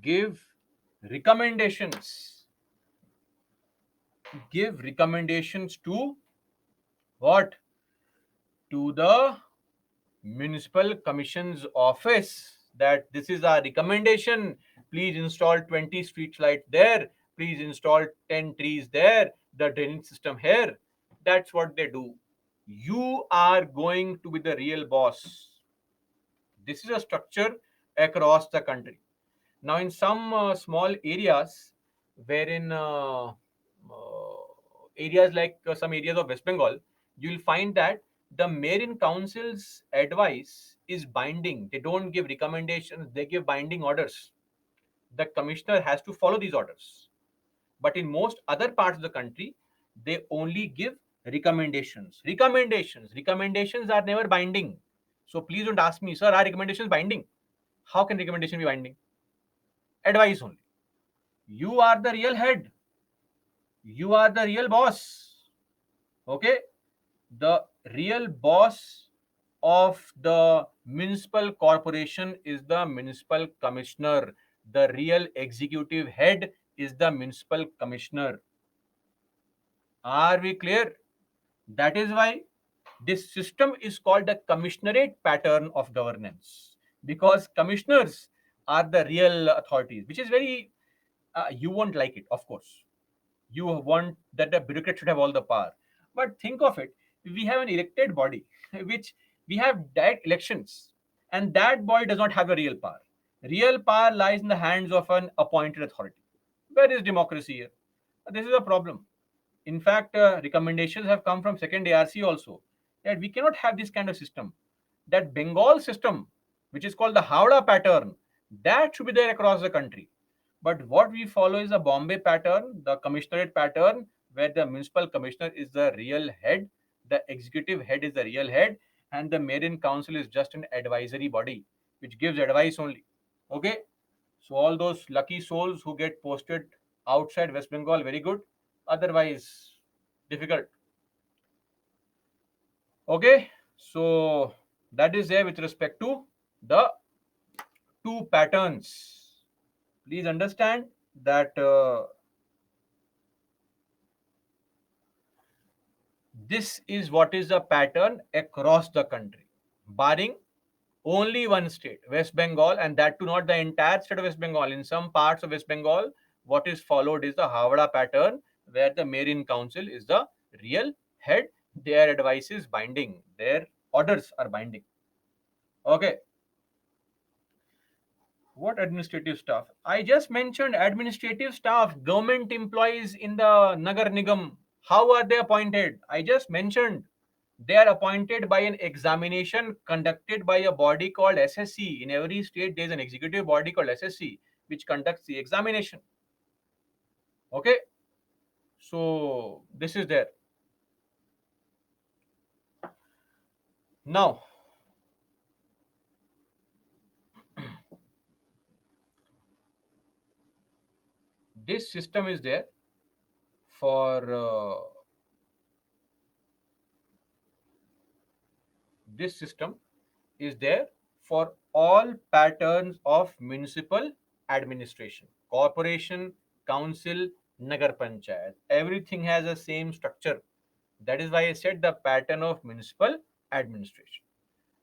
give recommendations. Give recommendations to what? To the municipal commission's office, that this is our recommendation. Please install 20 street lights there. Please install 10 trees there. The drainage system here. That's what they do. You are going to be the real boss. This is a structure across the country. Now, in some small areas, wherein areas like some areas of West Bengal, you'll find that the mayor and council's advice is binding. They don't give recommendations, they give binding orders. The commissioner has to follow these orders. But in most other parts of the country, they only give Recommendations are never binding. So please don't ask me, sir, are recommendations binding? How can recommendation be binding? Advice only. You are the real head, you are the real boss. Okay, the real boss of the municipal corporation is the municipal commissioner. The real executive head is the municipal commissioner. Are we clear? That is why this system is called the commissionerate pattern of governance, because commissioners are the real authorities, which is very, you won't like it, of course. You want that the bureaucrat should have all the power. But think of it, we have an elected body, which we have direct elections, and that body does not have a real power. Real power lies in the hands of an appointed authority. Where is democracy here? This is a problem. In fact, recommendations have come from second ARC also, that we cannot have this kind of system. That Bengal system, which is called the Howrah pattern, that should be there across the country. But what we follow is a Bombay pattern, the commissionerate pattern, where the municipal commissioner is the real head, the executive head is the real head, and the mayor in council is just an advisory body which gives advice only. Okay, so all those lucky souls who get posted outside West Bengal, very good. Otherwise, difficult. Okay, so that is there with respect to the two patterns. Please understand that this is what is the pattern across the country, barring only one state, West Bengal, and that too not the entire state of West Bengal. In some parts of West Bengal, what is followed is the Howrah pattern, where the mayor in council is the real head. Their advice is binding, their orders are binding. Okay, what administrative staff? I just mentioned administrative staff, government employees in the Nagar Nigam. How are they appointed? I just mentioned they are appointed by an examination conducted by a body called SSC. In every state, there is an executive body called SSC which conducts the examination. Okay, so this is there. Now, this system is there for this system is there for all patterns of municipal administration, corporation, council, nagar panchayat. Everything has the same structure. That is why I said the pattern of municipal administration.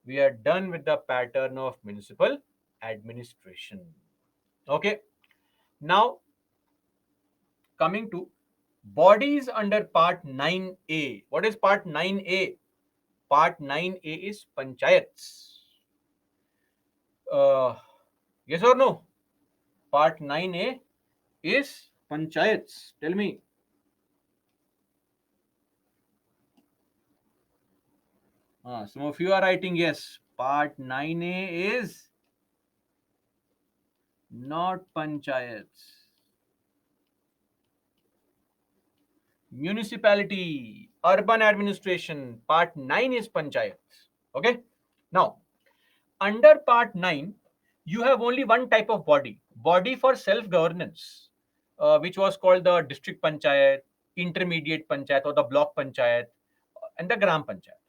We are done with the pattern of municipal administration. Okay. Now, coming to bodies under part 9A. What is part 9A? Part 9A is panchayats. Yes or no? Part 9A is panchayats. Tell me. Some of you are writing yes. Part 9A is not panchayats. Municipality, urban administration. Part 9 is panchayats. Okay. Now, under part 9, you have only one type of body for self governance, which was called the district panchayat, intermediate panchayat, or the block panchayat, and the gram panchayat.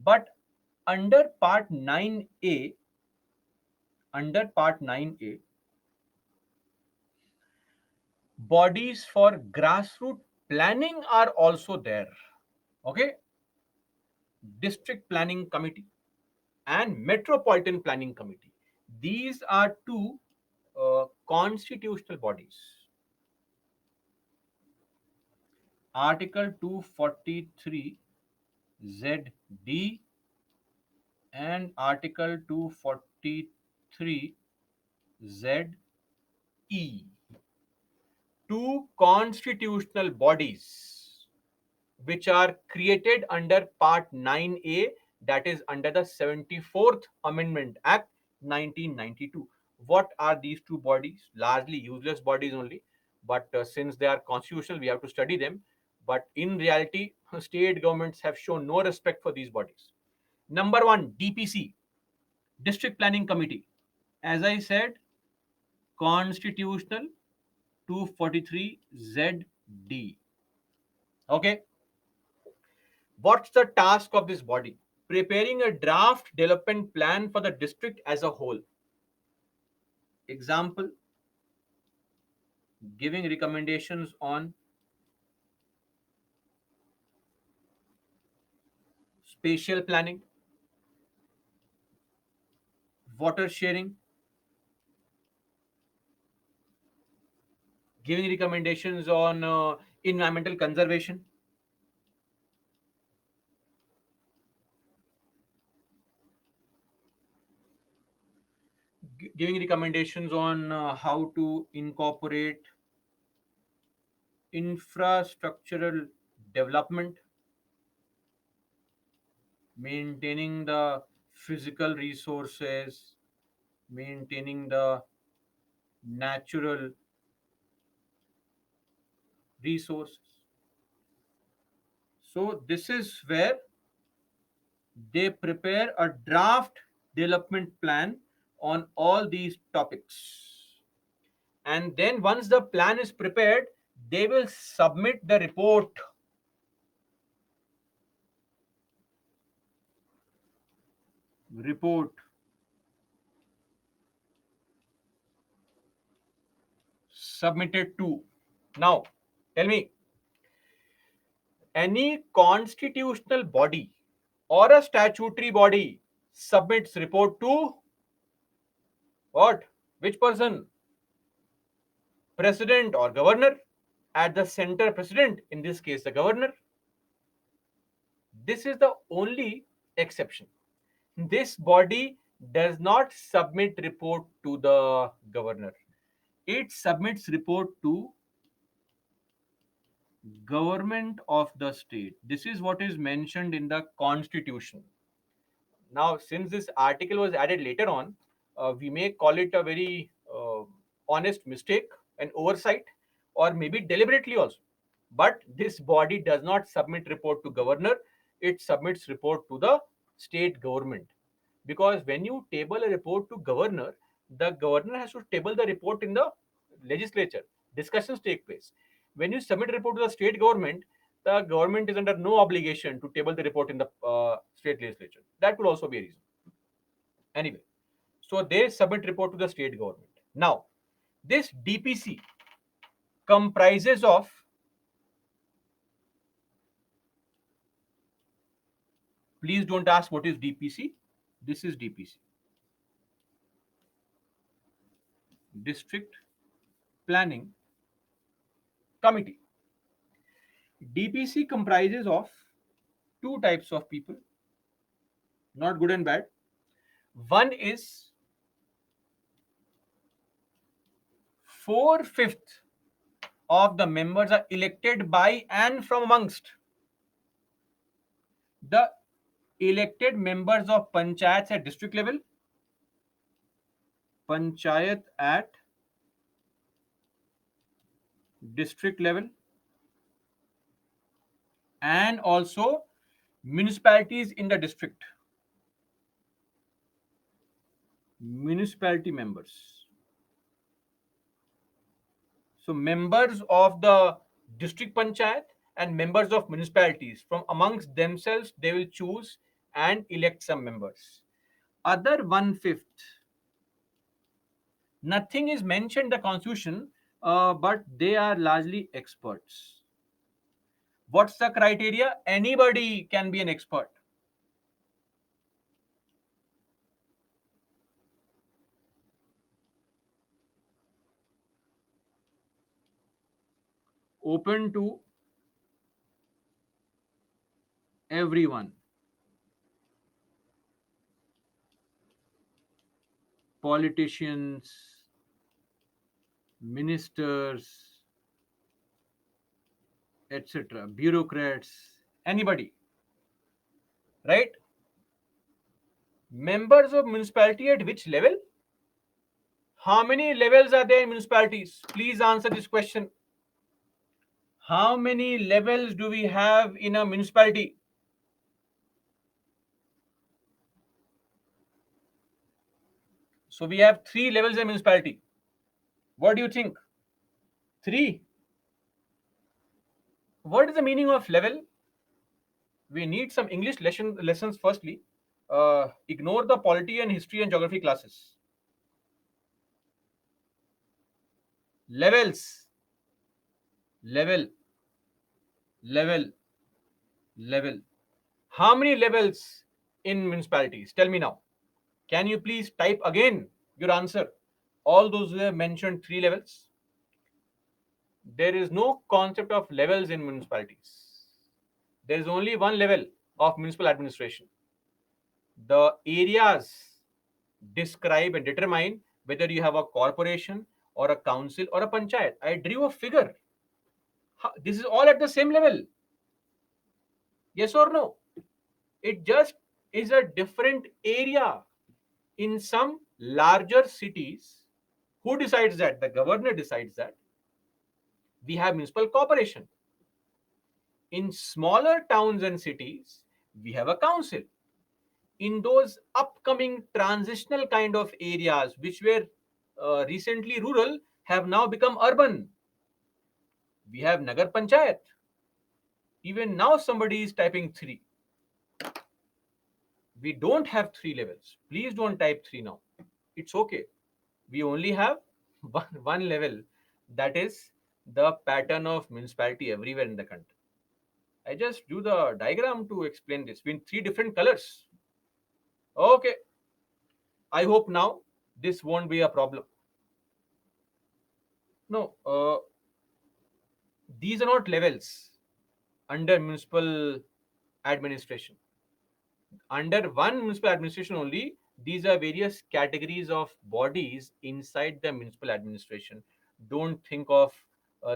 But under part 9A, under part 9A, bodies for grassroots planning are also there. Okay, district planning committee and metropolitan planning committee. These are two constitutional bodies. Article 243 ZD and Article 243 ZE. Two constitutional bodies which are created under Part 9A, that is under the 74th Amendment Act 1992. What are these two bodies? Largely useless bodies only, but since they are constitutional, we have to study them. But in reality, state governments have shown no respect for these bodies. Number one, DPC, District Planning Committee. As I said, Constitutional 243ZD. Okay. What's the task of this body? Preparing a draft development plan for the district as a whole. Example, giving recommendations on spatial planning, water sharing, giving recommendations on environmental conservation, giving recommendations on how to incorporate infrastructural development, maintaining the physical resources, maintaining the natural resources. So, this is where they prepare a draft development plan on all these topics. And then, once the plan is prepared, they will submit the report. Submitted to. Now, tell me, any constitutional body or a statutory body submits report to what? Which person? President or governor? At the center, president, in this case, the governor. This is the only exception. This body does not submit report to the governor. It submits report to government of the state. This is what is mentioned in the constitution. Now, since this article was added later on, we may call it a very honest mistake, an oversight, or maybe deliberately also. But this body does not submit report to governor, it submits report to the state government. Because when you table a report to governor, the governor has to table the report in the legislature. Discussions take place. When you submit a report to the state government, the government is under no obligation to table the report in the state legislature. That could also be a reason. Anyway, so they submit report to the state government. Now, this DPC comprises of please don't ask what is DPC. This is DPC. District Planning Committee. DPC comprises of two types of people, not good and bad. One is 4/5 of the members are elected by and from amongst the elected members of panchayats at district level, panchayat at district level, and also municipalities in the district. Municipality members. So members of the district panchayat and members of municipalities from amongst themselves, they will choose and elect some members. Other 1/5, nothing is mentioned in the constitution, but they are largely experts. What's the criteria? Anybody can be an expert. Open to everyone. Politicians, ministers, etc., bureaucrats, anybody, right? Members of municipality at which level? How many levels are there in municipalities? Please answer this question. How many levels do we have in a municipality? So we have three levels in municipality. What do you think? Three. What is the meaning of level? We need some English lessons firstly. Ignore the polity and history and geography classes. Levels, level, level, level. How many levels in municipalities? Tell me now. Can you please type again your answer? All those who have mentioned three levels. There is no concept of levels in municipalities. There is only one level of municipal administration. The areas describe and determine whether you have a corporation or a council or a panchayat. I drew a figure. This is all at the same level. Yes or no? It just is a different area. In some larger cities, who decides that? The governor decides that. We have municipal corporation. In smaller towns and cities, we have a council. In those upcoming transitional kind of areas which were recently rural have now become urban, we have Nagar Panchayat. Even now somebody is typing 3. We don't have 3 levels. Please don't type 3 now. It's okay. We only have one level, that is the pattern of municipality everywhere in the country. I just do the diagram to explain this in 3 different colors. Okay, I hope now this won't be a problem. No, these are not levels under municipal administration. Under one municipal administration only, these are various categories of bodies inside the municipal administration. Don't think of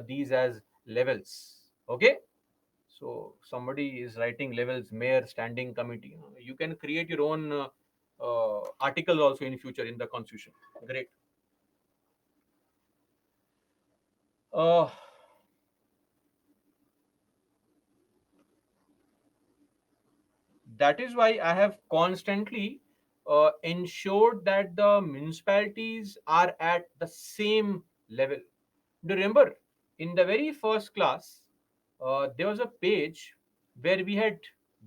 these as levels. Okay, so somebody is writing levels, mayor, standing committee. You can create your own articles also in future in the constitution. Great. uh, that is why I have constantly ensured that the municipalities are at the same level. Do you remember in the very first class, there was a page where we had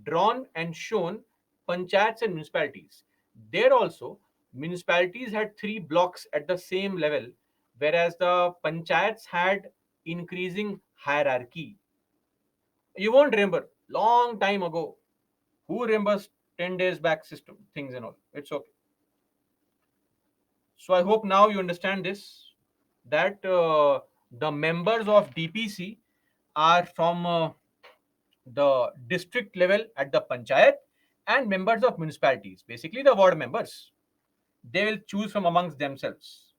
drawn and shown panchayats and municipalities. There also, municipalities had 3 blocks at the same level, whereas the panchayats had increasing hierarchy. You won't remember, long time ago. Who remembers 10 days back system things and all? It's okay. So I hope now you understand this, that the members of DPC are from the district level at the panchayat, and members of municipalities, basically the ward members. They will choose from amongst themselves.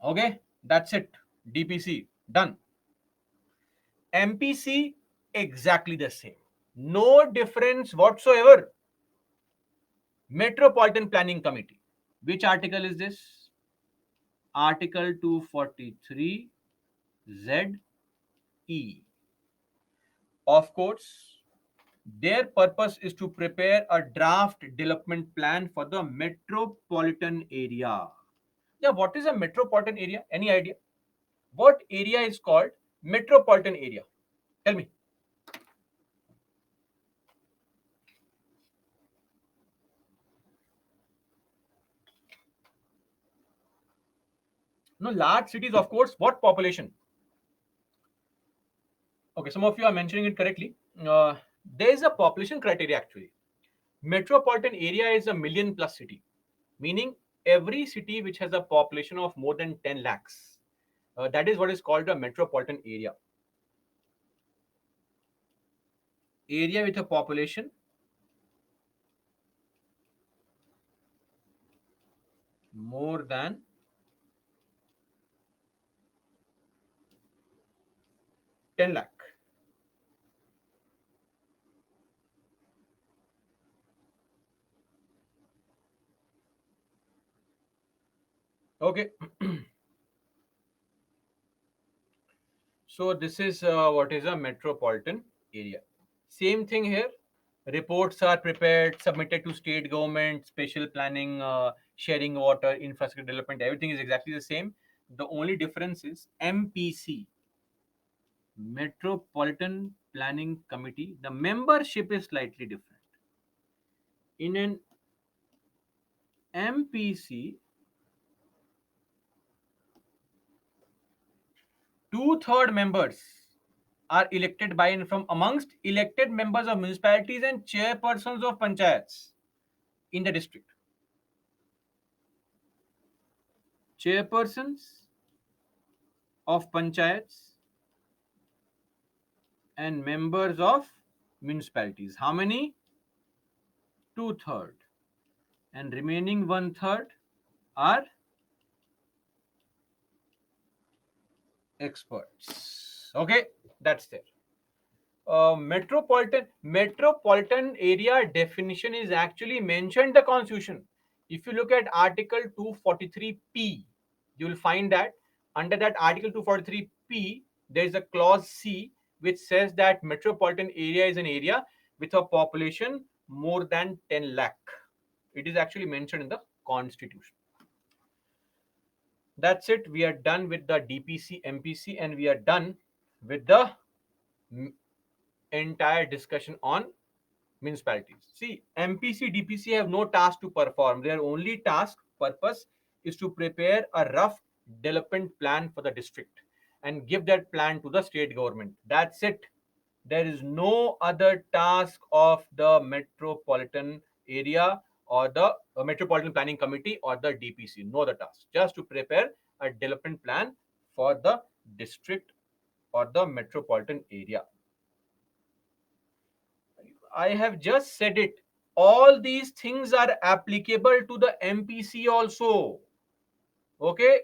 Okay, that's it. DPC done. MPC exactly the same. No difference whatsoever. Metropolitan Planning Committee. Which article is this? Article 243 ZE. Of course, their purpose is to prepare a draft development plan for the metropolitan area. Yeah, what is a metropolitan area? Any idea? What area is called metropolitan area? Tell me. No, large cities, of course. What population? Okay, some of you are mentioning it correctly. There is a population criteria actually. Metropolitan area is a million plus city, meaning every city which has a population of more than 10 lakhs. That is what is called a metropolitan area. Area with a population more than 10 lakh. Okay. So this is what is a metropolitan area. Same thing here. Reports are prepared, submitted to state government, special planning, sharing water, infrastructure development. Everything is exactly the same. The only difference is MPC, Metropolitan Planning Committee. The membership is slightly different. In an MPC, two-third members are elected by and from amongst elected members of municipalities and chairpersons of panchayats in the district. Chairpersons of panchayats and members of municipalities. How many? Two-third. And remaining one-third are experts. Okay, that's there. Metropolitan area definition is actually mentioned in the constitution. If you look at article 243p, you will find that under that article 243p there is a clause c which says that metropolitan area is an area with a population more than 10 lakh. It is actually mentioned in the constitution. That's it. We are done with the DPC, MPC, and we are done with the entire discussion on municipalities. See, MPC, DPC have no task to perform. Their only task, purpose is to prepare a rough development plan for the district and give that plan to the state government. That's it. There is no other task of the metropolitan area or the Metropolitan Planning Committee or the DPC. No other task. Just to prepare a development plan for the district or the metropolitan area. I have just said it. All these things are applicable to the MPC also. Okay.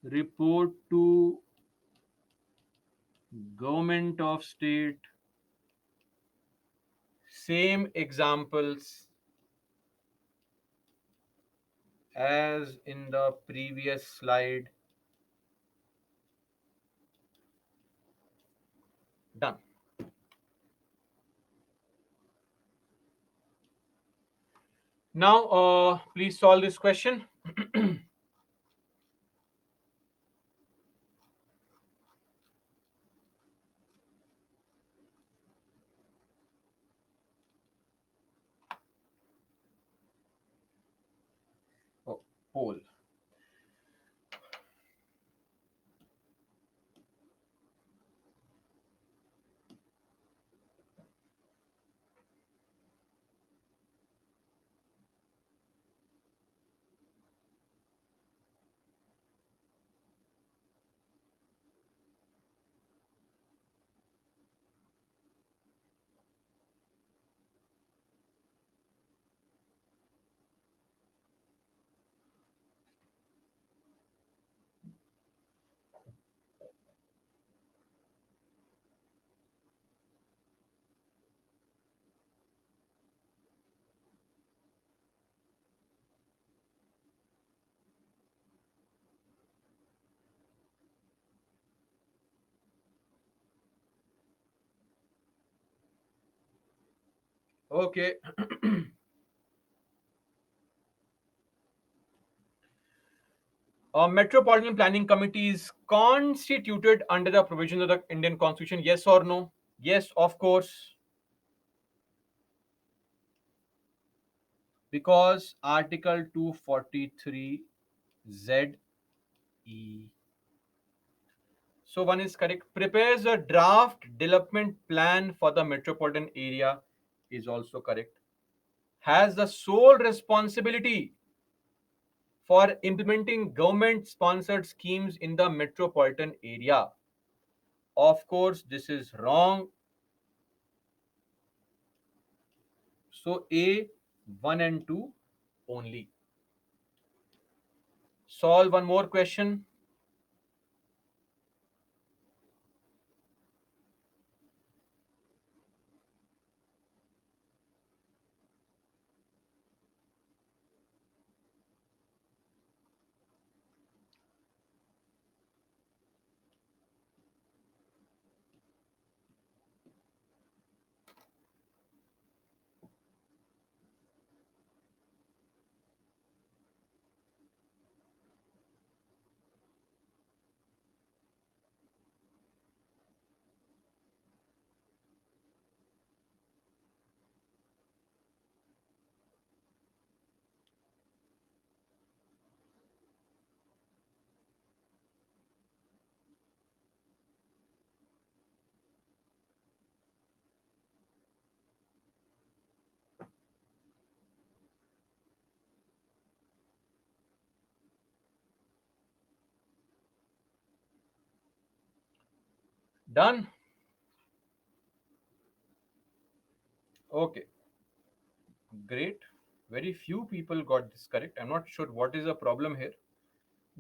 Report to government of state. Same examples as in the previous slide. Done. Now, please solve this question. Oh, poll. Okay. A Metropolitan Planning Committee is constituted under the provisions of the Indian Constitution. Yes or no? Yes, of course. Because Article 243 ZE. So one is correct. Prepares a draft development plan for the metropolitan area is also correct. Has the sole responsibility for implementing government sponsored schemes in the metropolitan area. Of course, this is wrong. So A, 1 and 2 only. Solve one more question. Done. Okay, great. Very few people got this correct. I'm not sure what is the problem here.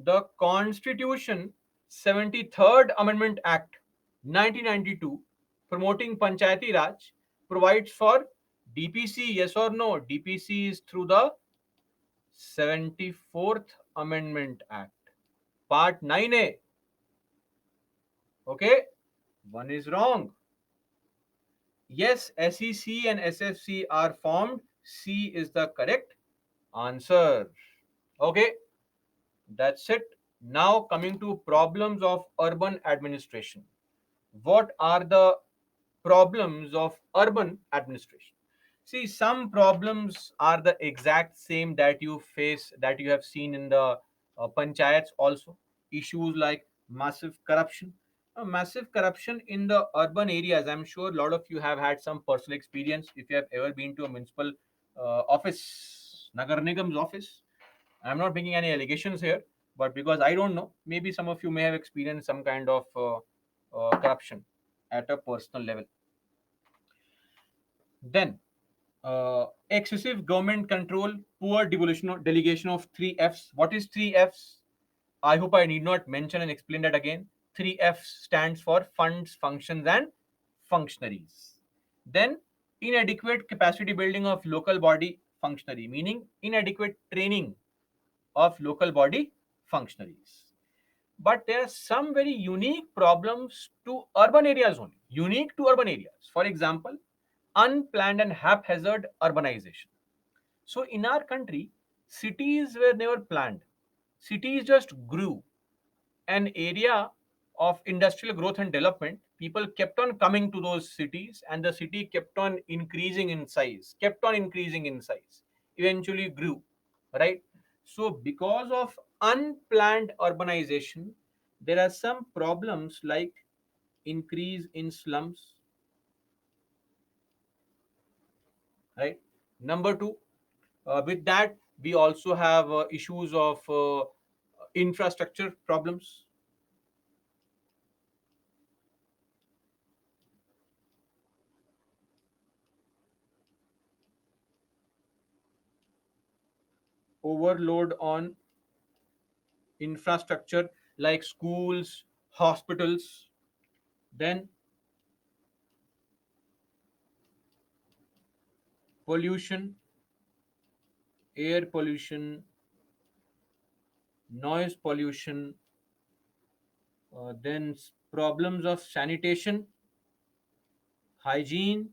The Constitution 73rd Amendment Act 1992 promoting Panchayati Raj provides for DPC. Yes or no? DPC is through the 74th Amendment Act. Part 9A. Okay? One is wrong. Yes, SEC and SFC are formed. C is the correct answer. Okay? That's it. Now coming to problems of urban administration. What are the problems of urban administration? See, some problems are the exact same that you face, that you have seen in the panchayats also. Issues like massive corruption. Massive corruption in the urban areas. I'm sure a lot of you have had some personal experience if you have ever been to a municipal office, Nagar Nigam's office. I'm not making any allegations here, but because I don't know, maybe some of you may have experienced some kind of corruption at a personal level. Then, excessive government control, poor delegation of three Fs. What is three Fs? I hope I need not mention and explain that again. Three Fs stands for funds, functions, and functionaries. Then, inadequate capacity building of local body functionary, meaning inadequate training of local body functionaries. But there are some very unique problems to urban areas only, unique to urban areas. For example, unplanned and haphazard urbanization. So in our country, cities were never planned. Cities just grew. An area of industrial growth and development, people kept on coming to those cities, and the city kept on increasing in size, kept on increasing in size, eventually grew, right? So, because of unplanned urbanization, there are some problems like increase in slums, right? Number two, with that, we also have issues of infrastructure problems, overload on infrastructure like schools, hospitals, then pollution, air pollution, noise pollution, then problems of sanitation, hygiene,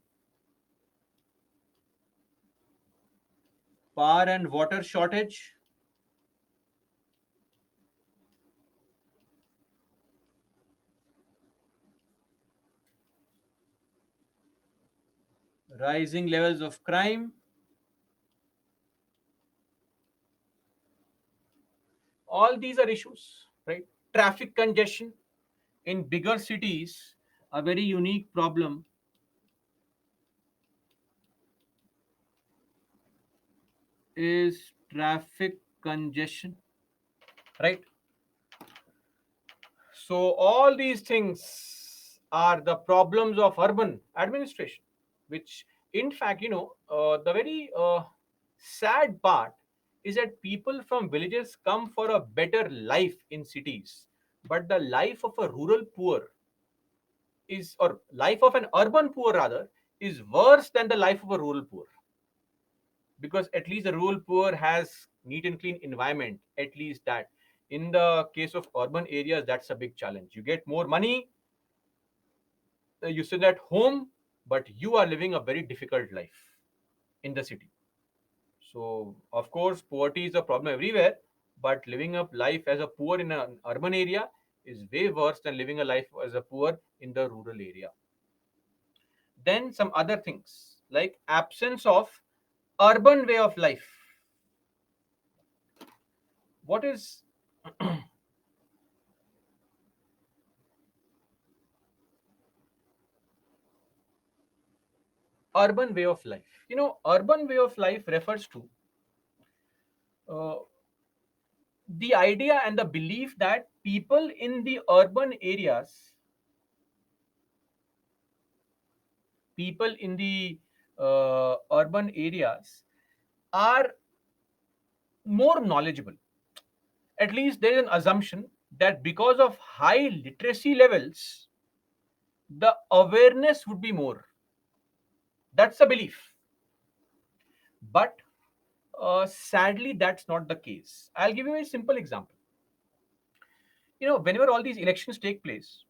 power and water shortage, rising levels of crime. All these are issues, right? Traffic congestion in bigger cities, a very unique problem is traffic congestion, right? So all these things are the problems of urban administration, which in fact, the very sad part is that people from villages come for a better life in cities, but the life of a rural poor is, or life of an urban poor rather, is worse than the life of a rural poor, because at least the rural poor has neat and clean environment, at least that. In the case of urban areas, that's a big challenge. You get more money, you sit at home, but you are living a very difficult life in the city. So of course poverty is a problem everywhere, but living a life as a poor in an urban area is way worse than living a life as a poor in the rural area. Then some other things like absence of urban way of life. What is urban way of life? Urban way of life refers to uh, the idea and the belief that people in the urban areas people in the urban areas are more knowledgeable. At least there is an assumption that because of high literacy levels, the awareness would be more. That's a belief. But sadly, that's not the case. I'll give you a simple example. Whenever all these elections take place,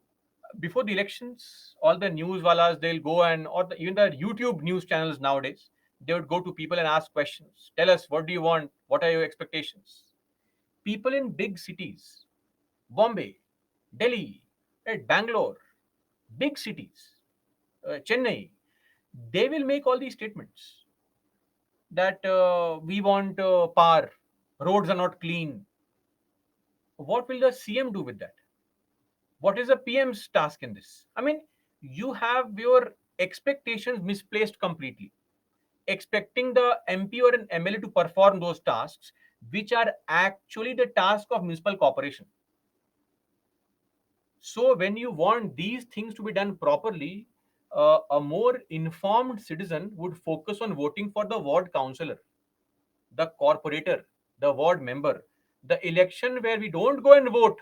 before the elections, all the news walas, they'll go and, even the YouTube news channels nowadays, they would go to people and ask questions. Tell us, what do you want? What are your expectations? People in big cities, Bombay, Delhi, right, Bangalore, big cities, Chennai, they will make all these statements that we want power, roads are not clean. What will the CM do with that? What is the PM's task in this? I mean, you have your expectations misplaced completely. Expecting the MP or an MLA to perform those tasks, which are actually the task of municipal corporation. So, when you want these things to be done properly, a more informed citizen would focus on voting for the ward councillor, the corporator, the ward member. The election where we don't go and vote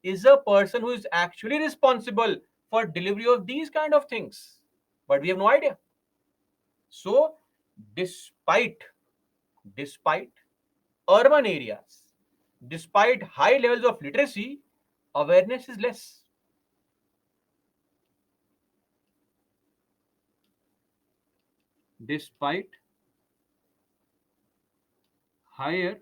is a person who is actually responsible for delivery of these kind of things. But we have no idea. So, despite despite urban areas, despite high levels of literacy, awareness is less. Despite higher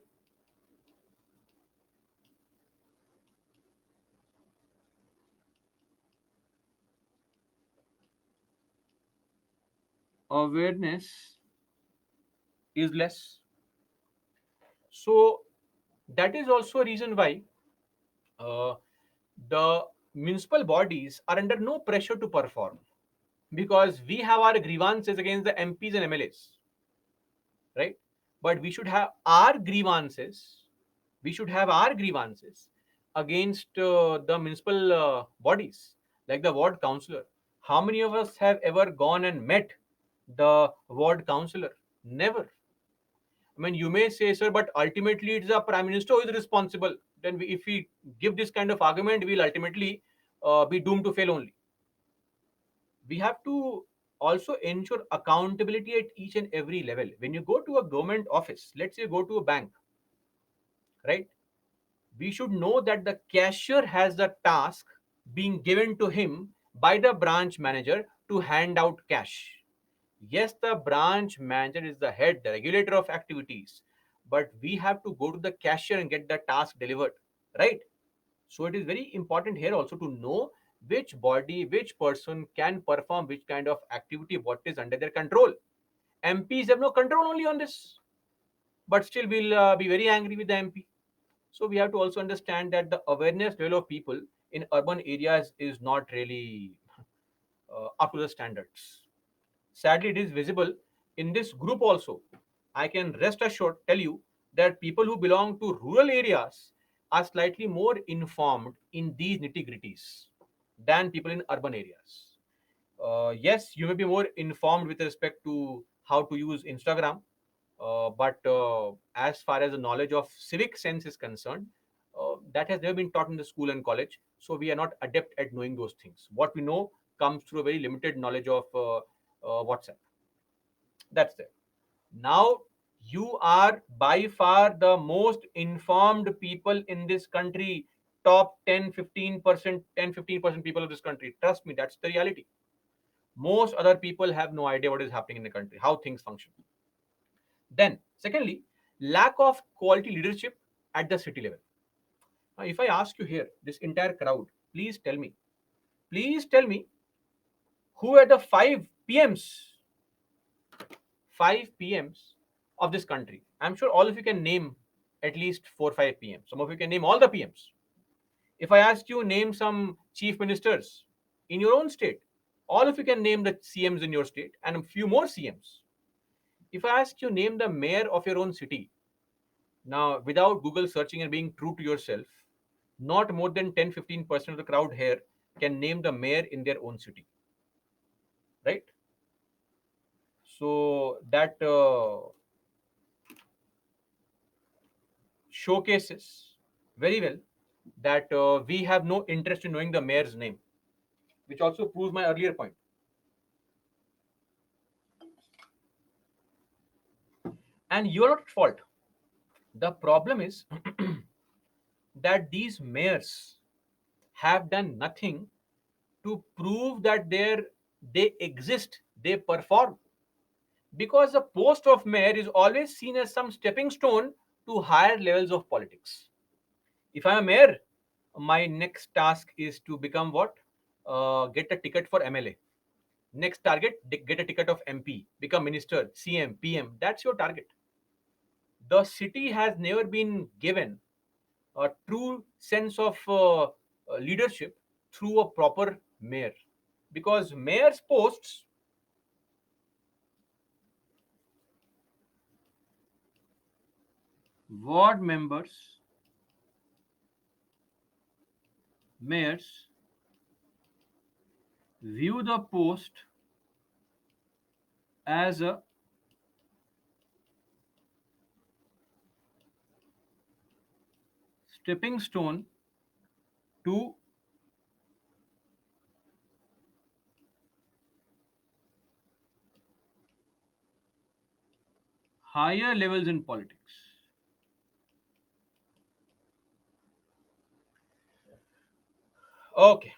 awareness is less. So that is also a reason why uh, the municipal bodies are under no pressure to perform, because we have our grievances against the MPs and MLAs, right? But we should have our grievances against the municipal bodies, like the ward councillor. How many of us have ever gone and met the ward councillor? Never. I mean, you may say, sir, but ultimately it's the prime minister who is responsible. Then if we give this kind of argument, we'll ultimately be doomed to fail only. We have to also ensure accountability at each and every level. When you go to a government office, let's say you go to a bank, right? We should know that the cashier has the task being given to him by the branch manager to hand out cash. Yes, the branch manager is the head, the regulator of activities, but we have to go to the cashier and get the task delivered, right? So it is very important here also to know which body, which person can perform which kind of activity, what is under their control. MPs have no control only on this, but still we'll be very angry with the MP. So we have to also understand that the awareness level of people in urban areas is not really up to the standards. Sadly, it is visible in this group also. I can rest assured tell you that people who belong to rural areas are slightly more informed in these nitty gritties than people in urban areas. Yes, you may be more informed with respect to how to use Instagram, but as far as the knowledge of civic sense is concerned, that has never been taught in the school and college. So we are not adept at knowing those things. What we know comes through a very limited knowledge of WhatsApp. That's it. Now you are by far the most informed people in this country. Top 10-15%, 10-15% people of this country. Trust me, that's the reality. Most other people have no idea what is happening in the country, how things function. Then, secondly, lack of quality leadership at the city level. Now, if I ask you here, this entire crowd, please tell me who are the five PMs of this country. I'm sure all of you can name at least 4 5 PMs. Some of you can name all the PMs. If I ask you name some chief ministers in your own state, all of you can name the CMs in your state and a few more CMs. If I ask you name the mayor of your own city, now without Google searching and being true to yourself, not more than 10-15% of the crowd here can name the mayor in their own city, right? So that showcases very well that we have no interest in knowing the mayor's name, which also proves my earlier point. And you're not at fault. The problem is that these mayors have done nothing to prove that they exist, they perform. Because the post of mayor is always seen as some stepping stone to higher levels of politics. If I'm a mayor, my next task is to become what? Get a ticket for MLA. Next target, get a ticket of MP, become minister, CM, PM. That's your target. The city has never been given a true sense of leadership through a proper mayor. Because mayor's posts, ward members, mayors view the post as a stepping stone to higher levels in politics. Okay.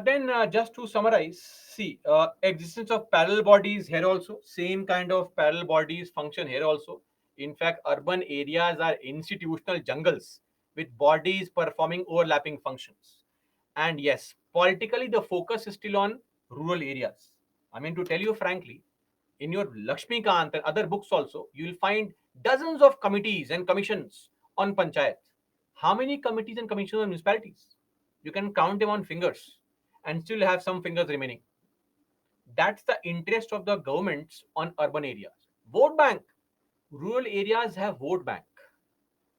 Then just to summarize, see, existence of parallel bodies here also, same kind of parallel bodies function here also. In fact, urban areas are institutional jungles with bodies performing overlapping functions. And yes, politically, the focus is still on rural areas. I mean, to tell you frankly, in your Lakshmikant and other books also, you will find dozens of committees and commissions on panchayat. How many committees and commissions on municipalities? You can count them on fingers and still have some fingers remaining. That's the interest of the governments on urban areas. Vote bank. Rural areas have vote bank.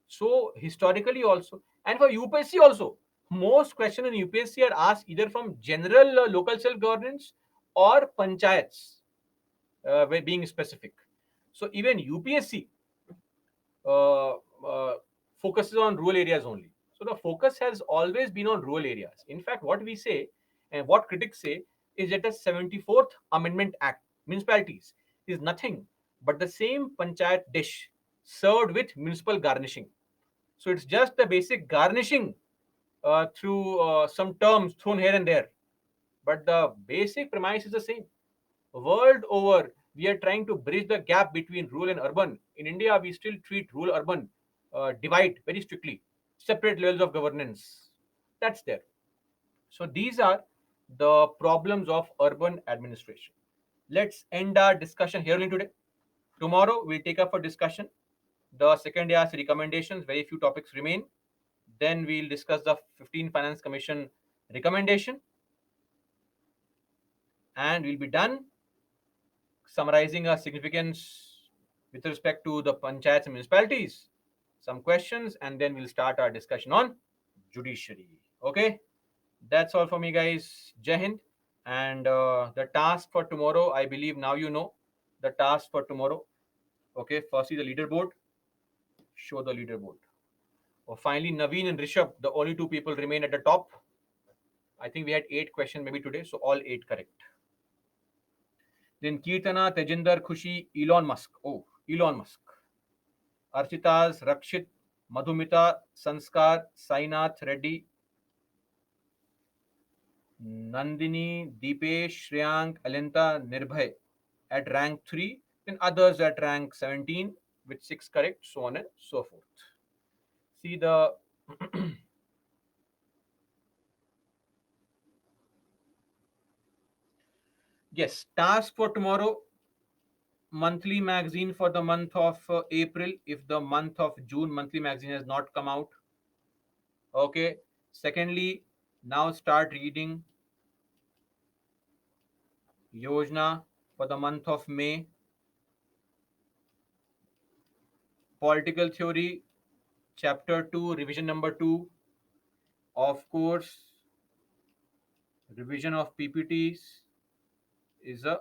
So historically also, and for UPSC also, most questions in UPSC are asked either from general local self governance or panchayats, being specific. So even UPSC uh, uh, focuses on rural areas only. So the focus has always been on rural areas. In fact, what we say and what critics say is that the 74th Amendment Act, municipalities, is nothing but the same panchayat dish served with municipal garnishing. So it's just the basic garnishing through some terms thrown here and there. But the basic premise is the same. World over, we are trying to bridge the gap between rural and urban. In India, we still treat rural urban divide very strictly, separate levels of governance. That's there. So these are the problems of urban administration. Let's end our discussion here only today. Tomorrow we'll take up for discussion the second year's recommendations. Very few topics remain. Then we'll discuss the 15 Finance Commission recommendation, and we'll be done summarizing our significance with respect to the panchayats and municipalities, some questions, and then we'll start our discussion on judiciary. Okay, that's all for me, guys. Jai Hind. And the task for tomorrow, I believe now you know the task for tomorrow. Okay, firstly, the leaderboard. Show the leaderboard. Oh, finally, Naveen and Rishabh, the only two people remain at the top. I think we had 8 questions maybe today, so all 8 correct. Then Kirtana, Tejinder, Khushi, Elon Musk. Oh, Elon Musk. Architas, Rakshit, Madhumita, Sanskar, Sainath Reddy, Nandini, Deepesh, Shreyank, Alenta, Nirbhay at rank 3, then others at rank 17 with 6 correct, so on and so forth. See the yes, task for tomorrow, monthly magazine for the month of April. If the month of June monthly magazine has not come out, okay. Secondly, now start reading Yojana for the month of May. Political theory, chapter 2, revision number 2. Of course, revision of PPTs is a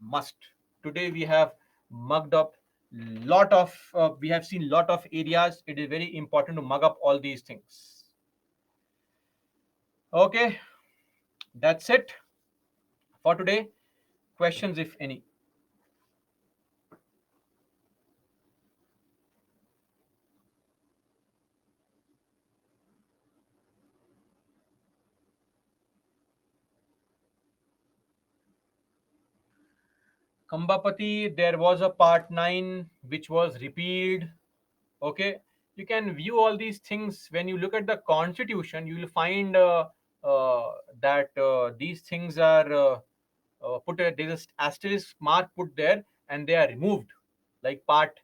must. Today we have mugged up we have seen lot of areas. It is very important to mug up all these things. Okay, that's it for today. Questions, if any? Kambapati, there was a part 9 which was repealed. Okay, you can view all these things. When you look at the constitution, you will find that these things are put there's a asterisk mark put there, and they are removed, like part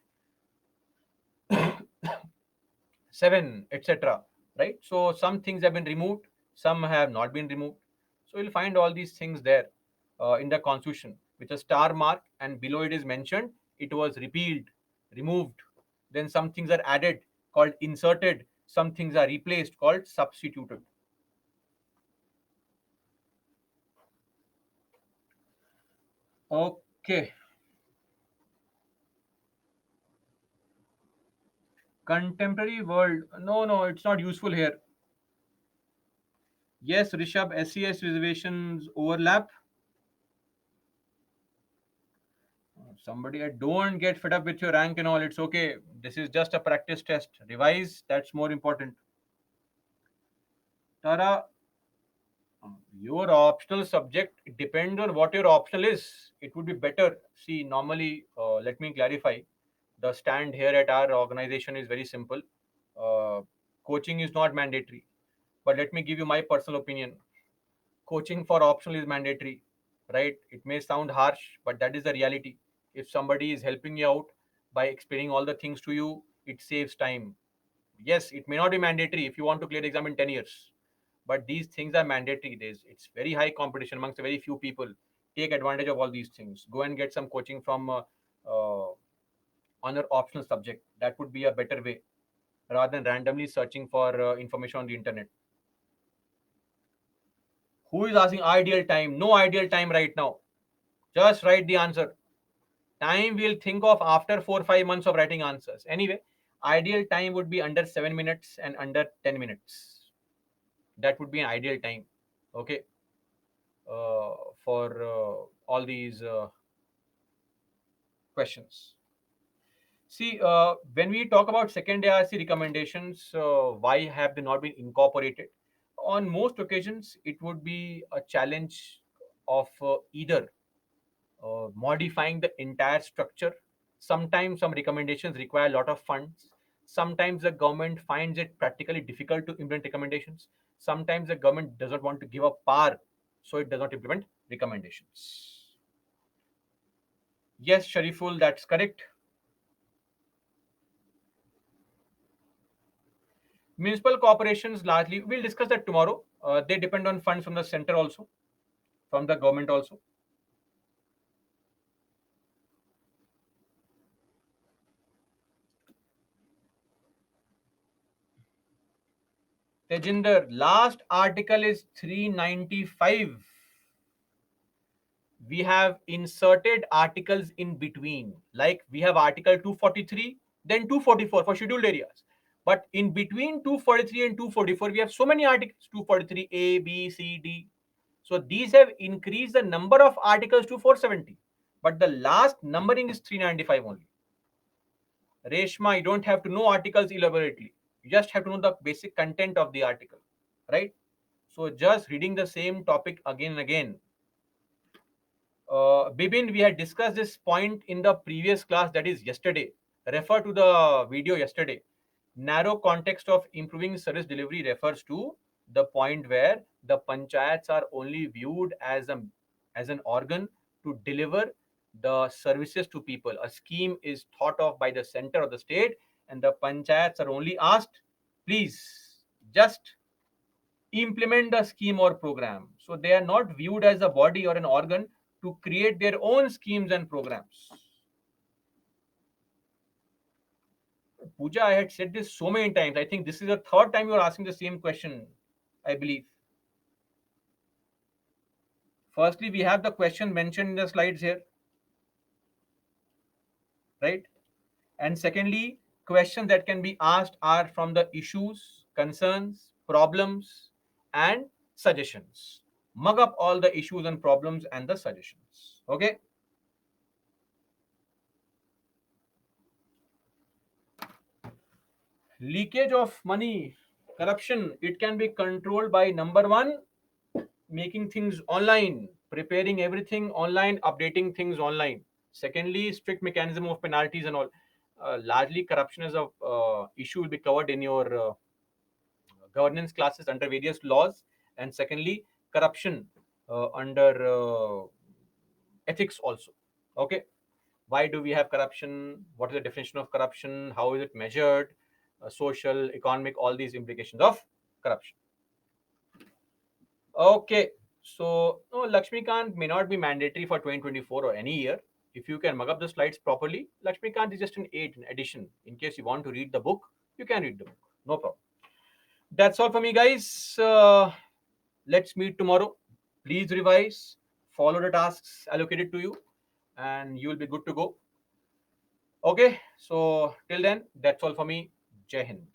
7, etc. Right? So some things have been removed, some have not been removed. So you'll find all these things there in the constitution with a star mark, and below it is mentioned it was repealed, removed. Then some things are added, called inserted. Some things are replaced, called substituted. Okay. Contemporary world. No, no, it's not useful here. Yes, Rishabh, SES reservations overlap. Somebody, I don't get fed up with your rank and all. It's okay. This is just a practice test. Revise, that's more important. Tara, your optional subject, it depends on what your optional is. It would be better. See, normally, let me clarify. The stand here at our organization is very simple. Uh, Coaching is not mandatory. But let me give you my personal opinion. Coaching for optional is mandatory, right? It may sound harsh, but that is the reality. If somebody is helping you out by explaining all the things to you, it saves time. Yes, it may not be mandatory if you want to clear the exam in 10 years, but these things are mandatory. It's very high competition amongst very few people. Take advantage of all these things. Go and get some coaching from uh, on your optional subject. That would be a better way rather than randomly searching for information on the internet. Who is asking ideal time? No ideal time right now. Just write the answer. Time we'll think of after 4 5 months of writing answers. Anyway, ideal time would be under 7 minutes and under 10 minutes. That would be an ideal time. Okay, for all these questions. See, when we talk about second ARC recommendations, why have they not been incorporated? On most occasions, it would be a challenge of either modifying the entire structure. Sometimes some recommendations require a lot of funds. Sometimes the government finds it practically difficult to implement recommendations. Sometimes the government does not want to give up power, so it does not implement recommendations. Yes, Shariful, that's correct. Municipal corporations largely, we'll discuss that tomorrow. They depend on funds from the center also, from the government also. Tejinder, last article is 395. We have inserted articles in between. Like we have article 243, then 244 for scheduled areas. But in between 243 and 244, we have so many articles 243 A, B, C, D. So these have increased the number of articles to 470. But the last numbering is 395 only. Reshma, you don't have to know articles elaborately. You just have to know the basic content of the article, right? So just reading the same topic again and again. Bibin, we had discussed this point in the previous class, that is yesterday. Refer to the video yesterday. Narrow context of improving service delivery refers to the point where the panchayats are only viewed as an organ to deliver the services to people. A scheme is thought of by the center of the state, and the panchayats are only asked, please just implement the scheme or program. So they are not viewed as a body or an organ to create their own schemes and programs. Pooja, I had said this so many times. I think this is the third time you're asking the same question, I believe. Firstly, we have the question mentioned in the slides here. right? And secondly, questions that can be asked are from the issues, concerns, problems, and suggestions. Mug up all the issues and problems and the suggestions. Okay. Leakage of money, corruption, it can be controlled by number one, making things online, preparing everything online, updating things online. Secondly, strict mechanism of penalties and all. Largely, corruption as a issue will be covered in your governance classes under various laws. And secondly, corruption under ethics also. Okay, why do we have corruption? What is the definition of corruption? How is it measured? Social, economic, all these implications of corruption. Okay, so no, Lakshmikant may not be mandatory for 2024 or any year. If you can mug up the slides properly, Lakshmikant is just an 8 in addition. In case you want to read the book, you can read the book. No problem. That's all for me, guys. Let's meet tomorrow. Please revise, follow the tasks allocated to you, and you will be good to go. Okay, so till then, that's all for me. Jai Hind.